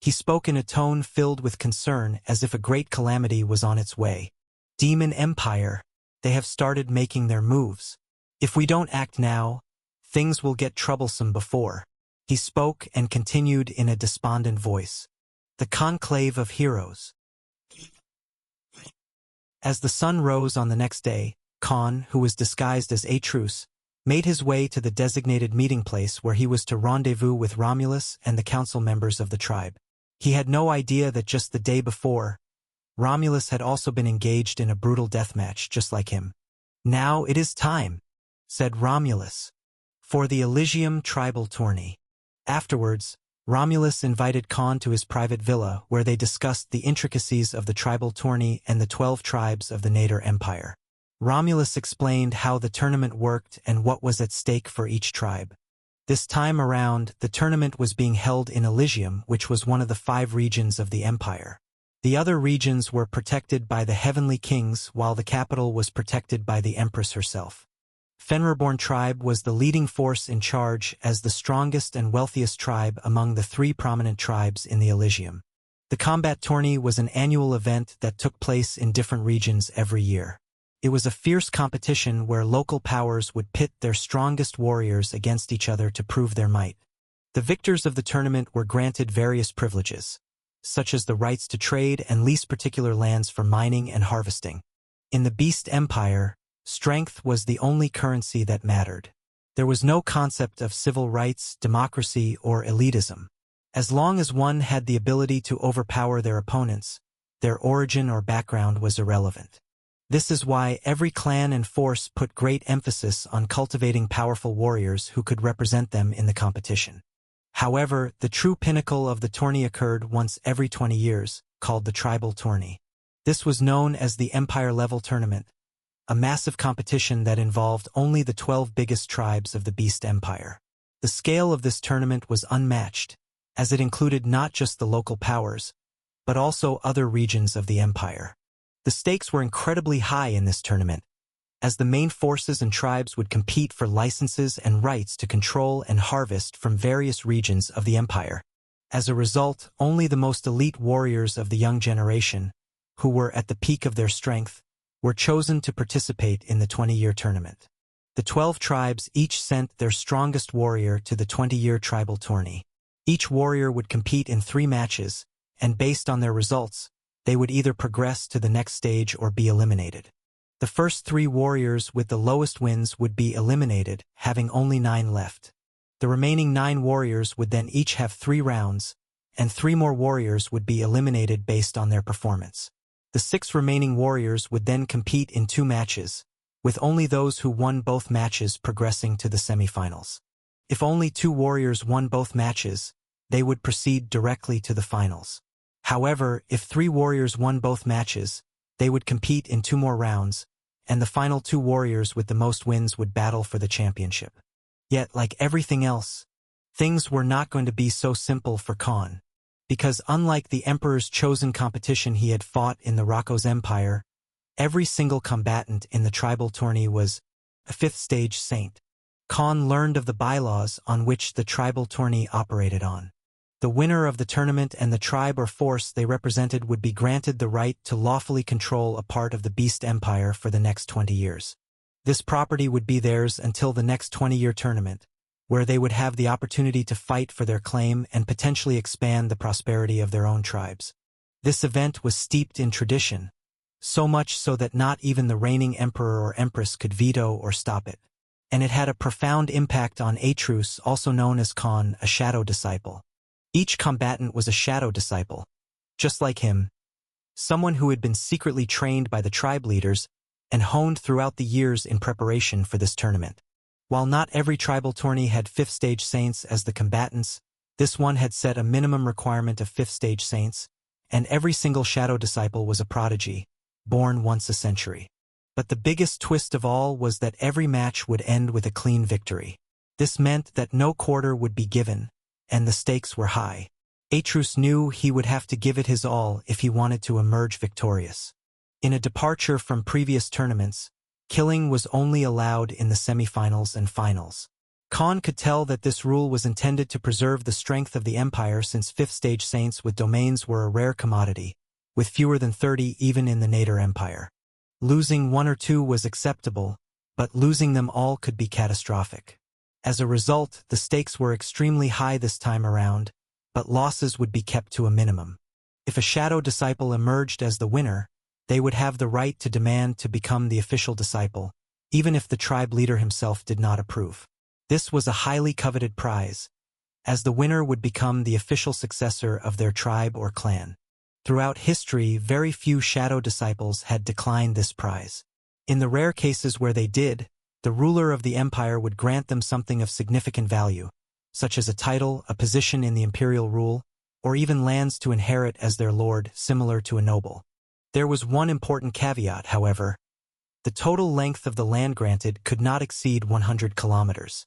He spoke in a tone filled with concern, as if a great calamity was on its way. Demon Empire, they have started making their moves. If we don't act now, things will get troublesome before. He spoke and continued in a despondent voice. The Conclave of Heroes. As the sun rose on the next day, Khan, who was disguised as Atrus, made his way to the designated meeting place where he was to rendezvous with Romulus and the council members of the tribe. He had no idea that just the day before, Romulus had also been engaged in a brutal deathmatch just like him. Now it is time, said Romulus, for the Elysium tribal tourney. Afterwards, Romulus invited Khan to his private villa where they discussed the intricacies of the tribal tourney and the 12 tribes of the Nader Empire. Romulus explained how the tournament worked and what was at stake for each tribe. This time around, the tournament was being held in Elysium, which was one of the 5 regions of the empire. The other regions were protected by the heavenly kings, while the capital was protected by the empress herself. Fenrirborn tribe was the leading force in charge as the strongest and wealthiest tribe among the 3 prominent tribes in the Elysium. The combat tourney was an annual event that took place in different regions every year. It was a fierce competition where local powers would pit their strongest warriors against each other to prove their might. The victors of the tournament were granted various privileges, such as the rights to trade and lease particular lands for mining and harvesting. In the Beast Empire, strength was the only currency that mattered. There was no concept of civil rights, democracy, or elitism. As long as one had the ability to overpower their opponents, their origin or background was irrelevant. This is why every clan and force put great emphasis on cultivating powerful warriors who could represent them in the competition. However, the true pinnacle of the tourney occurred once every 20 years, called the tribal tourney. This was known as the Empire-level tournament, a massive competition that involved only the 12 biggest tribes of the Beast Empire. The scale of this tournament was unmatched, as it included not just the local powers, but also other regions of the empire. The stakes were incredibly high in this tournament, as the main forces and tribes would compete for licenses and rights to control and harvest from various regions of the empire. As a result, only the most elite warriors of the young generation, who were at the peak of their strength, were chosen to participate in the 20-year tournament. The 12 tribes each sent their strongest warrior to the 20-year tribal tourney. Each warrior would compete in 3 matches, and based on their results, they would either progress to the next stage or be eliminated. The first 3 warriors with the lowest wins would be eliminated, having only 9 left. The remaining 9 warriors would then each have 3 rounds, and 3 more warriors would be eliminated based on their performance. The 6 remaining warriors would then compete in 2 matches, with only those who won both matches progressing to the semifinals. If only 2 warriors won both matches, they would proceed directly to the finals. However, if 3 warriors won both matches, they would compete in 2 more rounds, and the final 2 warriors with the most wins would battle for the championship. Yet, like everything else, things were not going to be so simple for Khan, because unlike the Emperor's chosen competition he had fought in the Rocco's Empire, every single combatant in the tribal tourney was a 5th stage saint. Khan learned of the bylaws on which the tribal tourney operated on. The winner of the tournament and the tribe or force they represented would be granted the right to lawfully control a part of the Beast Empire for the next 20 years. This property would be theirs until the next 20-year tournament, where they would have the opportunity to fight for their claim and potentially expand the prosperity of their own tribes. This event was steeped in tradition, so much so that not even the reigning emperor or empress could veto or stop it. And it had a profound impact on Atrus, also known as Khan, a shadow disciple. Each combatant was a shadow disciple, just like him, someone who had been secretly trained by the tribe leaders and honed throughout the years in preparation for this tournament. While not every tribal tourney had 5th stage saints as the combatants, this one had set a minimum requirement of 5th stage saints, and every single shadow disciple was a prodigy, born once a century. But the biggest twist of all was that every match would end with a clean victory. This meant that no quarter would be given, and the stakes were high. Atrus knew he would have to give it his all if he wanted to emerge victorious. In a departure from previous tournaments, killing was only allowed in the semifinals and finals. Khan could tell that this rule was intended to preserve the strength of the empire, since 5th stage saints with domains were a rare commodity, with fewer than 30 even in the Nader Empire. Losing 1 or 2 was acceptable, but losing them all could be catastrophic. As a result, the stakes were extremely high this time around, but losses would be kept to a minimum. If a shadow disciple emerged as the winner, they would have the right to demand to become the official disciple, even if the tribe leader himself did not approve. This was a highly coveted prize, as the winner would become the official successor of their tribe or clan. Throughout history, very few shadow disciples had declined this prize. In the rare cases where they did, the ruler of the empire would grant them something of significant value, such as a title, a position in the imperial rule, or even lands to inherit as their lord, similar to a noble. There was one important caveat, however. The total length of the land granted could not exceed 100 kilometers.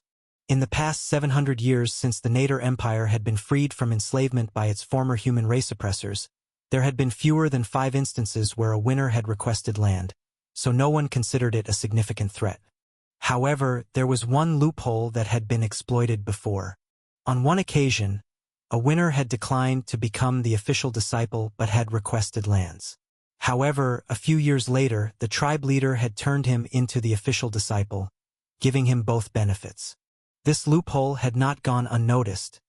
In the past 700 years since the Nader Empire had been freed from enslavement by its former human race oppressors, there had been fewer than 5 instances where a winner had requested land, so no one considered it a significant threat. However, there was one loophole that had been exploited before. On one occasion, a winner had declined to become the official disciple but had requested lands. However, a few years later, the tribe leader had turned him into the official disciple, giving him both benefits. This loophole had not gone unnoticed,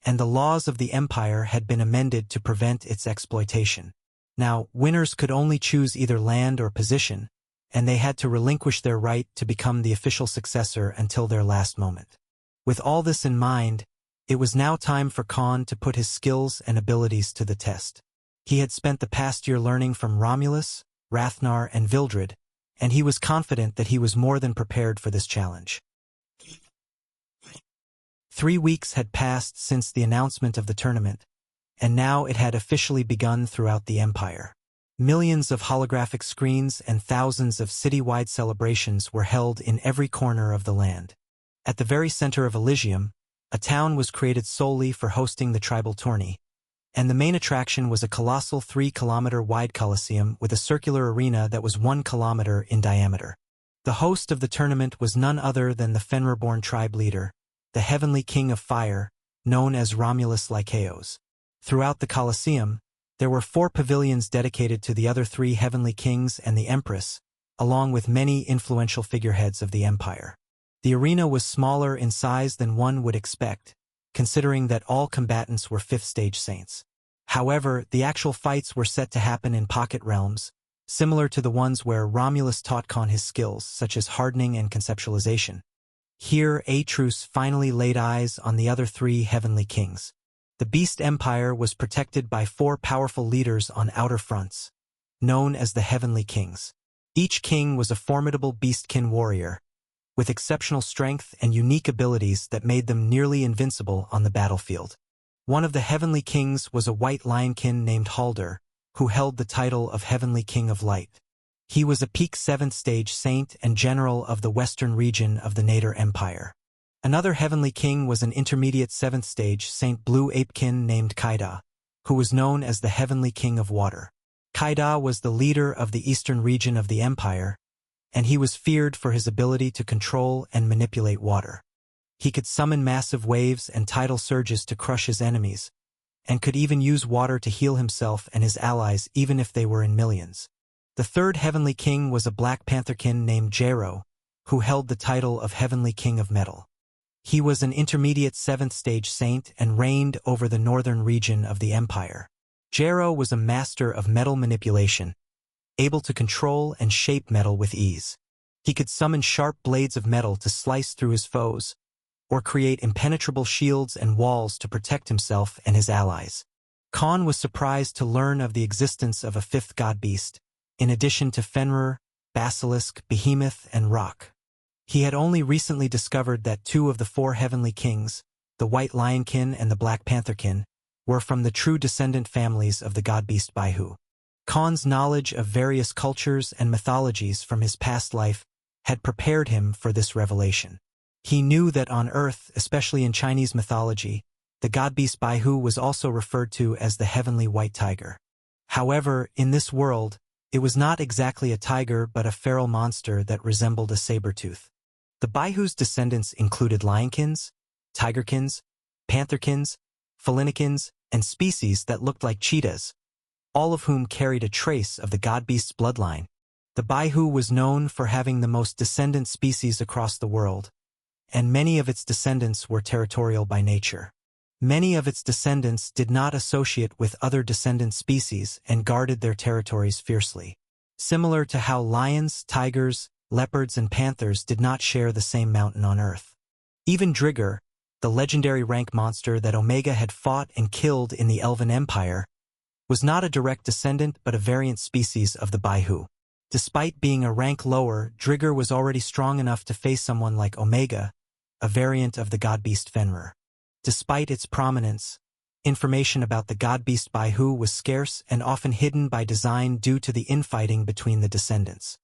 and the laws of the empire had been amended to prevent its exploitation. Now, winners could only choose either land or position, and they had to relinquish their right to become the official successor until their last moment. With all this in mind, it was now time for Khan to put his skills and abilities to the test. He had spent the past year learning from Romulus, Rathnar, and Vildred, and he was confident that he was more than prepared for this challenge. 3 weeks had passed since the announcement of the tournament, and now it had officially begun throughout the empire. Millions of holographic screens and thousands of city-wide celebrations were held in every corner of the land. At the very center of Elysium, a town was created solely for hosting the tribal tourney, and the main attraction was a colossal 3-kilometer-wide coliseum with a circular arena that was 1 kilometer in diameter. The host of the tournament was none other than the Fenrir-born tribe leader, the heavenly king of fire, known as Romulus Lycaeus. Throughout the coliseum, there were 4 pavilions dedicated to the other 3 heavenly kings and the empress, along with many influential figureheads of the empire. The arena was smaller in size than one would expect, considering that all combatants were 5th-stage saints. However, the actual fights were set to happen in pocket realms, similar to the ones where Romulus taught Khan his skills, such as hardening and conceptualization. Here, Atreus finally laid eyes on the other 3 heavenly kings. The Beast Empire was protected by 4 powerful leaders on outer fronts, known as the Heavenly Kings. Each king was a formidable beastkin warrior, with exceptional strength and unique abilities that made them nearly invincible on the battlefield. One of the Heavenly Kings was a white lionkin named Halder, who held the title of Heavenly King of Light. He was a peak 7th-stage saint and general of the western region of the Nader Empire. Another heavenly king was an intermediate 7th-stage Saint Blue Apekin named Kaida, who was known as the Heavenly King of Water. Kaida was the leader of the eastern region of the empire, and he was feared for his ability to control and manipulate water. He could summon massive waves and tidal surges to crush his enemies, and could even use water to heal himself and his allies even if they were in millions. The 3rd heavenly king was a Black Pantherkin named Jero, who held the title of Heavenly King of Metal. He was an intermediate 7th-stage saint and reigned over the northern region of the empire. Jero was a master of metal manipulation, able to control and shape metal with ease. He could summon sharp blades of metal to slice through his foes, or create impenetrable shields and walls to protect himself and his allies. Khan was surprised to learn of the existence of a 5th god beast, in addition to Fenrir, Basilisk, Behemoth, and Rock. He had only recently discovered that 2 of the 4 heavenly kings, the White Lionkin and the Black Pantherkin, were from the true descendant families of the god-beast Baihu. Khan's knowledge of various cultures and mythologies from his past life had prepared him for this revelation. He knew that on Earth, especially in Chinese mythology, the god-beast Baihu was also referred to as the heavenly white tiger. However, in this world, it was not exactly a tiger but a feral monster that resembled a saber-tooth. The Baihu's descendants included lionkins, tigerkins, pantherkins, felinikins, and species that looked like cheetahs, all of whom carried a trace of the god-beast's bloodline. The Baihu was known for having the most descendant species across the world, and many of its descendants were territorial by nature. Many of its descendants did not associate with other descendant species and guarded their territories fiercely. Similar to how lions, tigers, leopards, and panthers did not share the same mountain on Earth. Even Drigger, the legendary rank monster that Omega had fought and killed in the Elven Empire, was not a direct descendant but a variant species of the Baihu. Despite being a rank lower, Drigger was already strong enough to face someone like Omega, a variant of the god-beast Fenrir. Despite its prominence, information about the god-beast Baihu was scarce and often hidden by design due to the infighting between the descendants.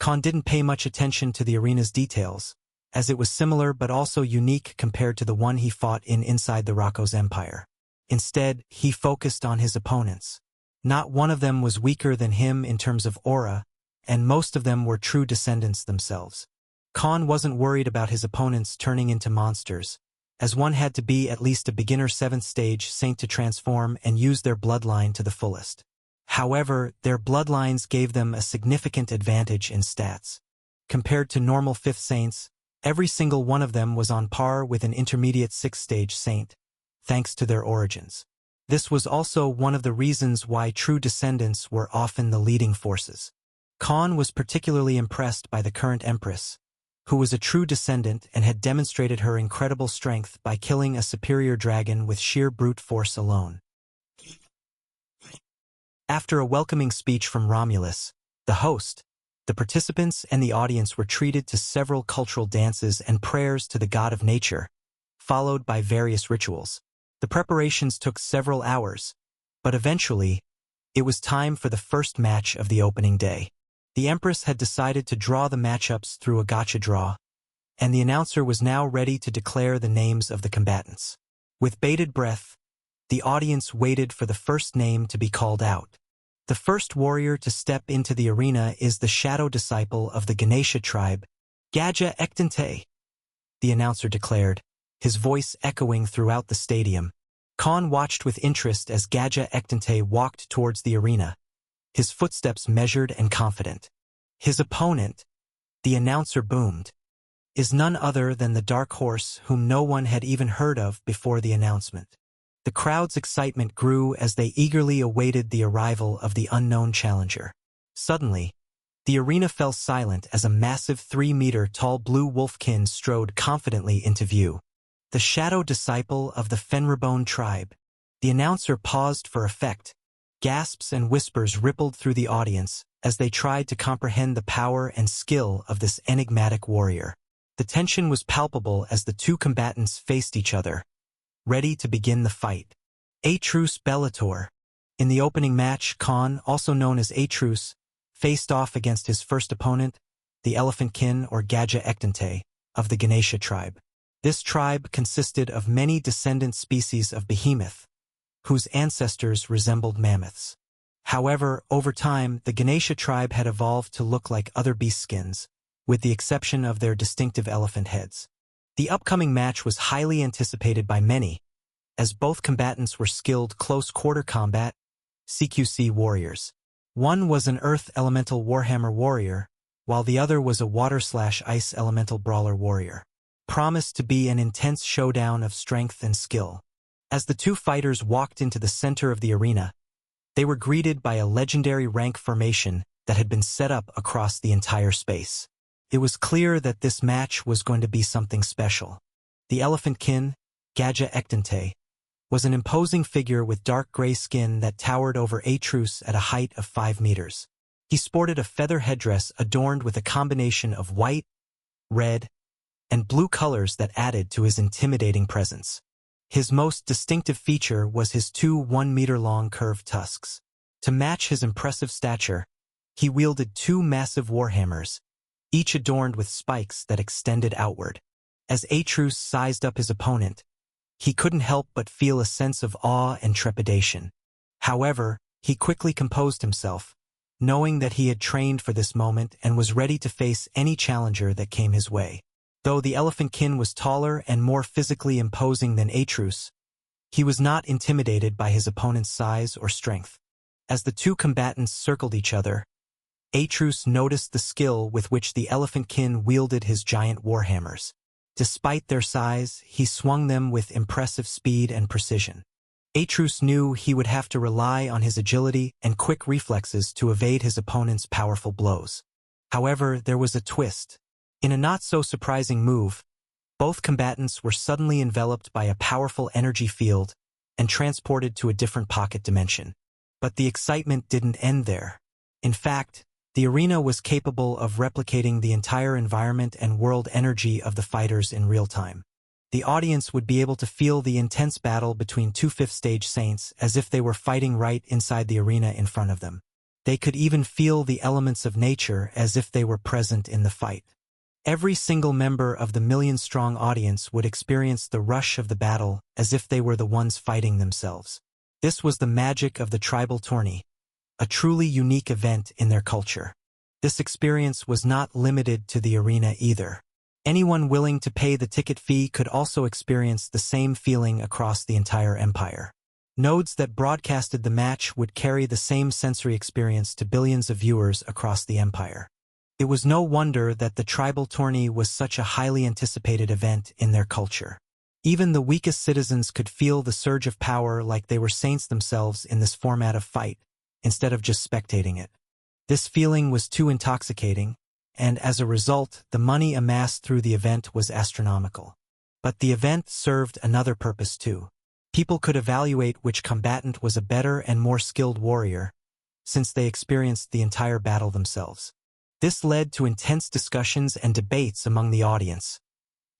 Khan didn't pay much attention to the arena's details, as it was similar but also unique compared to the one he fought in inside the Rocco's Empire. Instead, he focused on his opponents. Not one of them was weaker than him in terms of aura, and most of them were true descendants themselves. Khan wasn't worried about his opponents turning into monsters, as one had to be at least a beginner 7th-stage saint to transform and use their bloodline to the fullest. However, their bloodlines gave them a significant advantage in stats. Compared to normal 5th saints, every single one of them was on par with an intermediate 6th-stage saint, thanks to their origins. This was also one of the reasons why true descendants were often the leading forces. Khan was particularly impressed by the current empress, who was a true descendant and had demonstrated her incredible strength by killing a superior dragon with sheer brute force alone. After a welcoming speech from Romulus, the host, the participants and the audience were treated to several cultural dances and prayers to the god of nature, followed by various rituals. The preparations took several hours, but eventually, it was time for the first match of the opening day. The Empress had decided to draw the matchups through a gacha draw, and the announcer was now ready to declare the names of the combatants. With bated breath, the audience waited for the first name to be called out. The first warrior to step into the arena is the shadow disciple of the Ganesha tribe, Gaja Ektante, the announcer declared, his voice echoing throughout the stadium. Khan watched with interest as Gaja Ektante walked towards the arena, his footsteps measured and confident. His opponent, the announcer boomed, is none other than the dark horse whom no one had even heard of before the announcement. The crowd's excitement grew as they eagerly awaited the arrival of the unknown challenger. Suddenly, the arena fell silent as a massive 3-meter-tall blue wolfkin strode confidently into view. The shadow disciple of the Fenribone tribe. The announcer paused for effect. Gasps and whispers rippled through the audience as they tried to comprehend the power and skill of this enigmatic warrior. The tension was palpable as the two combatants faced each other, ready to begin the fight. Atrus Bellator. In the opening match, Khan, also known as Atrus, faced off against his first opponent, the Elephantkin or Gaja Ektante, of the Ganesha tribe. This tribe consisted of many descendant species of behemoth, whose ancestors resembled mammoths. However, over time, the Ganesha tribe had evolved to look like other beast skins, with the exception of their distinctive elephant heads. The upcoming match was highly anticipated by many, as both combatants were skilled close-quarter combat, CQC warriors. One was an Earth Elemental Warhammer warrior, while the other was a Water/Ice Elemental Brawler warrior. Promised to be an intense showdown of strength and skill. As the two fighters walked into the center of the arena, they were greeted by a legendary rank formation that had been set up across the entire space. It was clear that this match was going to be something special. The Elephantkin, Gaja Ektante, was an imposing figure with dark gray skin that towered over Atrus at a height of 5 meters. He sported a feather headdress adorned with a combination of white, red, and blue colors that added to his intimidating presence. His most distinctive feature was his 2 1-meter-long curved tusks. To match his impressive stature, he wielded 2 massive warhammers, each adorned with spikes that extended outward. As Atrus sized up his opponent, he couldn't help but feel a sense of awe and trepidation. However, he quickly composed himself, knowing that he had trained for this moment and was ready to face any challenger that came his way. Though the Elephantkin was taller and more physically imposing than Atrus, he was not intimidated by his opponent's size or strength. As the two combatants circled each other, Atrus noticed the skill with which the Elephantkin wielded his giant warhammers. Despite their size, he swung them with impressive speed and precision. Atrus knew he would have to rely on his agility and quick reflexes to evade his opponent's powerful blows. However, there was a twist. In a not-so-surprising move, both combatants were suddenly enveloped by a powerful energy field and transported to a different pocket dimension. But the excitement didn't end there. In fact, the arena was capable of replicating the entire environment and world energy of the fighters in real time. The audience would be able to feel the intense battle between 2 5th-stage saints as if they were fighting right inside the arena in front of them. They could even feel the elements of nature as if they were present in the fight. Every single member of the million-strong audience would experience the rush of the battle as if they were the ones fighting themselves. This was the magic of the tribal tourney, a truly unique event in their culture. This experience was not limited to the arena either. Anyone willing to pay the ticket fee could also experience the same feeling across the entire empire. Nodes that broadcasted the match would carry the same sensory experience to billions of viewers across the empire. It was no wonder that the tribal tourney was such a highly anticipated event in their culture. Even the weakest citizens could feel the surge of power like they were saints themselves in this format of fight, instead of just spectating it. This feeling was too intoxicating, and as a result, the money amassed through the event was astronomical. But the event served another purpose too. People could evaluate which combatant was a better and more skilled warrior, since they experienced the entire battle themselves. This led to intense discussions and debates among the audience,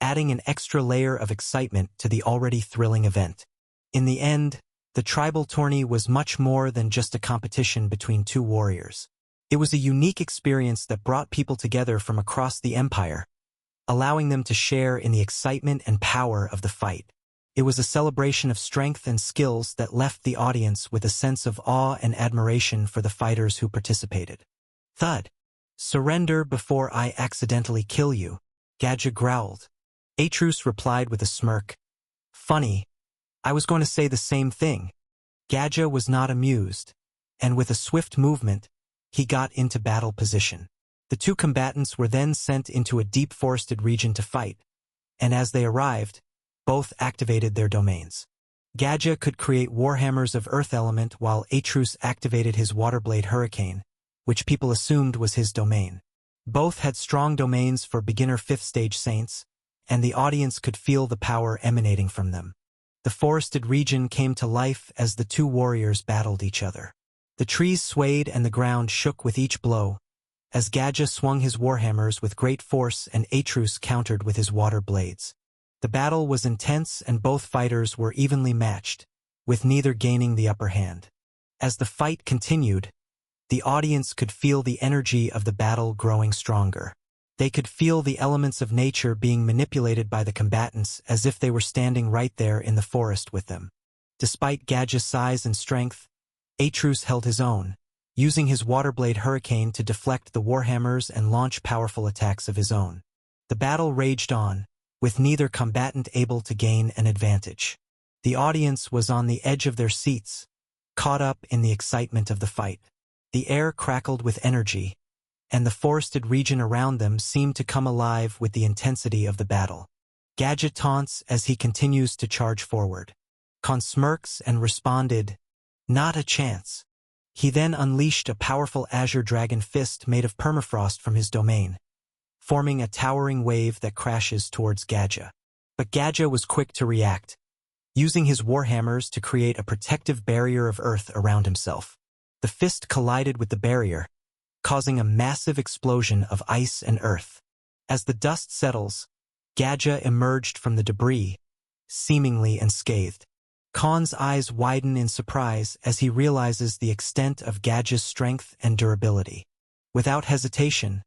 adding an extra layer of excitement to the already thrilling event. In the end, the tribal tourney was much more than just a competition between two warriors. It was a unique experience that brought people together from across the empire, allowing them to share in the excitement and power of the fight. It was a celebration of strength and skills that left the audience with a sense of awe and admiration for the fighters who participated. Thud. Surrender before I accidentally kill you, Gadja growled. Atrus replied with a smirk. Funny, I was going to say the same thing. Gadja was not amused, and with a swift movement, he got into battle position. The two combatants were then sent into a deep forested region to fight, and as they arrived, both activated their domains. Gadja could create warhammers of earth element while Atrus activated his waterblade hurricane, which people assumed was his domain. Both had strong domains for beginner 5th stage saints, and the audience could feel the power emanating from them. The forested region came to life as the two warriors battled each other. The trees swayed and the ground shook with each blow, as Gadja swung his warhammers with great force and Atrus countered with his water blades. The battle was intense and both fighters were evenly matched, with neither gaining the upper hand. As the fight continued, the audience could feel the energy of the battle growing stronger. They could feel the elements of nature being manipulated by the combatants as if they were standing right there in the forest with them. Despite Gadja's size and strength, Atrus held his own, using his waterblade hurricane to deflect the warhammers and launch powerful attacks of his own. The battle raged on, with neither combatant able to gain an advantage. The audience was on the edge of their seats, caught up in the excitement of the fight. The air crackled with energy, and the forested region around them seemed to come alive with the intensity of the battle. Gadja taunts as he continues to charge forward. Khan smirks and responded, "Not a chance." He then unleashed a powerful azure dragon fist made of permafrost from his domain, forming a towering wave that crashes towards Gadja. But Gadja was quick to react, using his warhammers to create a protective barrier of earth around himself. The fist collided with the barrier, causing a massive explosion of ice and earth. As the dust settles, Gadja emerged from the debris, seemingly unscathed. Khan's eyes widen in surprise as he realizes the extent of Gadja's strength and durability. Without hesitation,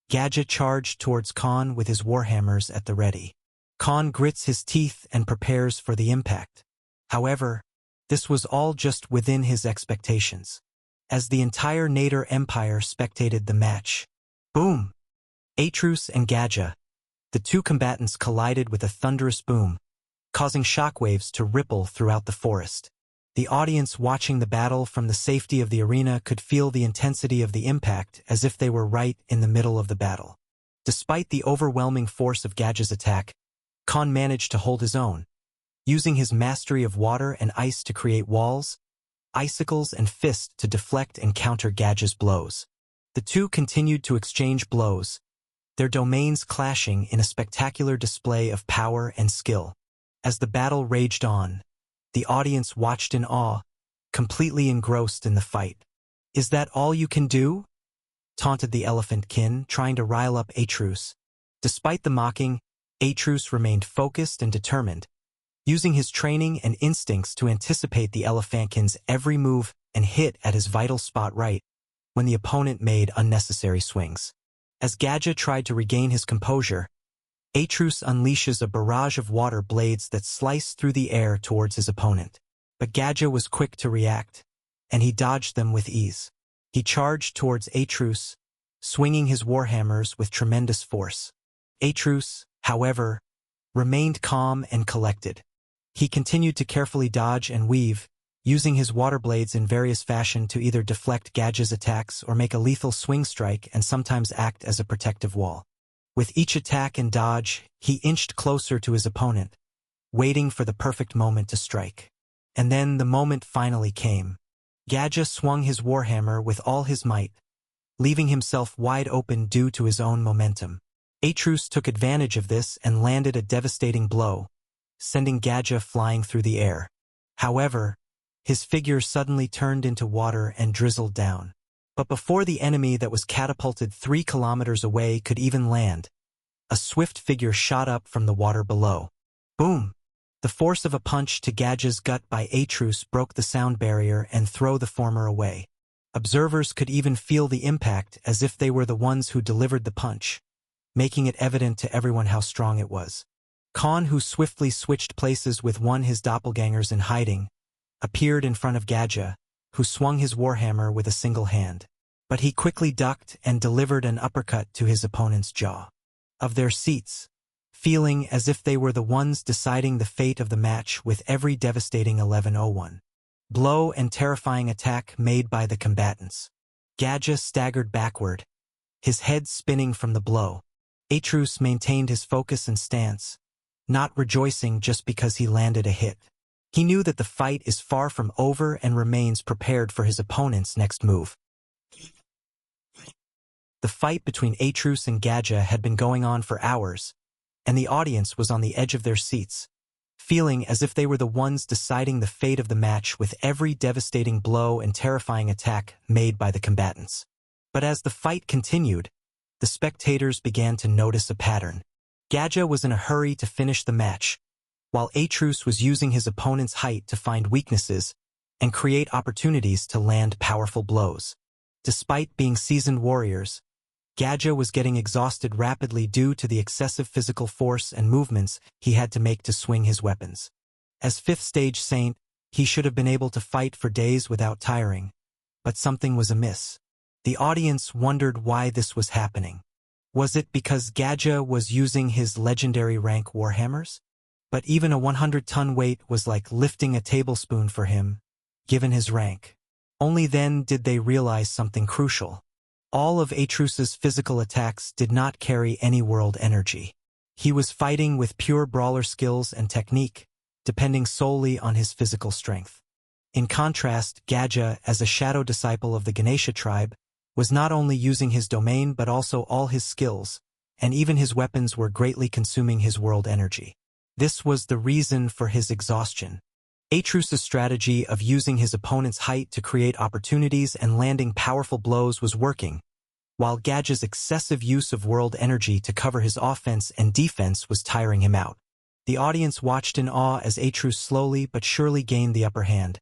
Gadja charged towards Khan with his warhammers at the ready. Khan grits his teeth and prepares for the impact. However, this was all just within his expectations. As the entire Nader Empire spectated the match. Boom! Atrus and Gadja, the two combatants collided with a thunderous boom, causing shockwaves to ripple throughout the forest. The audience watching the battle from the safety of the arena could feel the intensity of the impact as if they were right in the middle of the battle. Despite the overwhelming force of Gadja's attack, Khan managed to hold his own, using his mastery of water and ice to create walls, icicles and fists to deflect and counter Gadja's blows. The two continued to exchange blows, their domains clashing in a spectacular display of power and skill. As the battle raged on, the audience watched in awe, completely engrossed in the fight. "Is that all you can do?" taunted the elephant kin, trying to rile up Atrus. Despite the mocking, Atrus remained focused and determined, using his training and instincts to anticipate the elephantkin's every move and hit at his vital spot right when the opponent made unnecessary swings. As Gadja tried to regain his composure, Atrus unleashes a barrage of water blades that slice through the air towards his opponent. But Gadja was quick to react, and he dodged them with ease. He charged towards Atrus, swinging his warhammers with tremendous force. Atrus, however, remained calm and collected. He continued to carefully dodge and weave, using his water blades in various fashion to either deflect Gadge's attacks or make a lethal swing strike and sometimes act as a protective wall. With each attack and dodge, he inched closer to his opponent, waiting for the perfect moment to strike. And then the moment finally came. Gadge swung his warhammer with all his might, leaving himself wide open due to his own momentum. Atrus took advantage of this and landed a devastating blow, sending Gadge flying through the air. However, his figure suddenly turned into water and drizzled down. But before the enemy that was catapulted 3 kilometers away could even land, a swift figure shot up from the water below. Boom! The force of a punch to Gadge's gut by Atrus broke the sound barrier and threw the former away. Observers could even feel the impact as if they were the ones who delivered the punch, making it evident to everyone how strong it was. Khan, who swiftly switched places with one of his doppelgangers in hiding, appeared in front of Gadge, who swung his warhammer with a single hand. But he quickly ducked and delivered an uppercut to his opponent's jaw. Of their seats, feeling as if they were the ones deciding the fate of the match with every devastating 1101 blow and terrifying attack made by the combatants. Gadge staggered backward, his head spinning from the blow. Atrus maintained his focus and stance, not rejoicing just because he landed a hit. He knew that the fight is far from over and remains prepared for his opponent's next move. The fight between Atrus and Gadge had been going on for hours, and the audience was on the edge of their seats, feeling as if they were the ones deciding the fate of the match with every devastating blow and terrifying attack made by the combatants. But as the fight continued, the spectators began to notice a pattern. Gadge was in a hurry to finish the match, while Atrus was using his opponent's height to find weaknesses and create opportunities to land powerful blows. Despite being seasoned warriors, Gadge was getting exhausted rapidly due to the excessive physical force and movements he had to make to swing his weapons. As 5th stage Saint, he should have been able to fight for days without tiring, but something was amiss. The audience wondered why this was happening. Was it because Gadge was using his legendary rank warhammers? But even a 100-ton weight was like lifting a tablespoon for him, given his rank. Only then did they realize something crucial. All of Atrus's physical attacks did not carry any world energy. He was fighting with pure brawler skills and technique, depending solely on his physical strength. In contrast, Gadge, as a shadow disciple of the Ganesha tribe, was not only using his domain but also all his skills, and even his weapons were greatly consuming his world energy. This was the reason for his exhaustion. Atrus's strategy of using his opponent's height to create opportunities and landing powerful blows was working, while Gadge's excessive use of world energy to cover his offense and defense was tiring him out. The audience watched in awe as Atrus slowly but surely gained the upper hand,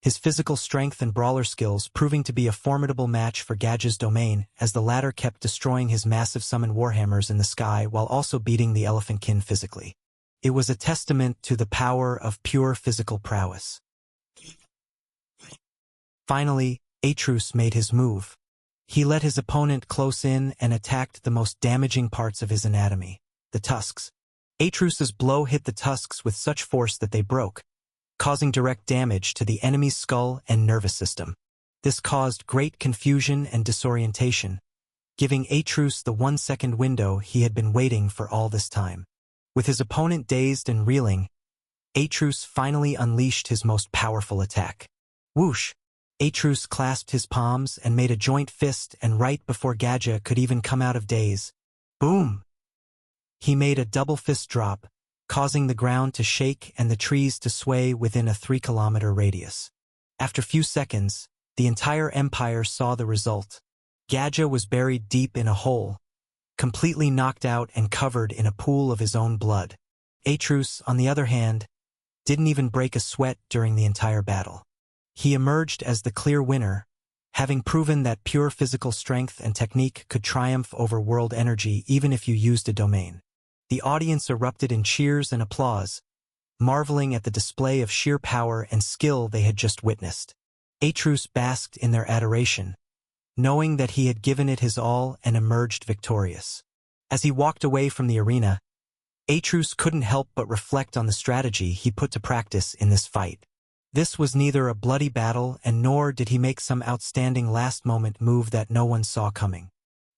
his physical strength and brawler skills proving to be a formidable match for Gadge's domain as the latter kept destroying his massive summon warhammers in the sky while also beating the elephantkin physically. It was a testament to the power of pure physical prowess. Finally, Atrus made his move. He let his opponent close in and attacked the most damaging parts of his anatomy, the tusks. Atrus's blow hit the tusks with such force that they broke, causing direct damage to the enemy's skull and nervous system. This caused great confusion and disorientation, giving Atrus the 1-second window he had been waiting for all this time. With his opponent dazed and reeling, Atrus finally unleashed his most powerful attack. Whoosh! Atrus clasped his palms and made a joint fist, and right before Gadge could even come out of daze, boom! He made a double fist drop, causing the ground to shake and the trees to sway within a 3-kilometer radius. After few seconds, the entire empire saw the result. Gadge was buried deep in a hole, completely knocked out and covered in a pool of his own blood. Atrus, on the other hand, didn't even break a sweat during the entire battle. He emerged as the clear winner, having proven that pure physical strength and technique could triumph over world energy even if you used a domain. The audience erupted in cheers and applause, marveling at the display of sheer power and skill they had just witnessed. Atrus basked in their adoration, knowing that he had given it his all and emerged victorious. As he walked away from the arena, Atrus couldn't help but reflect on the strategy he put to practice in this fight. This was neither a bloody battle, and nor did he make some outstanding last-moment move that no one saw coming.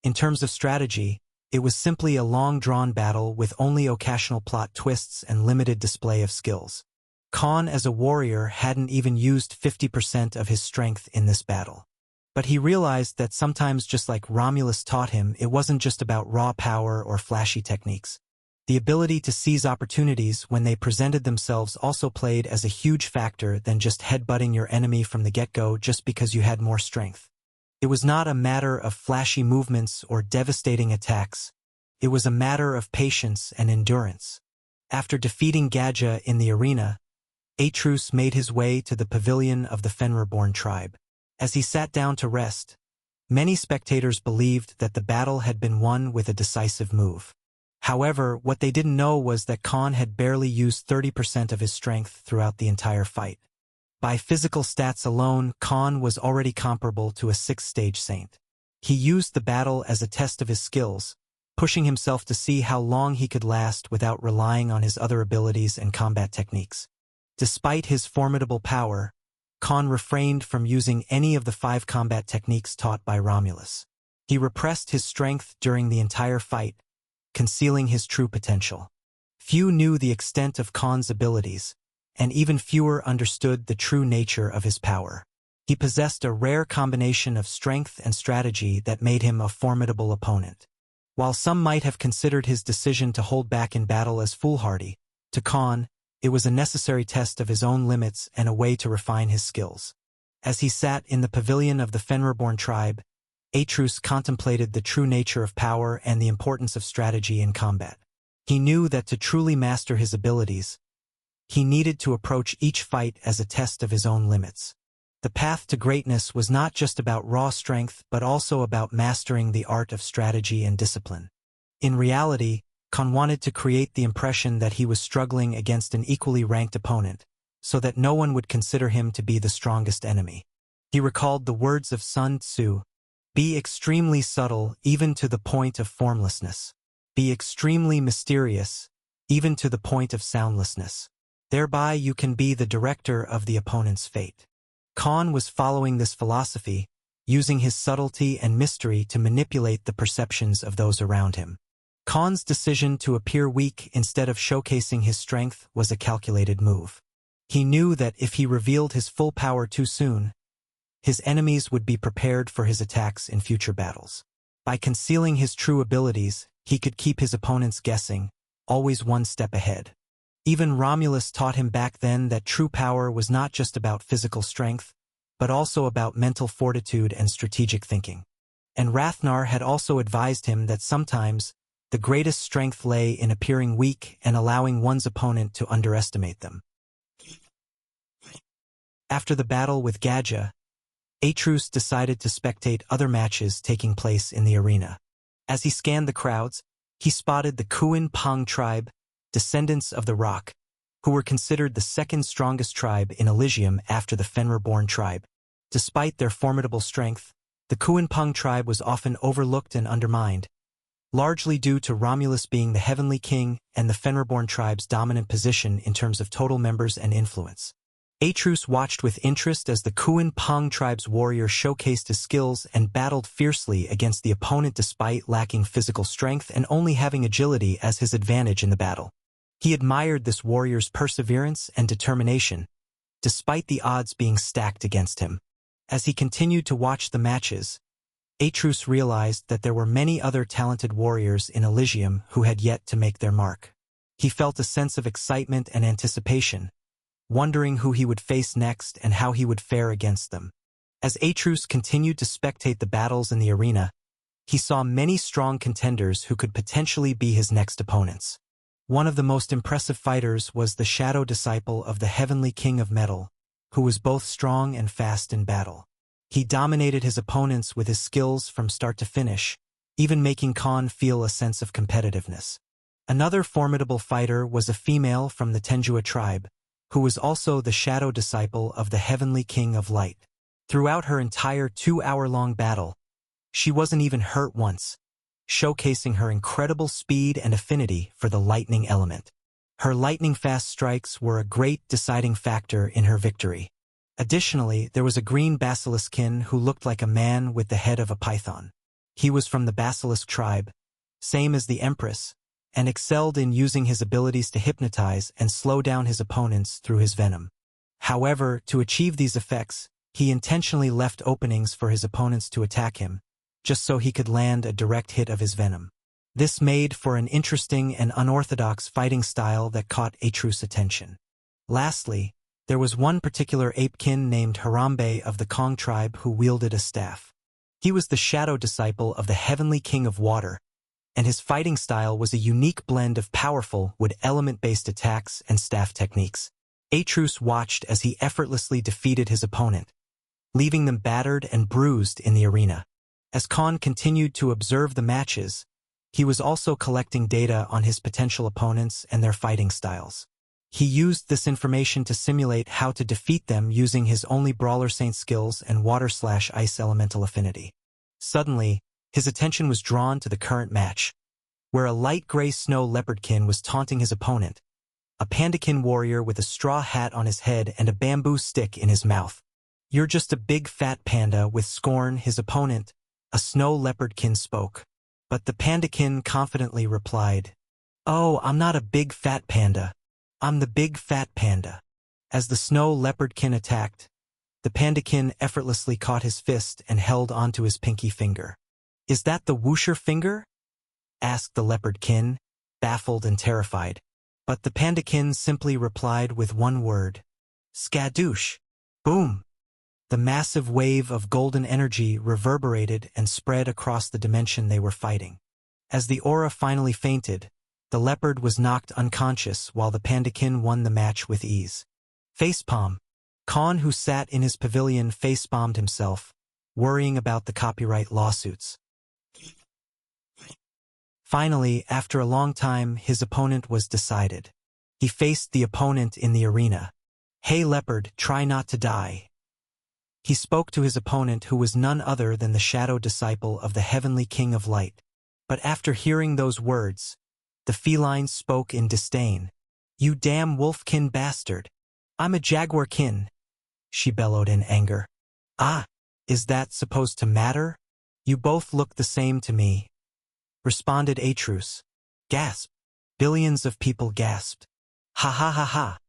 In terms of strategy, it was simply a long-drawn battle with only occasional plot twists and limited display of skills. Khan as a warrior hadn't even used 50% of his strength in this battle. But he realized that sometimes, just like Romulus taught him, it wasn't just about raw power or flashy techniques. The ability to seize opportunities when they presented themselves also played as a huge factor than just headbutting your enemy from the get-go just because you had more strength. It was not a matter of flashy movements or devastating attacks. It was a matter of patience and endurance. After defeating Gadja in the arena, Atrus made his way to the pavilion of the Fenrir-born tribe. As he sat down to rest, many spectators believed that the battle had been won with a decisive move. However, what they didn't know was that Khan had barely used 30% of his strength throughout the entire fight. By physical stats alone, Khan was already comparable to a 6th-stage saint. He used the battle as a test of his skills, pushing himself to see how long he could last without relying on his other abilities and combat techniques. Despite his formidable power, Khan refrained from using any of the 5 combat techniques taught by Romulus. He repressed his strength during the entire fight, concealing his true potential. Few knew the extent of Khan's abilities, and even fewer understood the true nature of his power. He possessed a rare combination of strength and strategy that made him a formidable opponent. While some might have considered his decision to hold back in battle as foolhardy, to Khan, it was a necessary test of his own limits and a way to refine his skills. As he sat in the pavilion of the Fenrir-born tribe, Atrus contemplated the true nature of power and the importance of strategy in combat. He knew that to truly master his abilities, he needed to approach each fight as a test of his own limits. The path to greatness was not just about raw strength but also about mastering the art of strategy and discipline. In reality, Khan wanted to create the impression that he was struggling against an equally ranked opponent, so that no one would consider him to be the strongest enemy. He recalled the words of Sun Tzu, "Be extremely subtle, even to the point of formlessness. Be extremely mysterious, even to the point of soundlessness. Thereby you can be the director of the opponent's fate." Khan was following this philosophy, using his subtlety and mystery to manipulate the perceptions of those around him. Khan's decision to appear weak instead of showcasing his strength was a calculated move. He knew that if he revealed his full power too soon, his enemies would be prepared for his attacks in future battles. By concealing his true abilities, he could keep his opponents guessing, always one step ahead. Even Romulus taught him back then that true power was not just about physical strength, but also about mental fortitude and strategic thinking. And Rathnar had also advised him that sometimes the greatest strength lay in appearing weak and allowing one's opponent to underestimate them. After the battle with Gadja, Atrus decided to spectate other matches taking place in the arena. As he scanned the crowds, he spotted the Kuin Pang tribe, descendants of the Rock, who were considered the second strongest tribe in Elysium after the Fenrir-born tribe. Despite their formidable strength, the Kuin Pang tribe was often overlooked and undermined, largely due to Romulus being the Heavenly King and the Fenrir-born tribe's dominant position in terms of total members and influence. Atrus watched with interest as the Kuin Pang tribe's warrior showcased his skills and battled fiercely against the opponent despite lacking physical strength and only having agility as his advantage in the battle. He admired this warrior's perseverance and determination, despite the odds being stacked against him. As he continued to watch the matches, Atrus realized that there were many other talented warriors in Elysium who had yet to make their mark. He felt a sense of excitement and anticipation, wondering who he would face next and how he would fare against them. As Atrus continued to spectate the battles in the arena, he saw many strong contenders who could potentially be his next opponents. One of the most impressive fighters was the shadow disciple of the Heavenly King of Metal, who was both strong and fast in battle. He dominated his opponents with his skills from start to finish, even making Khan feel a sense of competitiveness. Another formidable fighter was a female from the Tenjua tribe, who was also the shadow disciple of the Heavenly King of Light. Throughout her entire 2-hour-long battle, she wasn't even hurt once, showcasing her incredible speed and affinity for the lightning element. Her lightning-fast strikes were a great deciding factor in her victory. Additionally, there was a green basiliskkin who looked like a man with the head of a python. He was from the basilisk tribe, same as the Empress, and excelled in using his abilities to hypnotize and slow down his opponents through his venom. However, to achieve these effects, he intentionally left openings for his opponents to attack him, just so he could land a direct hit of his venom. This made for an interesting and unorthodox fighting style that caught Atreus' attention. Lastly, there was one particular apekin named Harambe of the Kong tribe who wielded a staff. He was the shadow disciple of the heavenly king of water, and his fighting style was a unique blend of powerful wood element-based attacks and staff techniques. Atreus watched as he effortlessly defeated his opponent, leaving them battered and bruised in the arena. As Khan continued to observe the matches, he was also collecting data on his potential opponents and their fighting styles. He used this information to simulate how to defeat them using his only Brawler Saint skills and Water/Ice elemental affinity. Suddenly, his attention was drawn to the current match, where a light gray snow leopardkin was taunting his opponent, a pandakin warrior with a straw hat on his head and a bamboo stick in his mouth. "You're just a big fat panda," with scorn, his opponent, a snow leopardkin, spoke. But the pandakin confidently replied, "Oh, I'm not a big fat panda. I'm the big fat panda." As the snow leopardkin attacked, the pandakin effortlessly caught his fist and held onto his pinky finger. "Is that the whoosher finger?" asked the leopardkin, baffled and terrified. But the pandakin simply replied with one word: "Skadoosh." Boom! The massive wave of golden energy reverberated and spread across the dimension they were fighting. As the aura finally fainted, the leopard was knocked unconscious while the pandakin won the match with ease. Facepalm. Khan, who sat in his pavilion, facepalmed himself, worrying about the copyright lawsuits. Finally, after a long time, his opponent was decided. He faced the opponent in the arena. "Hey leopard, try not to die." He spoke to his opponent, who was none other than the shadow disciple of the heavenly king of light. But after hearing those words, the feline spoke in disdain. "You damn wolfkin bastard. I'm a jaguarkin," she bellowed in anger. "Ah, is that supposed to matter? You both look the same to me," responded Atreus. Gasp! Billions of people gasped. "Ha ha ha ha!"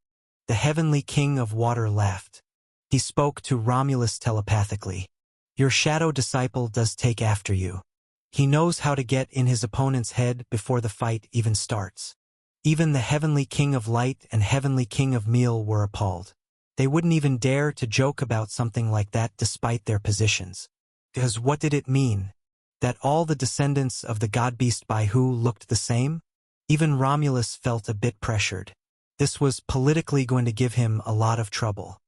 The heavenly king of water laughed. He spoke to Romulus telepathically. "Your shadow disciple does take after you. He knows how to get in his opponent's head before the fight even starts." Even the heavenly king of light and heavenly king of meal were appalled. They wouldn't even dare to joke about something like that despite their positions. Because what did it mean? That all the descendants of the god-beast Baihu looked the same? Even Romulus felt a bit pressured. This was politically going to give him a lot of trouble.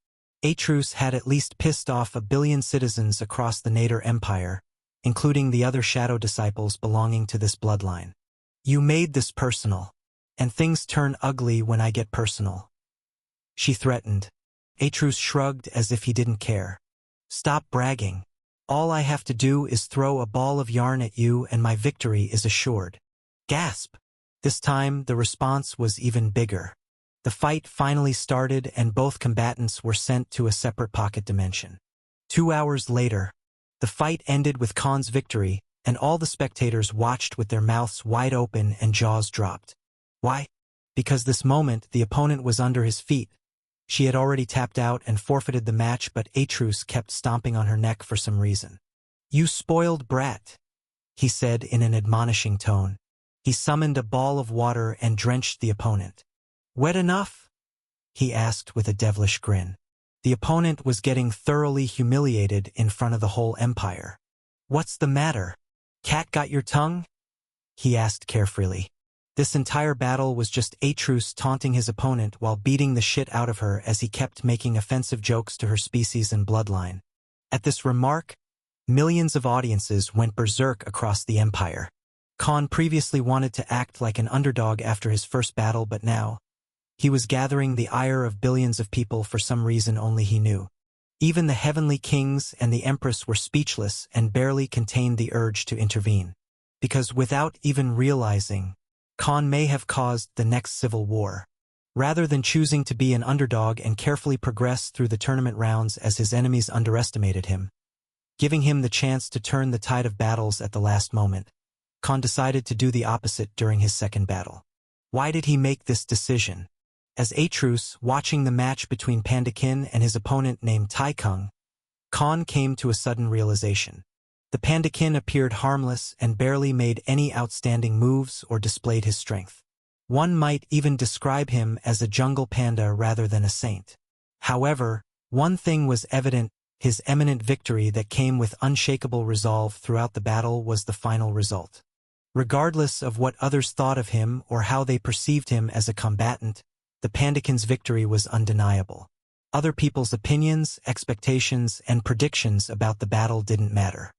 Atreus had at least pissed off 1 billion citizens across the Nader Empire, including the other shadow disciples belonging to this bloodline. "You made this personal, and things turn ugly when I get personal," she threatened. Atreus shrugged as if he didn't care. "Stop bragging. All I have to do is throw a ball of yarn at you and my victory is assured." Gasp! This time the response was even bigger. The fight finally started and both combatants were sent to a separate pocket dimension. 2 hours later, the fight ended with Khan's victory, and all the spectators watched with their mouths wide open and jaws dropped. Why? Because this moment the opponent was under his feet. She had already tapped out and forfeited the match, but Atreus kept stomping on her neck for some reason. "You spoiled brat," he said in an admonishing tone. He summoned a ball of water and drenched the opponent. "Wet enough?" he asked with a devilish grin. The opponent was getting thoroughly humiliated in front of the whole empire. "What's the matter? Cat got your tongue?" he asked carefree. This entire battle was just Atreus taunting his opponent while beating the shit out of her as he kept making offensive jokes to her species and bloodline. At this remark, millions of audiences went berserk across the empire. Khan previously wanted to act like an underdog after his first battle, but now, he was gathering the ire of billions of people for some reason only he knew. Even the heavenly kings and the empress were speechless and barely contained the urge to intervene. Because without even realizing, Khan may have caused the next civil war. Rather than choosing to be an underdog and carefully progress through the tournament rounds as his enemies underestimated him, giving him the chance to turn the tide of battles at the last moment, Khan decided to do the opposite during his second battle. Why did he make this decision? As Atrus, watching the match between Pandakin and his opponent named Taikung, Khan came to a sudden realization. The Pandakin appeared harmless and barely made any outstanding moves or displayed his strength. One might even describe him as a jungle panda rather than a saint. However, one thing was evident: his eminent victory that came with unshakable resolve throughout the battle was the final result. Regardless of what others thought of him or how they perceived him as a combatant, the Pandakin's victory was undeniable. Other people's opinions, expectations, and predictions about the battle didn't matter.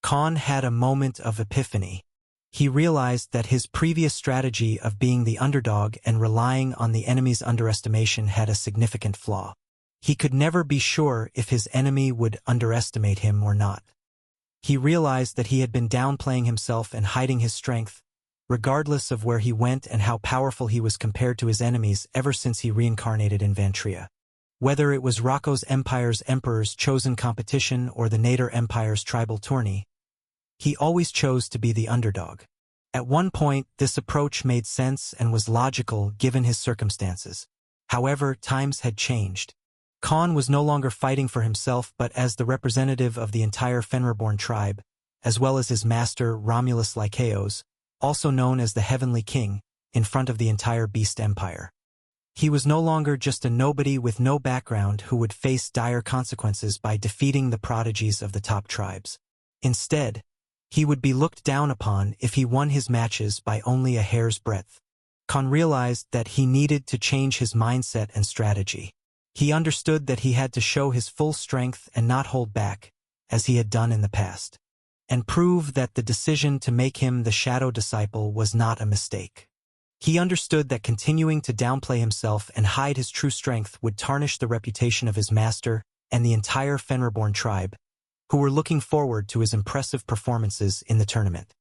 Khan had a moment of epiphany. He realized that his previous strategy of being the underdog and relying on the enemy's underestimation had a significant flaw. He could never be sure if his enemy would underestimate him or not. He realized that he had been downplaying himself and hiding his strength, regardless of where he went and how powerful he was compared to his enemies ever since he reincarnated in Vantria. Whether it was Rocco's Empire's Emperor's chosen competition or the Nader Empire's tribal tourney, he always chose to be the underdog. At one point, this approach made sense and was logical given his circumstances. However, times had changed. Khan was no longer fighting for himself but as the representative of the entire Fenrirborn tribe, as well as his master Romulus Lycaeus, also known as the Heavenly King, in front of the entire Beast Empire. He was no longer just a nobody with no background who would face dire consequences by defeating the prodigies of the top tribes. Instead, he would be looked down upon if he won his matches by only a hair's breadth. Khan realized that he needed to change his mindset and strategy. He understood that he had to show his full strength and not hold back, as he had done in the past, and prove that the decision to make him the Shadow Disciple was not a mistake. He understood that continuing to downplay himself and hide his true strength would tarnish the reputation of his master and the entire Fenrirborn tribe, who were looking forward to his impressive performances in the tournament.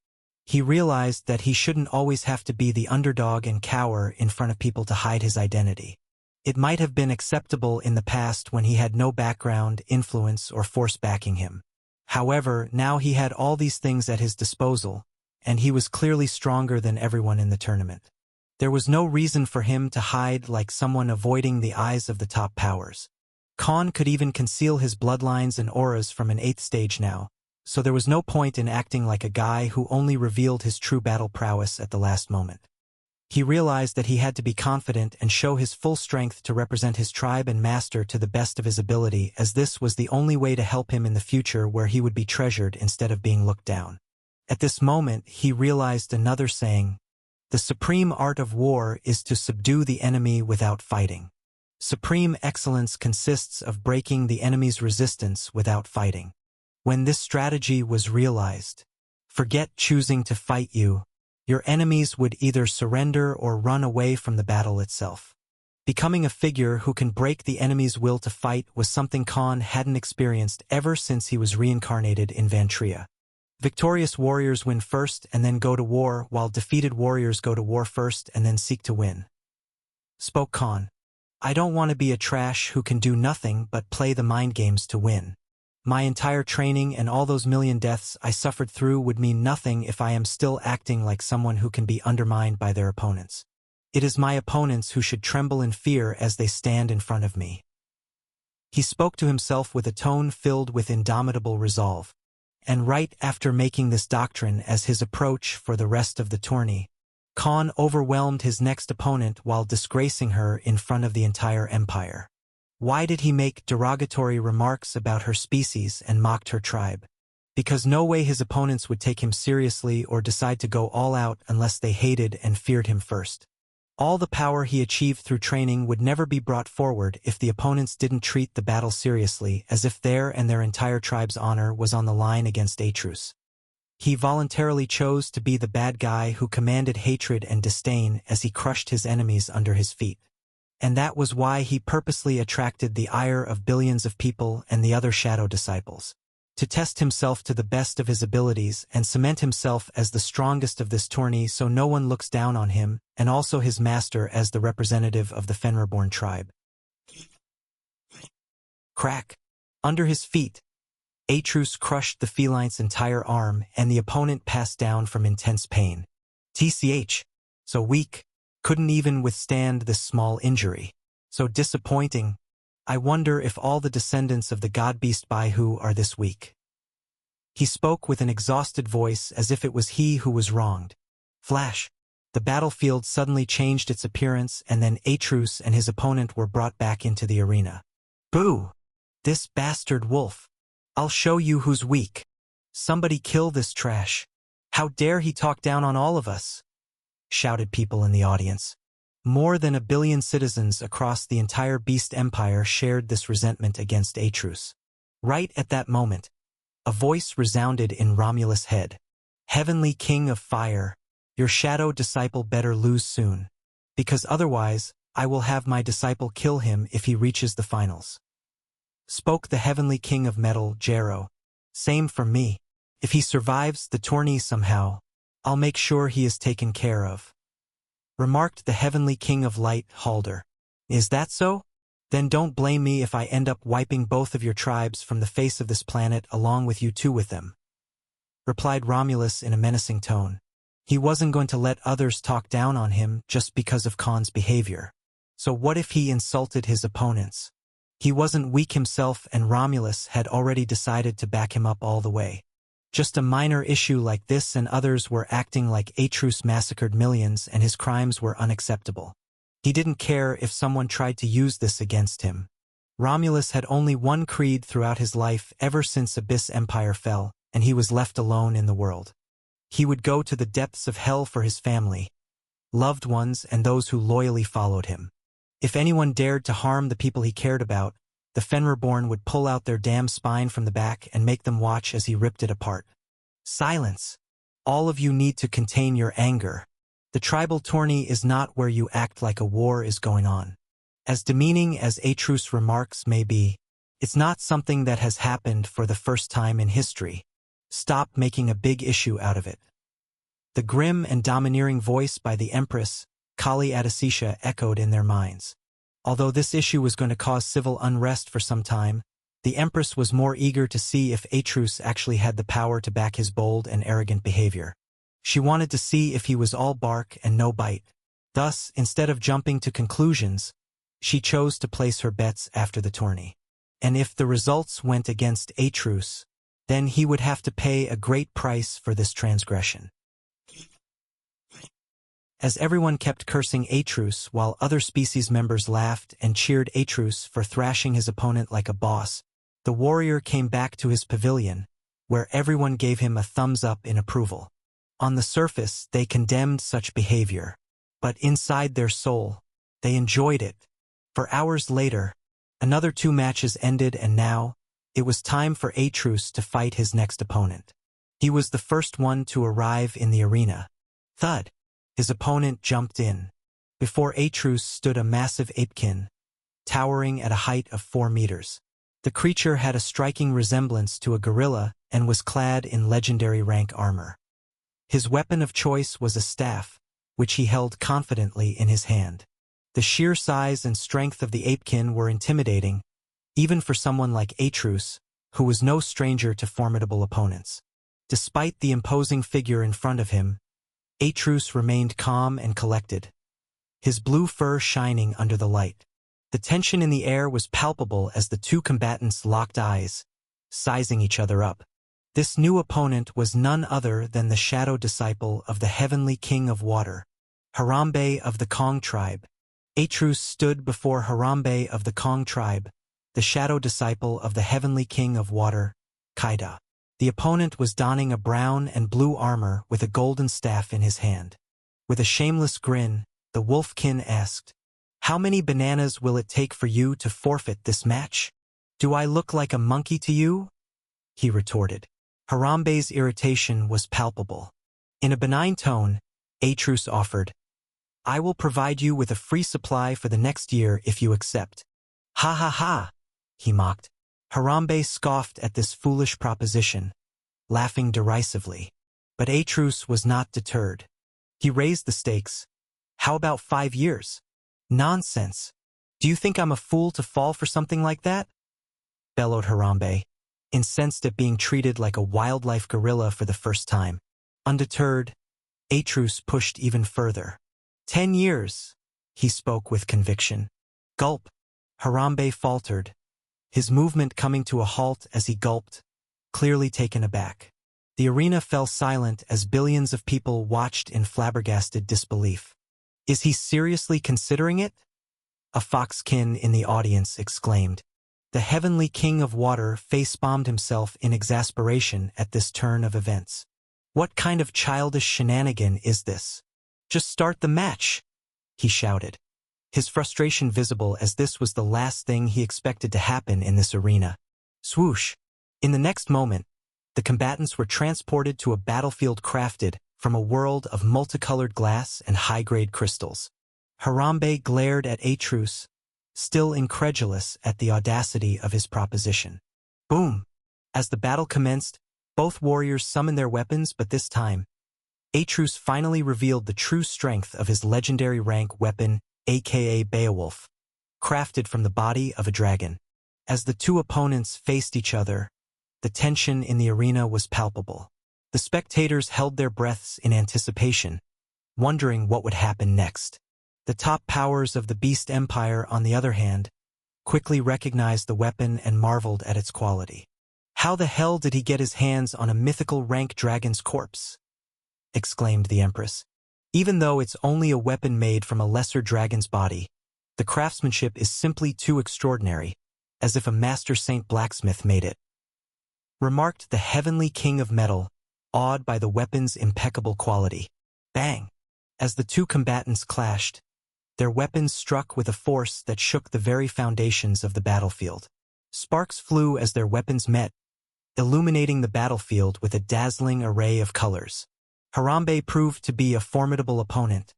He realized that he shouldn't always have to be the underdog and cower in front of people to hide his identity. It might have been acceptable in the past when he had no background, influence, or force backing him. However, now he had all these things at his disposal, and he was clearly stronger than everyone in the tournament. There was no reason for him to hide like someone avoiding the eyes of the top powers. Khan could even conceal his bloodlines and auras from an 8th stage now, so there was no point in acting like a guy who only revealed his true battle prowess at the last moment. He realized that he had to be confident and show his full strength to represent his tribe and master to the best of his ability, as this was the only way to help him in the future where he would be treasured instead of being looked down. At this moment, he realized another saying: "The supreme art of war is to subdue the enemy without fighting. Supreme excellence consists of breaking the enemy's resistance without fighting." When this strategy was realized, forget choosing to fight you. Your enemies would either surrender or run away from the battle itself. Becoming a figure who can break the enemy's will to fight was something Khan hadn't experienced ever since he was reincarnated in Vantria. Victorious warriors win first and then go to war, while defeated warriors go to war first and then seek to win. Spoke Khan. I don't want to be a trash who can do nothing but play the mind games to win. My entire training and all those million deaths I suffered through would mean nothing if I am still acting like someone who can be undermined by their opponents. It is my opponents who should tremble in fear as they stand in front of me. He spoke to himself with a tone filled with indomitable resolve. And right after making this doctrine as his approach for the rest of the tourney, Khan overwhelmed his next opponent while disgracing her in front of the entire empire. Why did he make derogatory remarks about her species and mocked her tribe? Because no way his opponents would take him seriously or decide to go all out unless they hated and feared him first. All the power he achieved through training would never be brought forward if the opponents didn't treat the battle seriously, as if their and their entire tribe's honor was on the line against Atrus. He voluntarily chose to be the bad guy who commanded hatred and disdain as he crushed his enemies under his feet. And that was why he purposely attracted the ire of billions of people and the other Shadow Disciples. to test himself to the best of his abilities and cement himself as the strongest of this tourney so no one looks down on him, and also his master as the representative of the Fenrirborn tribe. Crack! Under his feet, Atreus crushed the feline's entire arm and the opponent passed down from intense pain. TCH, so weak, couldn't even withstand this small injury. So disappointing. I wonder if all the descendants of the god-beast Baihu are this weak. He spoke with an exhausted voice as if it was he who was wronged. Flash! The battlefield suddenly changed its appearance and then Atreus and his opponent were brought back into the arena. Boo! This bastard wolf! I'll show you who's weak. Somebody kill this trash. How dare he talk down on all of us? Shouted people in the audience. More than 1 billion citizens across the entire Beast Empire shared this resentment against Atreus. Right at that moment, a voice resounded in Romulus' head. Heavenly King of Fire, your shadow disciple better lose soon, because otherwise I will have my disciple kill him if he reaches the finals. Spoke the Heavenly King of Metal, Jero. Same for me. If he survives the tourney somehow, I'll make sure he is taken care of. Remarked the Heavenly King of Light, Halder. Is that so? Then don't blame me if I end up wiping both of your tribes from the face of this planet along with you two with them. Replied Romulus in a menacing tone. He wasn't going to let others talk down on him just because of Khan's behavior. So what if he insulted his opponents? He wasn't weak himself and Romulus had already decided to back him up all the way. Just a minor issue like this and others were acting like Atreus massacred millions and his crimes were unacceptable. He didn't care if someone tried to use this against him. Romulus had only one creed throughout his life ever since Abyss Empire fell, and he was left alone in the world. He would go to the depths of hell for his family, loved ones, and those who loyally followed him. If anyone dared to harm the people he cared about, the Fenrirborn would pull out their damn spine from the back and make them watch as he ripped it apart. Silence! All of you need to contain your anger. The tribal tourney is not where you act like a war is going on. As demeaning as Atreus' remarks may be, it's not something that has happened for the first time in history. Stop making a big issue out of it. The grim and domineering voice by the Empress, Kali Adesicia, echoed in their minds. Although this issue was going to cause civil unrest for some time, the Empress was more eager to see if Atreus actually had the power to back his bold and arrogant behavior. She wanted to see if he was all bark and no bite. Thus, instead of jumping to conclusions, she chose to place her bets after the tourney. And if the results went against Atreus, then he would have to pay a great price for this transgression. As everyone kept cursing Atreus while other species members laughed and cheered Atreus for thrashing his opponent like a boss, the warrior came back to his pavilion, where everyone gave him a thumbs up in approval. On the surface, they condemned such behavior, but inside their soul, they enjoyed it. For hours later, another 2 matches ended and now, it was time for Atreus to fight his next opponent. He was the first one to arrive in the arena. Thud! His opponent jumped in. Before Atreus stood a massive apekin, towering at a height of 4 meters. The creature had a striking resemblance to a gorilla and was clad in legendary rank armor. His weapon of choice was a staff, which he held confidently in his hand. The sheer size and strength of the apekin were intimidating, even for someone like Atreus, who was no stranger to formidable opponents. Despite the imposing figure in front of him, Atreus remained calm and collected, his blue fur shining under the light. The tension in the air was palpable as the 2 combatants locked eyes, sizing each other up. This new opponent was none other than the shadow disciple of the Heavenly King of Water, Harambe of the Kong tribe. Atreus stood before Harambe of the Kong tribe, the shadow disciple of the Heavenly King of Water, Kaida. The opponent was donning a brown and blue armor with a golden staff in his hand. With a shameless grin, the wolfkin asked, "How many bananas will it take for you to forfeit this match? Do I look like a monkey to you?" He retorted. Harambe's irritation was palpable. In a benign tone, Atreus offered, "I will provide you with a free supply for the next year if you accept." "Ha ha ha," he mocked. Harambe scoffed at this foolish proposition, laughing derisively. But Atrus was not deterred. He raised the stakes. How about 5 years? Nonsense. Do you think I'm a fool to fall for something like that? Bellowed Harambe, incensed at being treated like a wildlife gorilla for the first time. Undeterred, Atrus pushed even further. 10 years, he spoke with conviction. Gulp. Harambe faltered, his movement coming to a halt as he gulped, clearly taken aback. The arena fell silent as billions of people watched in flabbergasted disbelief. Is he seriously considering it? A foxkin in the audience exclaimed. The heavenly king of water face-bombed himself in exasperation at this turn of events. What kind of childish shenanigan is this? Just start the match, he shouted, his frustration visible as this was the last thing he expected to happen in this arena. Swoosh! In the next moment, the combatants were transported to a battlefield crafted from a world of multicolored glass and high-grade crystals. Harambe glared at Atrus, still incredulous at the audacity of his proposition. Boom! As the battle commenced, both warriors summoned their weapons, but this time, Atrus finally revealed the true strength of his legendary rank weapon, aka Beowulf, crafted from the body of a dragon. As the two opponents faced each other, the tension in the arena was palpable. The spectators held their breaths in anticipation, wondering what would happen next. The top powers of the Beast Empire, on the other hand, quickly recognized the weapon and marveled at its quality. How the hell did he get his hands on a mythical rank dragon's corpse? Exclaimed the Empress. Even though it's only a weapon made from a lesser dragon's body, the craftsmanship is simply too extraordinary, as if a master saint blacksmith made it. Remarked the heavenly king of metal, awed by the weapon's impeccable quality. Bang! As the two combatants clashed, their weapons struck with a force that shook the very foundations of the battlefield. Sparks flew as their weapons met, illuminating the battlefield with a dazzling array of colors. Harambe proved to be a formidable opponent,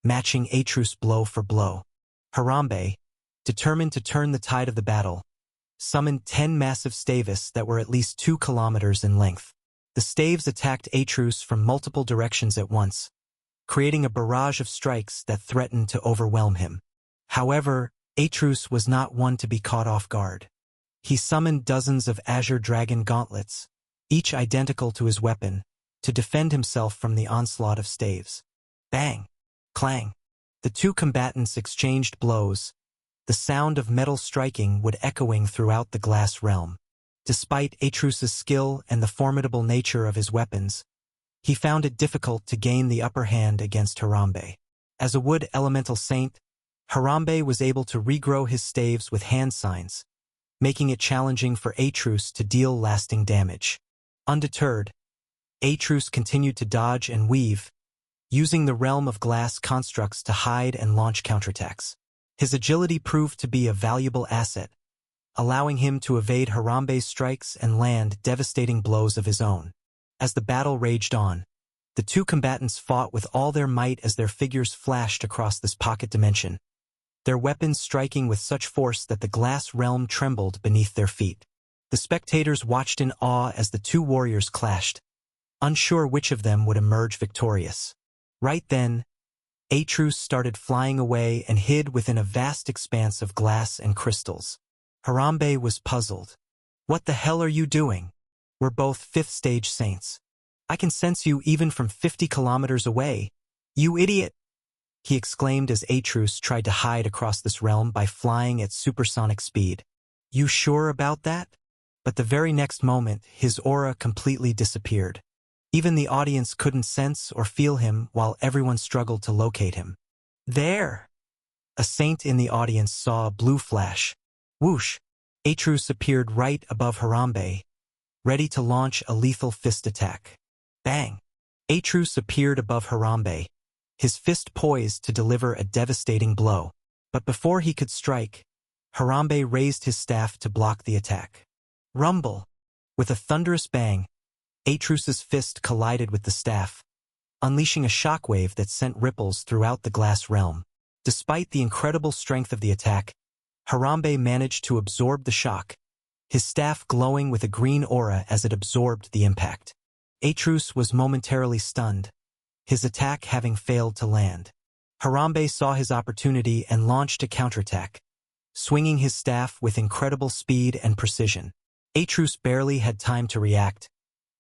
matching Atrus blow for blow. Harambe, determined to turn the tide of the battle, summoned 10 massive staves that were at least 2 kilometers in length. The staves attacked Atrus from multiple directions at once, creating a barrage of strikes that threatened to overwhelm him. However, Atrus was not one to be caught off guard. He summoned dozens of azure dragon gauntlets, each identical to his weapon, to defend himself from the onslaught of staves. Bang! Clang! The two combatants exchanged blows, the sound of metal striking would echoing throughout the glass realm. Despite Atrus's skill and the formidable nature of his weapons, he found it difficult to gain the upper hand against Harambe. As a wood elemental saint, Harambe was able to regrow his staves with hand signs, making it challenging for Atrus to deal lasting damage. Undeterred, Atrus continued to dodge and weave, using the realm of glass constructs to hide and launch counterattacks. His agility proved to be a valuable asset, allowing him to evade Harambe's strikes and land devastating blows of his own. As the battle raged on, the two combatants fought with all their might as their figures flashed across this pocket dimension, their weapons striking with such force that the glass realm trembled beneath their feet. The spectators watched in awe as the two warriors clashed, unsure which of them would emerge victorious. Right then, Atrus started flying away and hid within a vast expanse of glass and crystals. Harambe was puzzled. What the hell are you doing? We're both 5th stage saints. I can sense you even from 50 kilometers away. You idiot! He exclaimed as Atrus tried to hide across this realm by flying at supersonic speed. You sure about that? But the very next moment, his aura completely disappeared. Even the audience couldn't sense or feel him while everyone struggled to locate him. There! A saint in the audience saw a blue flash. Whoosh! Atrus appeared right above Harambe, ready to launch a lethal fist attack. Bang! Atrus appeared above Harambe, his fist poised to deliver a devastating blow. But before he could strike, Harambe raised his staff to block the attack. Rumble! With a thunderous bang, Atrus's fist collided with the staff, unleashing a shockwave that sent ripples throughout the glass realm. Despite the incredible strength of the attack, Harambe managed to absorb the shock, his staff glowing with a green aura as it absorbed the impact. Atrus was momentarily stunned, his attack having failed to land. Harambe saw his opportunity and launched a counterattack, swinging his staff with incredible speed and precision. Atrus barely had time to react,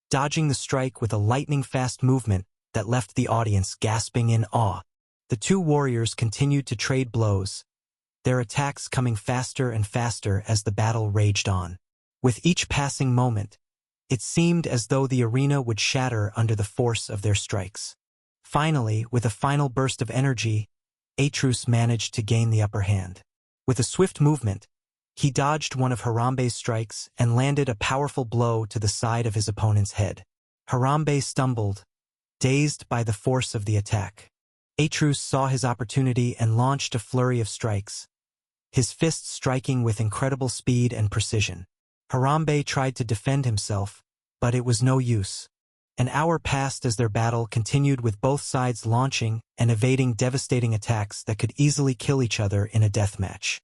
dodging the strike with a lightning-fast movement that left the audience gasping in awe. The two warriors continued to trade blows, their attacks coming faster and faster as the battle raged on. With each passing moment, it seemed as though the arena would shatter under the force of their strikes. Finally, with a final burst of energy, Atrus managed to gain the upper hand. With a swift movement, he dodged one of Harambe's strikes and landed a powerful blow to the side of his opponent's head. Harambe stumbled, dazed by the force of the attack. Atrus saw his opportunity and launched a flurry of strikes, his fists striking with incredible speed and precision. Harambe tried to defend himself, but it was no use. An hour passed as their battle continued, with both sides launching and evading devastating attacks that could easily kill each other in a deathmatch.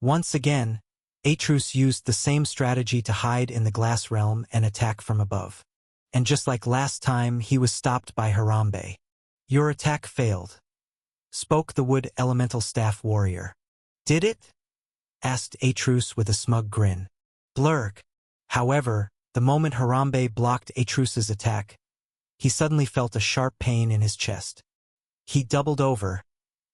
Once again, Atrus used the same strategy to hide in the glass realm and attack from above. And just like last time, he was stopped by Harambe. "Your attack failed," spoke the wood elemental staff warrior. "Did it?" asked Atrus with a smug grin. Blurk. However, the moment Harambe blocked Atrus's attack, he suddenly felt a sharp pain in his chest. He doubled over,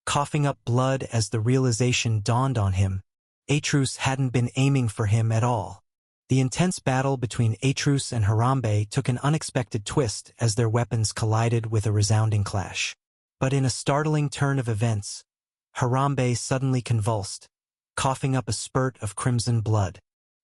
coughing up blood as the realization dawned on him. Atrus hadn't been aiming for him at all. The intense battle between Atrus and Harambe took an unexpected twist as their weapons collided with a resounding clash. But in a startling turn of events, Harambe suddenly convulsed, coughing up a spurt of crimson blood.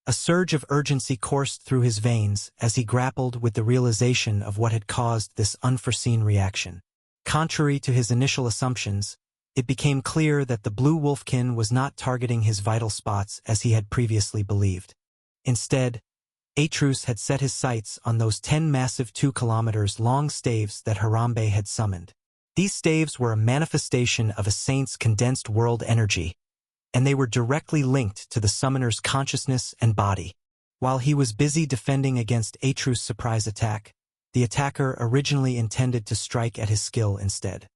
A surge of urgency coursed through his veins as he grappled with the realization of what had caused this unforeseen reaction. Contrary to his initial assumptions, it became clear that the blue wolfkin was not targeting his vital spots as he had previously believed. Instead, Atrus had set his sights on those 10 massive 2 kilometers long staves that Harambe had summoned. These staves were a manifestation of a saint's condensed world energy, and they were directly linked to the summoner's consciousness and body. While he was busy defending against Atrus' surprise attack, the attacker originally intended to strike at his skill instead.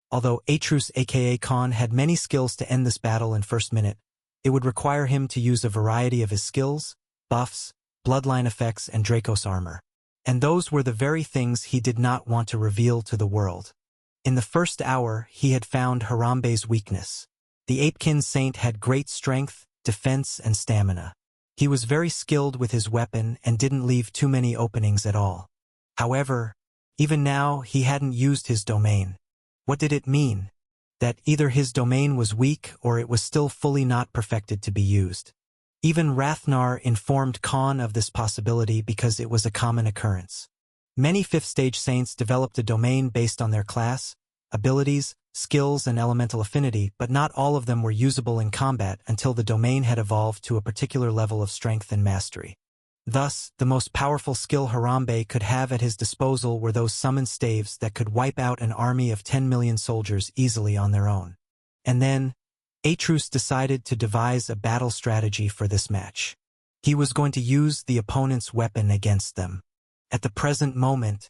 Although Atrus aka Khan had many skills to end this battle in first minute, it would require him to use a variety of his skills, buffs, bloodline effects, and Dracos armor. And those were the very things he did not want to reveal to the world. In the first hour, he had found Harambe's weakness. The Apekin Saint had great strength, defense, and stamina. He was very skilled with his weapon and didn't leave too many openings at all. However, even now he hadn't used his domain. What did it mean? That either his domain was weak or it was still fully not perfected to be used. Even Rathnar informed Khan of this possibility because it was a common occurrence. Many 5th stage saints developed a domain based on their class, abilities, skills, and elemental affinity, but not all of them were usable in combat until the domain had evolved to a particular level of strength and mastery. Thus, the most powerful skill Harambe could have at his disposal were those summoned staves that could wipe out an army of 10 million soldiers easily on their own. And then, Atrus decided to devise a battle strategy for this match. He was going to use the opponent's weapon against them. At the present moment,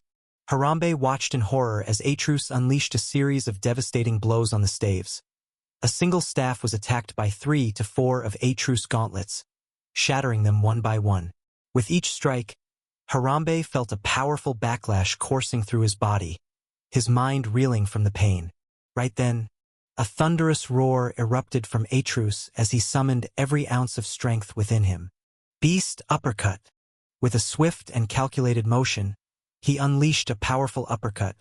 Harambe watched in horror as Atrus unleashed a series of devastating blows on the staves. A single staff was attacked by 3 to 4 of Atrus' gauntlets, shattering them one by one. With each strike, Harambe felt a powerful backlash coursing through his body, his mind reeling from the pain. Right then, a thunderous roar erupted from Atrus as he summoned every ounce of strength within him. Beast uppercut. With a swift and calculated motion, he unleashed a powerful uppercut,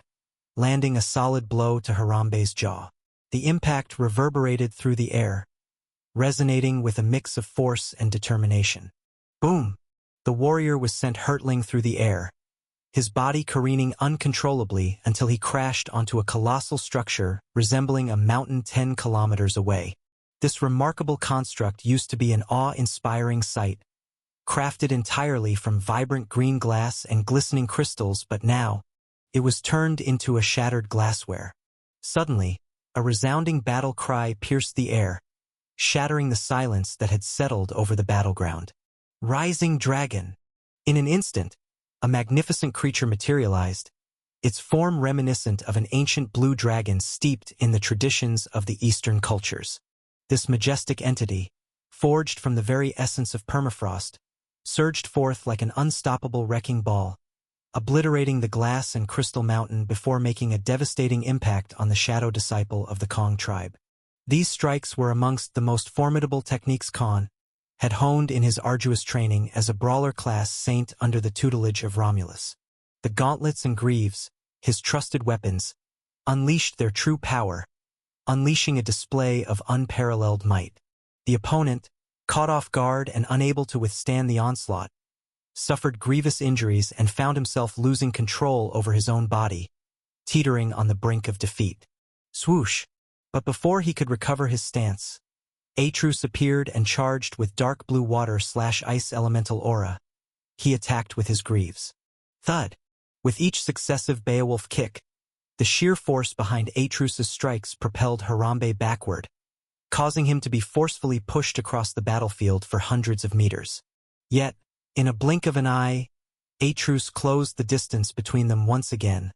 landing a solid blow to Harambe's jaw. The impact reverberated through the air, resonating with a mix of force and determination. Boom! The warrior was sent hurtling through the air, his body careening uncontrollably until he crashed onto a colossal structure resembling a mountain 10 kilometers away. This remarkable construct used to be an awe-inspiring sight, crafted entirely from vibrant green glass and glistening crystals, but now, it was turned into a shattered glassware. Suddenly, a resounding battle cry pierced the air, shattering the silence that had settled over the battleground. Rising dragon. In an instant, a magnificent creature materialized, its form reminiscent of an ancient blue dragon steeped in the traditions of the Eastern cultures. This majestic entity, forged from the very essence of permafrost, surged forth like an unstoppable wrecking ball, obliterating the glass and crystal mountain before making a devastating impact on the shadow disciple of the Kong tribe. These strikes were amongst the most formidable techniques Khan had honed in his arduous training as a brawler-class saint under the tutelage of Romulus. The gauntlets and greaves, his trusted weapons, unleashed their true power, unleashing a display of unparalleled might. The opponent, caught off guard and unable to withstand the onslaught, suffered grievous injuries and found himself losing control over his own body, teetering on the brink of defeat. Swoosh! But before he could recover his stance, Atrus appeared and charged with dark blue water/ice elemental aura. He attacked with his greaves. Thud! With each successive Beowulf kick, the sheer force behind Atrus's strikes propelled Harambe backward, causing him to be forcefully pushed across the battlefield for hundreds of meters. Yet, in a blink of an eye, Atrus closed the distance between them once again,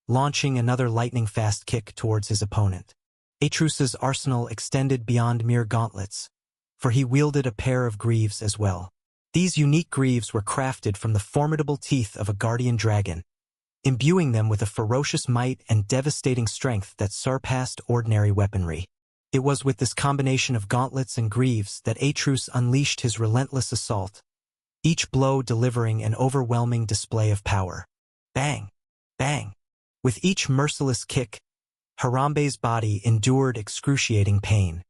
launching another lightning-fast kick towards his opponent. Atrus's arsenal extended beyond mere gauntlets, for he wielded a pair of greaves as well. These unique greaves were crafted from the formidable teeth of a guardian dragon, imbuing them with a ferocious might and devastating strength that surpassed ordinary weaponry. It was with this combination of gauntlets and greaves that Atrus unleashed his relentless assault, each blow delivering an overwhelming display of power. Bang! Bang! With each merciless kick, Harambe's body endured excruciating pain.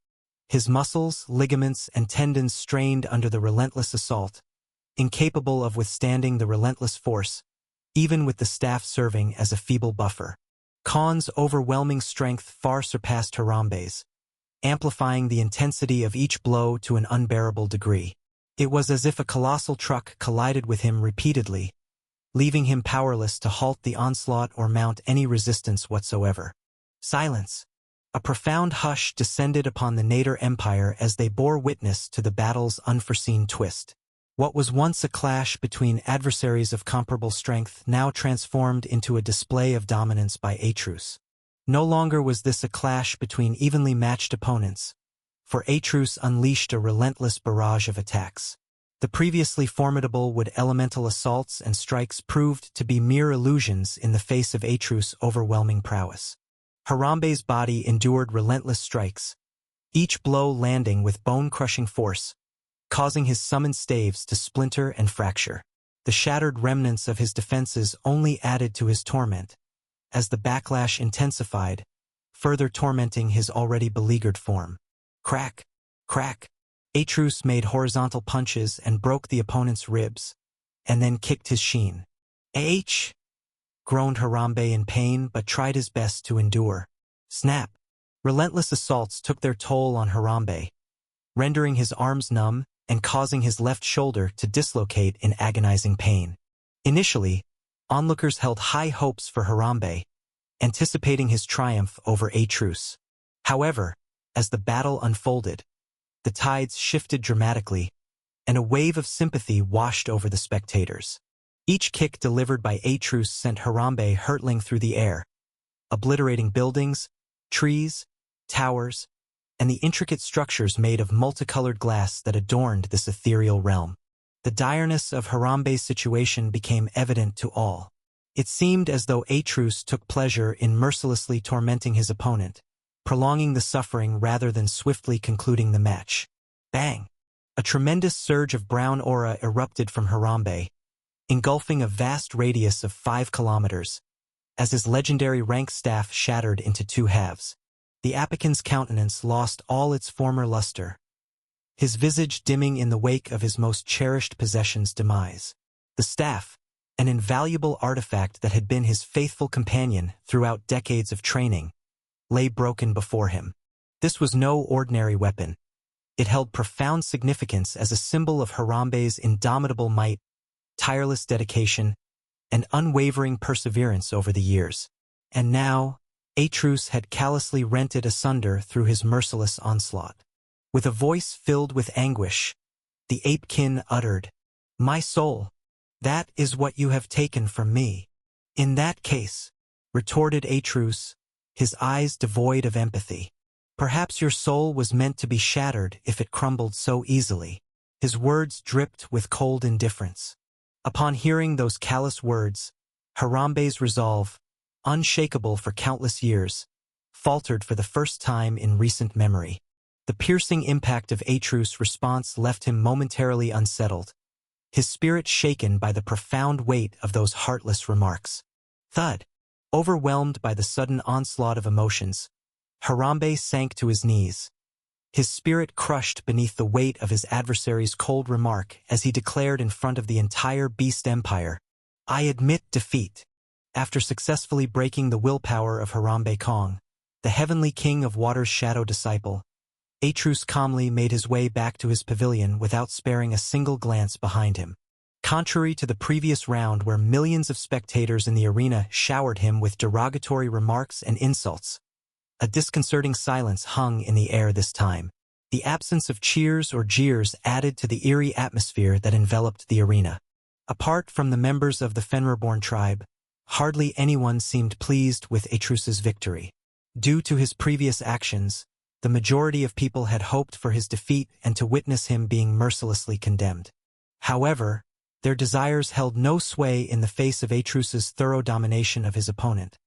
His muscles, ligaments, and tendons strained under the relentless assault, incapable of withstanding the relentless force, even with the staff serving as a feeble buffer. Khan's overwhelming strength far surpassed Harambe's, amplifying the intensity of each blow to an unbearable degree. It was as if a colossal truck collided with him repeatedly, leaving him powerless to halt the onslaught or mount any resistance whatsoever. Silence. A profound hush descended upon the Nader Empire as they bore witness to the battle's unforeseen twist. What was once a clash between adversaries of comparable strength now transformed into a display of dominance by Atrus. No longer was this a clash between evenly matched opponents, for Atrus unleashed a relentless barrage of attacks. The previously formidable wood elemental assaults and strikes proved to be mere illusions in the face of Atrus' overwhelming prowess. Harambe's body endured relentless strikes, each blow landing with bone-crushing force, causing his summoned staves to splinter and fracture. The shattered remnants of his defenses only added to his torment, as the backlash intensified, further tormenting his already beleaguered form. Crack! Crack! Atrus made horizontal punches and broke the opponent's ribs, and then kicked his sheen. H! Groaned Harambe in pain but tried his best to endure. Snap! Relentless assaults took their toll on Harambe, rendering his arms numb and causing his left shoulder to dislocate in agonizing pain. Initially, onlookers held high hopes for Harambe, anticipating his triumph over Atrus. However, as the battle unfolded, the tides shifted dramatically, and a wave of sympathy washed over the spectators. Each kick delivered by Atrus sent Harambe hurtling through the air, obliterating buildings, trees, towers, and the intricate structures made of multicolored glass that adorned this ethereal realm. The direness of Harambe's situation became evident to all. It seemed as though Atrus took pleasure in mercilessly tormenting his opponent, prolonging the suffering rather than swiftly concluding the match. Bang! A tremendous surge of brown aura erupted from Harambe, engulfing a vast radius of 5 kilometers, as his legendary rank staff shattered into 2 halves. The Apican's countenance lost all its former luster, his visage dimming in the wake of his most cherished possession's demise. The staff, an invaluable artifact that had been his faithful companion throughout decades of training, lay broken before him. This was no ordinary weapon. It held profound significance as a symbol of Harambe's indomitable might, tireless dedication, and unwavering perseverance over the years. And now, Atrus had callously rent it asunder through his merciless onslaught. With a voice filled with anguish, The ape-kin uttered, "My soul, that is what you have taken from me." "In that case," retorted Atrus, his eyes devoid of empathy, "perhaps your soul was meant to be shattered if it crumbled so easily." His words dripped with cold indifference. Upon hearing those callous words, Harambe's resolve, unshakable for countless years, faltered for the first time in recent memory. The piercing impact of Atrus' response left him momentarily unsettled, his spirit shaken by the profound weight of those heartless remarks. Thud! Overwhelmed by the sudden onslaught of emotions, Harambe sank to his knees, his spirit crushed beneath the weight of his adversary's cold remark as he declared in front of the entire Beast Empire, "I admit defeat." After successfully breaking the willpower of Harambe Kong, the heavenly king of water's shadow disciple, Atrus calmly made his way back to his pavilion without sparing a single glance behind him. Contrary to the previous round where millions of spectators in the arena showered him with derogatory remarks and insults, a disconcerting silence hung in the air this time. The absence of cheers or jeers added to the eerie atmosphere that enveloped the arena. Apart from the members of the Fenrirborn tribe, hardly anyone seemed pleased with Atrus's victory. Due to his previous actions, the majority of people had hoped for his defeat and to witness him being mercilessly condemned. However, their desires held no sway in the face of Atrus's thorough domination of his opponent,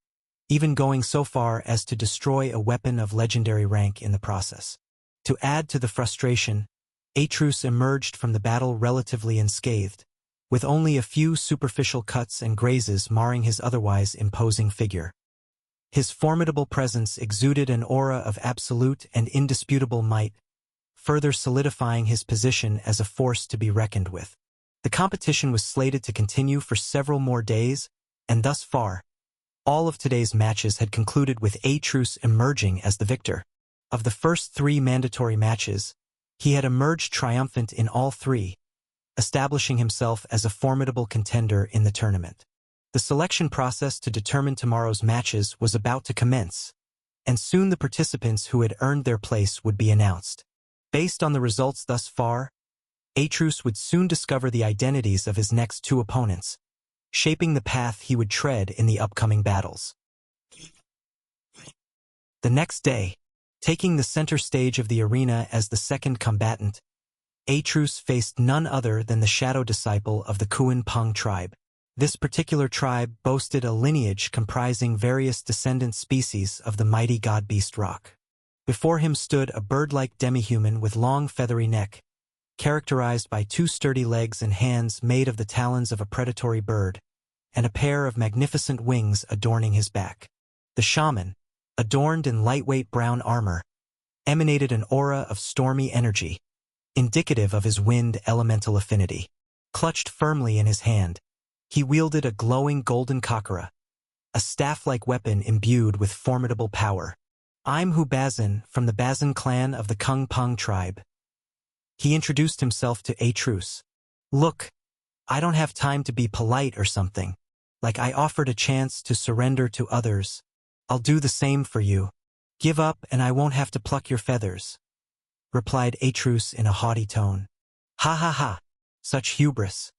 even going so far as to destroy a weapon of legendary rank in the process. To add to the frustration, Atrus emerged from the battle relatively unscathed, with only a few superficial cuts and grazes marring his otherwise imposing figure. His formidable presence exuded an aura of absolute and indisputable might, further solidifying his position as a force to be reckoned with. The competition was slated to continue for several more days, and thus far, all of today's matches had concluded with Atrus emerging as the victor. Of the first 3 mandatory matches, he had emerged triumphant in all 3, establishing himself as a formidable contender in the tournament. The selection process to determine tomorrow's matches was about to commence, and soon the participants who had earned their place would be announced. Based on the results thus far, Atrus would soon discover the identities of his next 2 opponents, shaping the path he would tread in the upcoming battles. The next day, taking the center stage of the arena as the second combatant, Atrus faced none other than the shadow disciple of the Kuan Pung tribe. This particular tribe boasted a lineage comprising various descendant species of the mighty god-beast rock. Before him stood a bird-like demi-human with long feathery neck, characterized by 2 sturdy legs and hands made of the talons of a predatory bird, and a pair of magnificent wings adorning his back. The shaman, adorned in lightweight brown armor, emanated an aura of stormy energy, indicative of his wind elemental affinity. Clutched firmly in his hand, he wielded a glowing golden kakara, a staff-like weapon imbued with formidable power. "I'm Hu Bazin from the Bazin clan of the Kung Pung tribe." He introduced himself to Atrus. "Look, I don't have time to be polite or something. Like I offered a chance to surrender to others. I'll do the same for you. Give up and I won't have to pluck your feathers," replied Atrus in a haughty tone. "Ha ha ha, such hubris.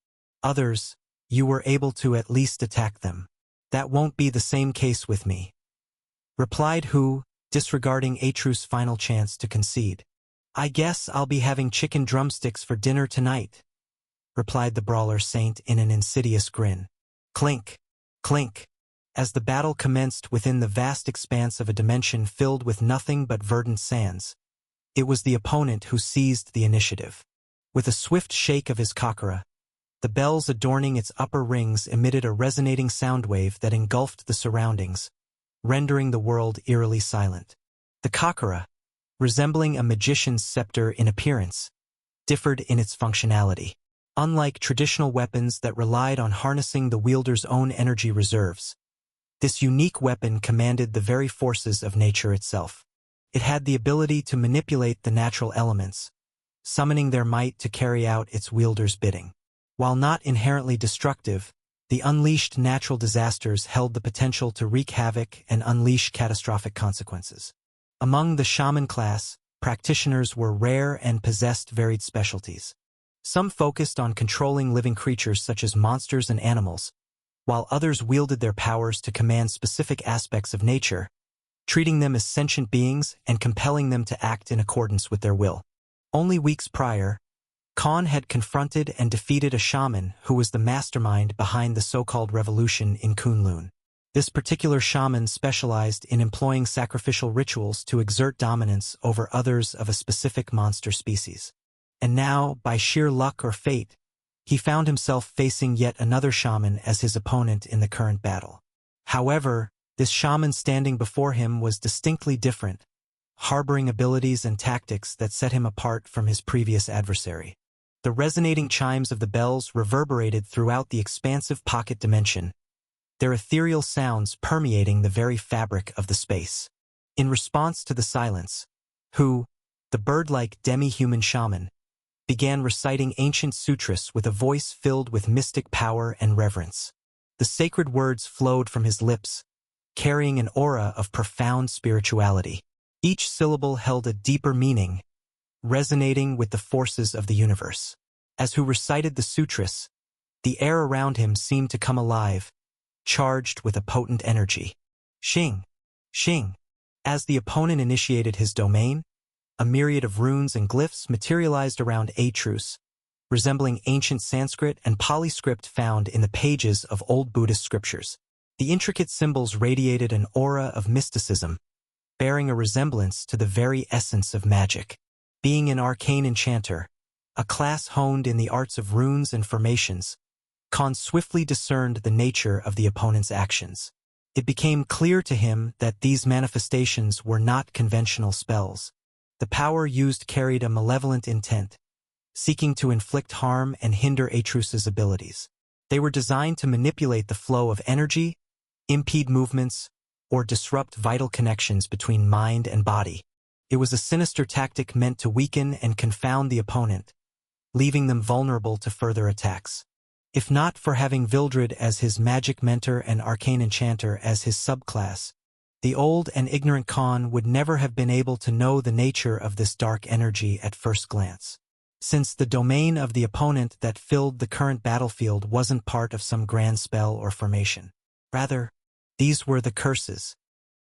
Others, you were able to at least attack them. That won't be the same case with me," replied Hu, disregarding Atrus' final chance to concede. "I guess I'll be having chicken drumsticks for dinner tonight," replied the brawler saint in an insidious grin. Clink, clink. As the battle commenced within the vast expanse of a dimension filled with nothing but verdant sands, it was the opponent who seized the initiative. With a swift shake of his kakara, the bells adorning its upper rings emitted a resonating sound wave that engulfed the surroundings, rendering the world eerily silent. The kakara, resembling a magician's scepter in appearance, differed in its functionality. Unlike traditional weapons that relied on harnessing the wielder's own energy reserves, this unique weapon commanded the very forces of nature itself. It had the ability to manipulate the natural elements, summoning their might to carry out its wielder's bidding. While not inherently destructive, the unleashed natural disasters held the potential to wreak havoc and unleash catastrophic consequences. Among the shaman class, practitioners were rare and possessed varied specialties. Some focused on controlling living creatures such as monsters and animals, while others wielded their powers to command specific aspects of nature, treating them as sentient beings and compelling them to act in accordance with their will. Only weeks prior, Khan had confronted and defeated a shaman who was the mastermind behind the so-called revolution in Kunlun. This particular shaman specialized in employing sacrificial rituals to exert dominance over others of a specific monster species. And now, by sheer luck or fate, he found himself facing yet another shaman as his opponent in the current battle. However, this shaman standing before him was distinctly different, harboring abilities and tactics that set him apart from his previous adversary. The resonating chimes of the bells reverberated throughout the expansive pocket dimension, their ethereal sounds permeating the very fabric of the space. In response to the silence, the bird-like demi-human shaman, began reciting ancient sutras with a voice filled with mystic power and reverence. The sacred words flowed from his lips, carrying an aura of profound spirituality. Each syllable held a deeper meaning, resonating with the forces of the universe. As Hu recited the sutras, the air around him seemed to come alive, charged with a potent energy. Xing, Xing. As the opponent initiated his domain, a myriad of runes and glyphs materialized around a truce, resembling ancient Sanskrit and Pali script found in the pages of old Buddhist scriptures. The intricate symbols radiated an aura of mysticism, bearing a resemblance to the very essence of magic. Being an arcane enchanter, a class honed in the arts of runes and formations, Khan swiftly discerned the nature of the opponent's actions. It became clear to him that these manifestations were not conventional spells. The power used carried a malevolent intent, seeking to inflict harm and hinder Atreus's abilities. They were designed to manipulate the flow of energy, impede movements, or disrupt vital connections between mind and body. It was a sinister tactic meant to weaken and confound the opponent, leaving them vulnerable to further attacks. If not for having Vildred as his magic mentor and arcane enchanter as his subclass, the old and ignorant Khan would never have been able to know the nature of this dark energy at first glance. Since the domain of the opponent that filled the current battlefield wasn't part of some grand spell or formation. Rather, these were the curses,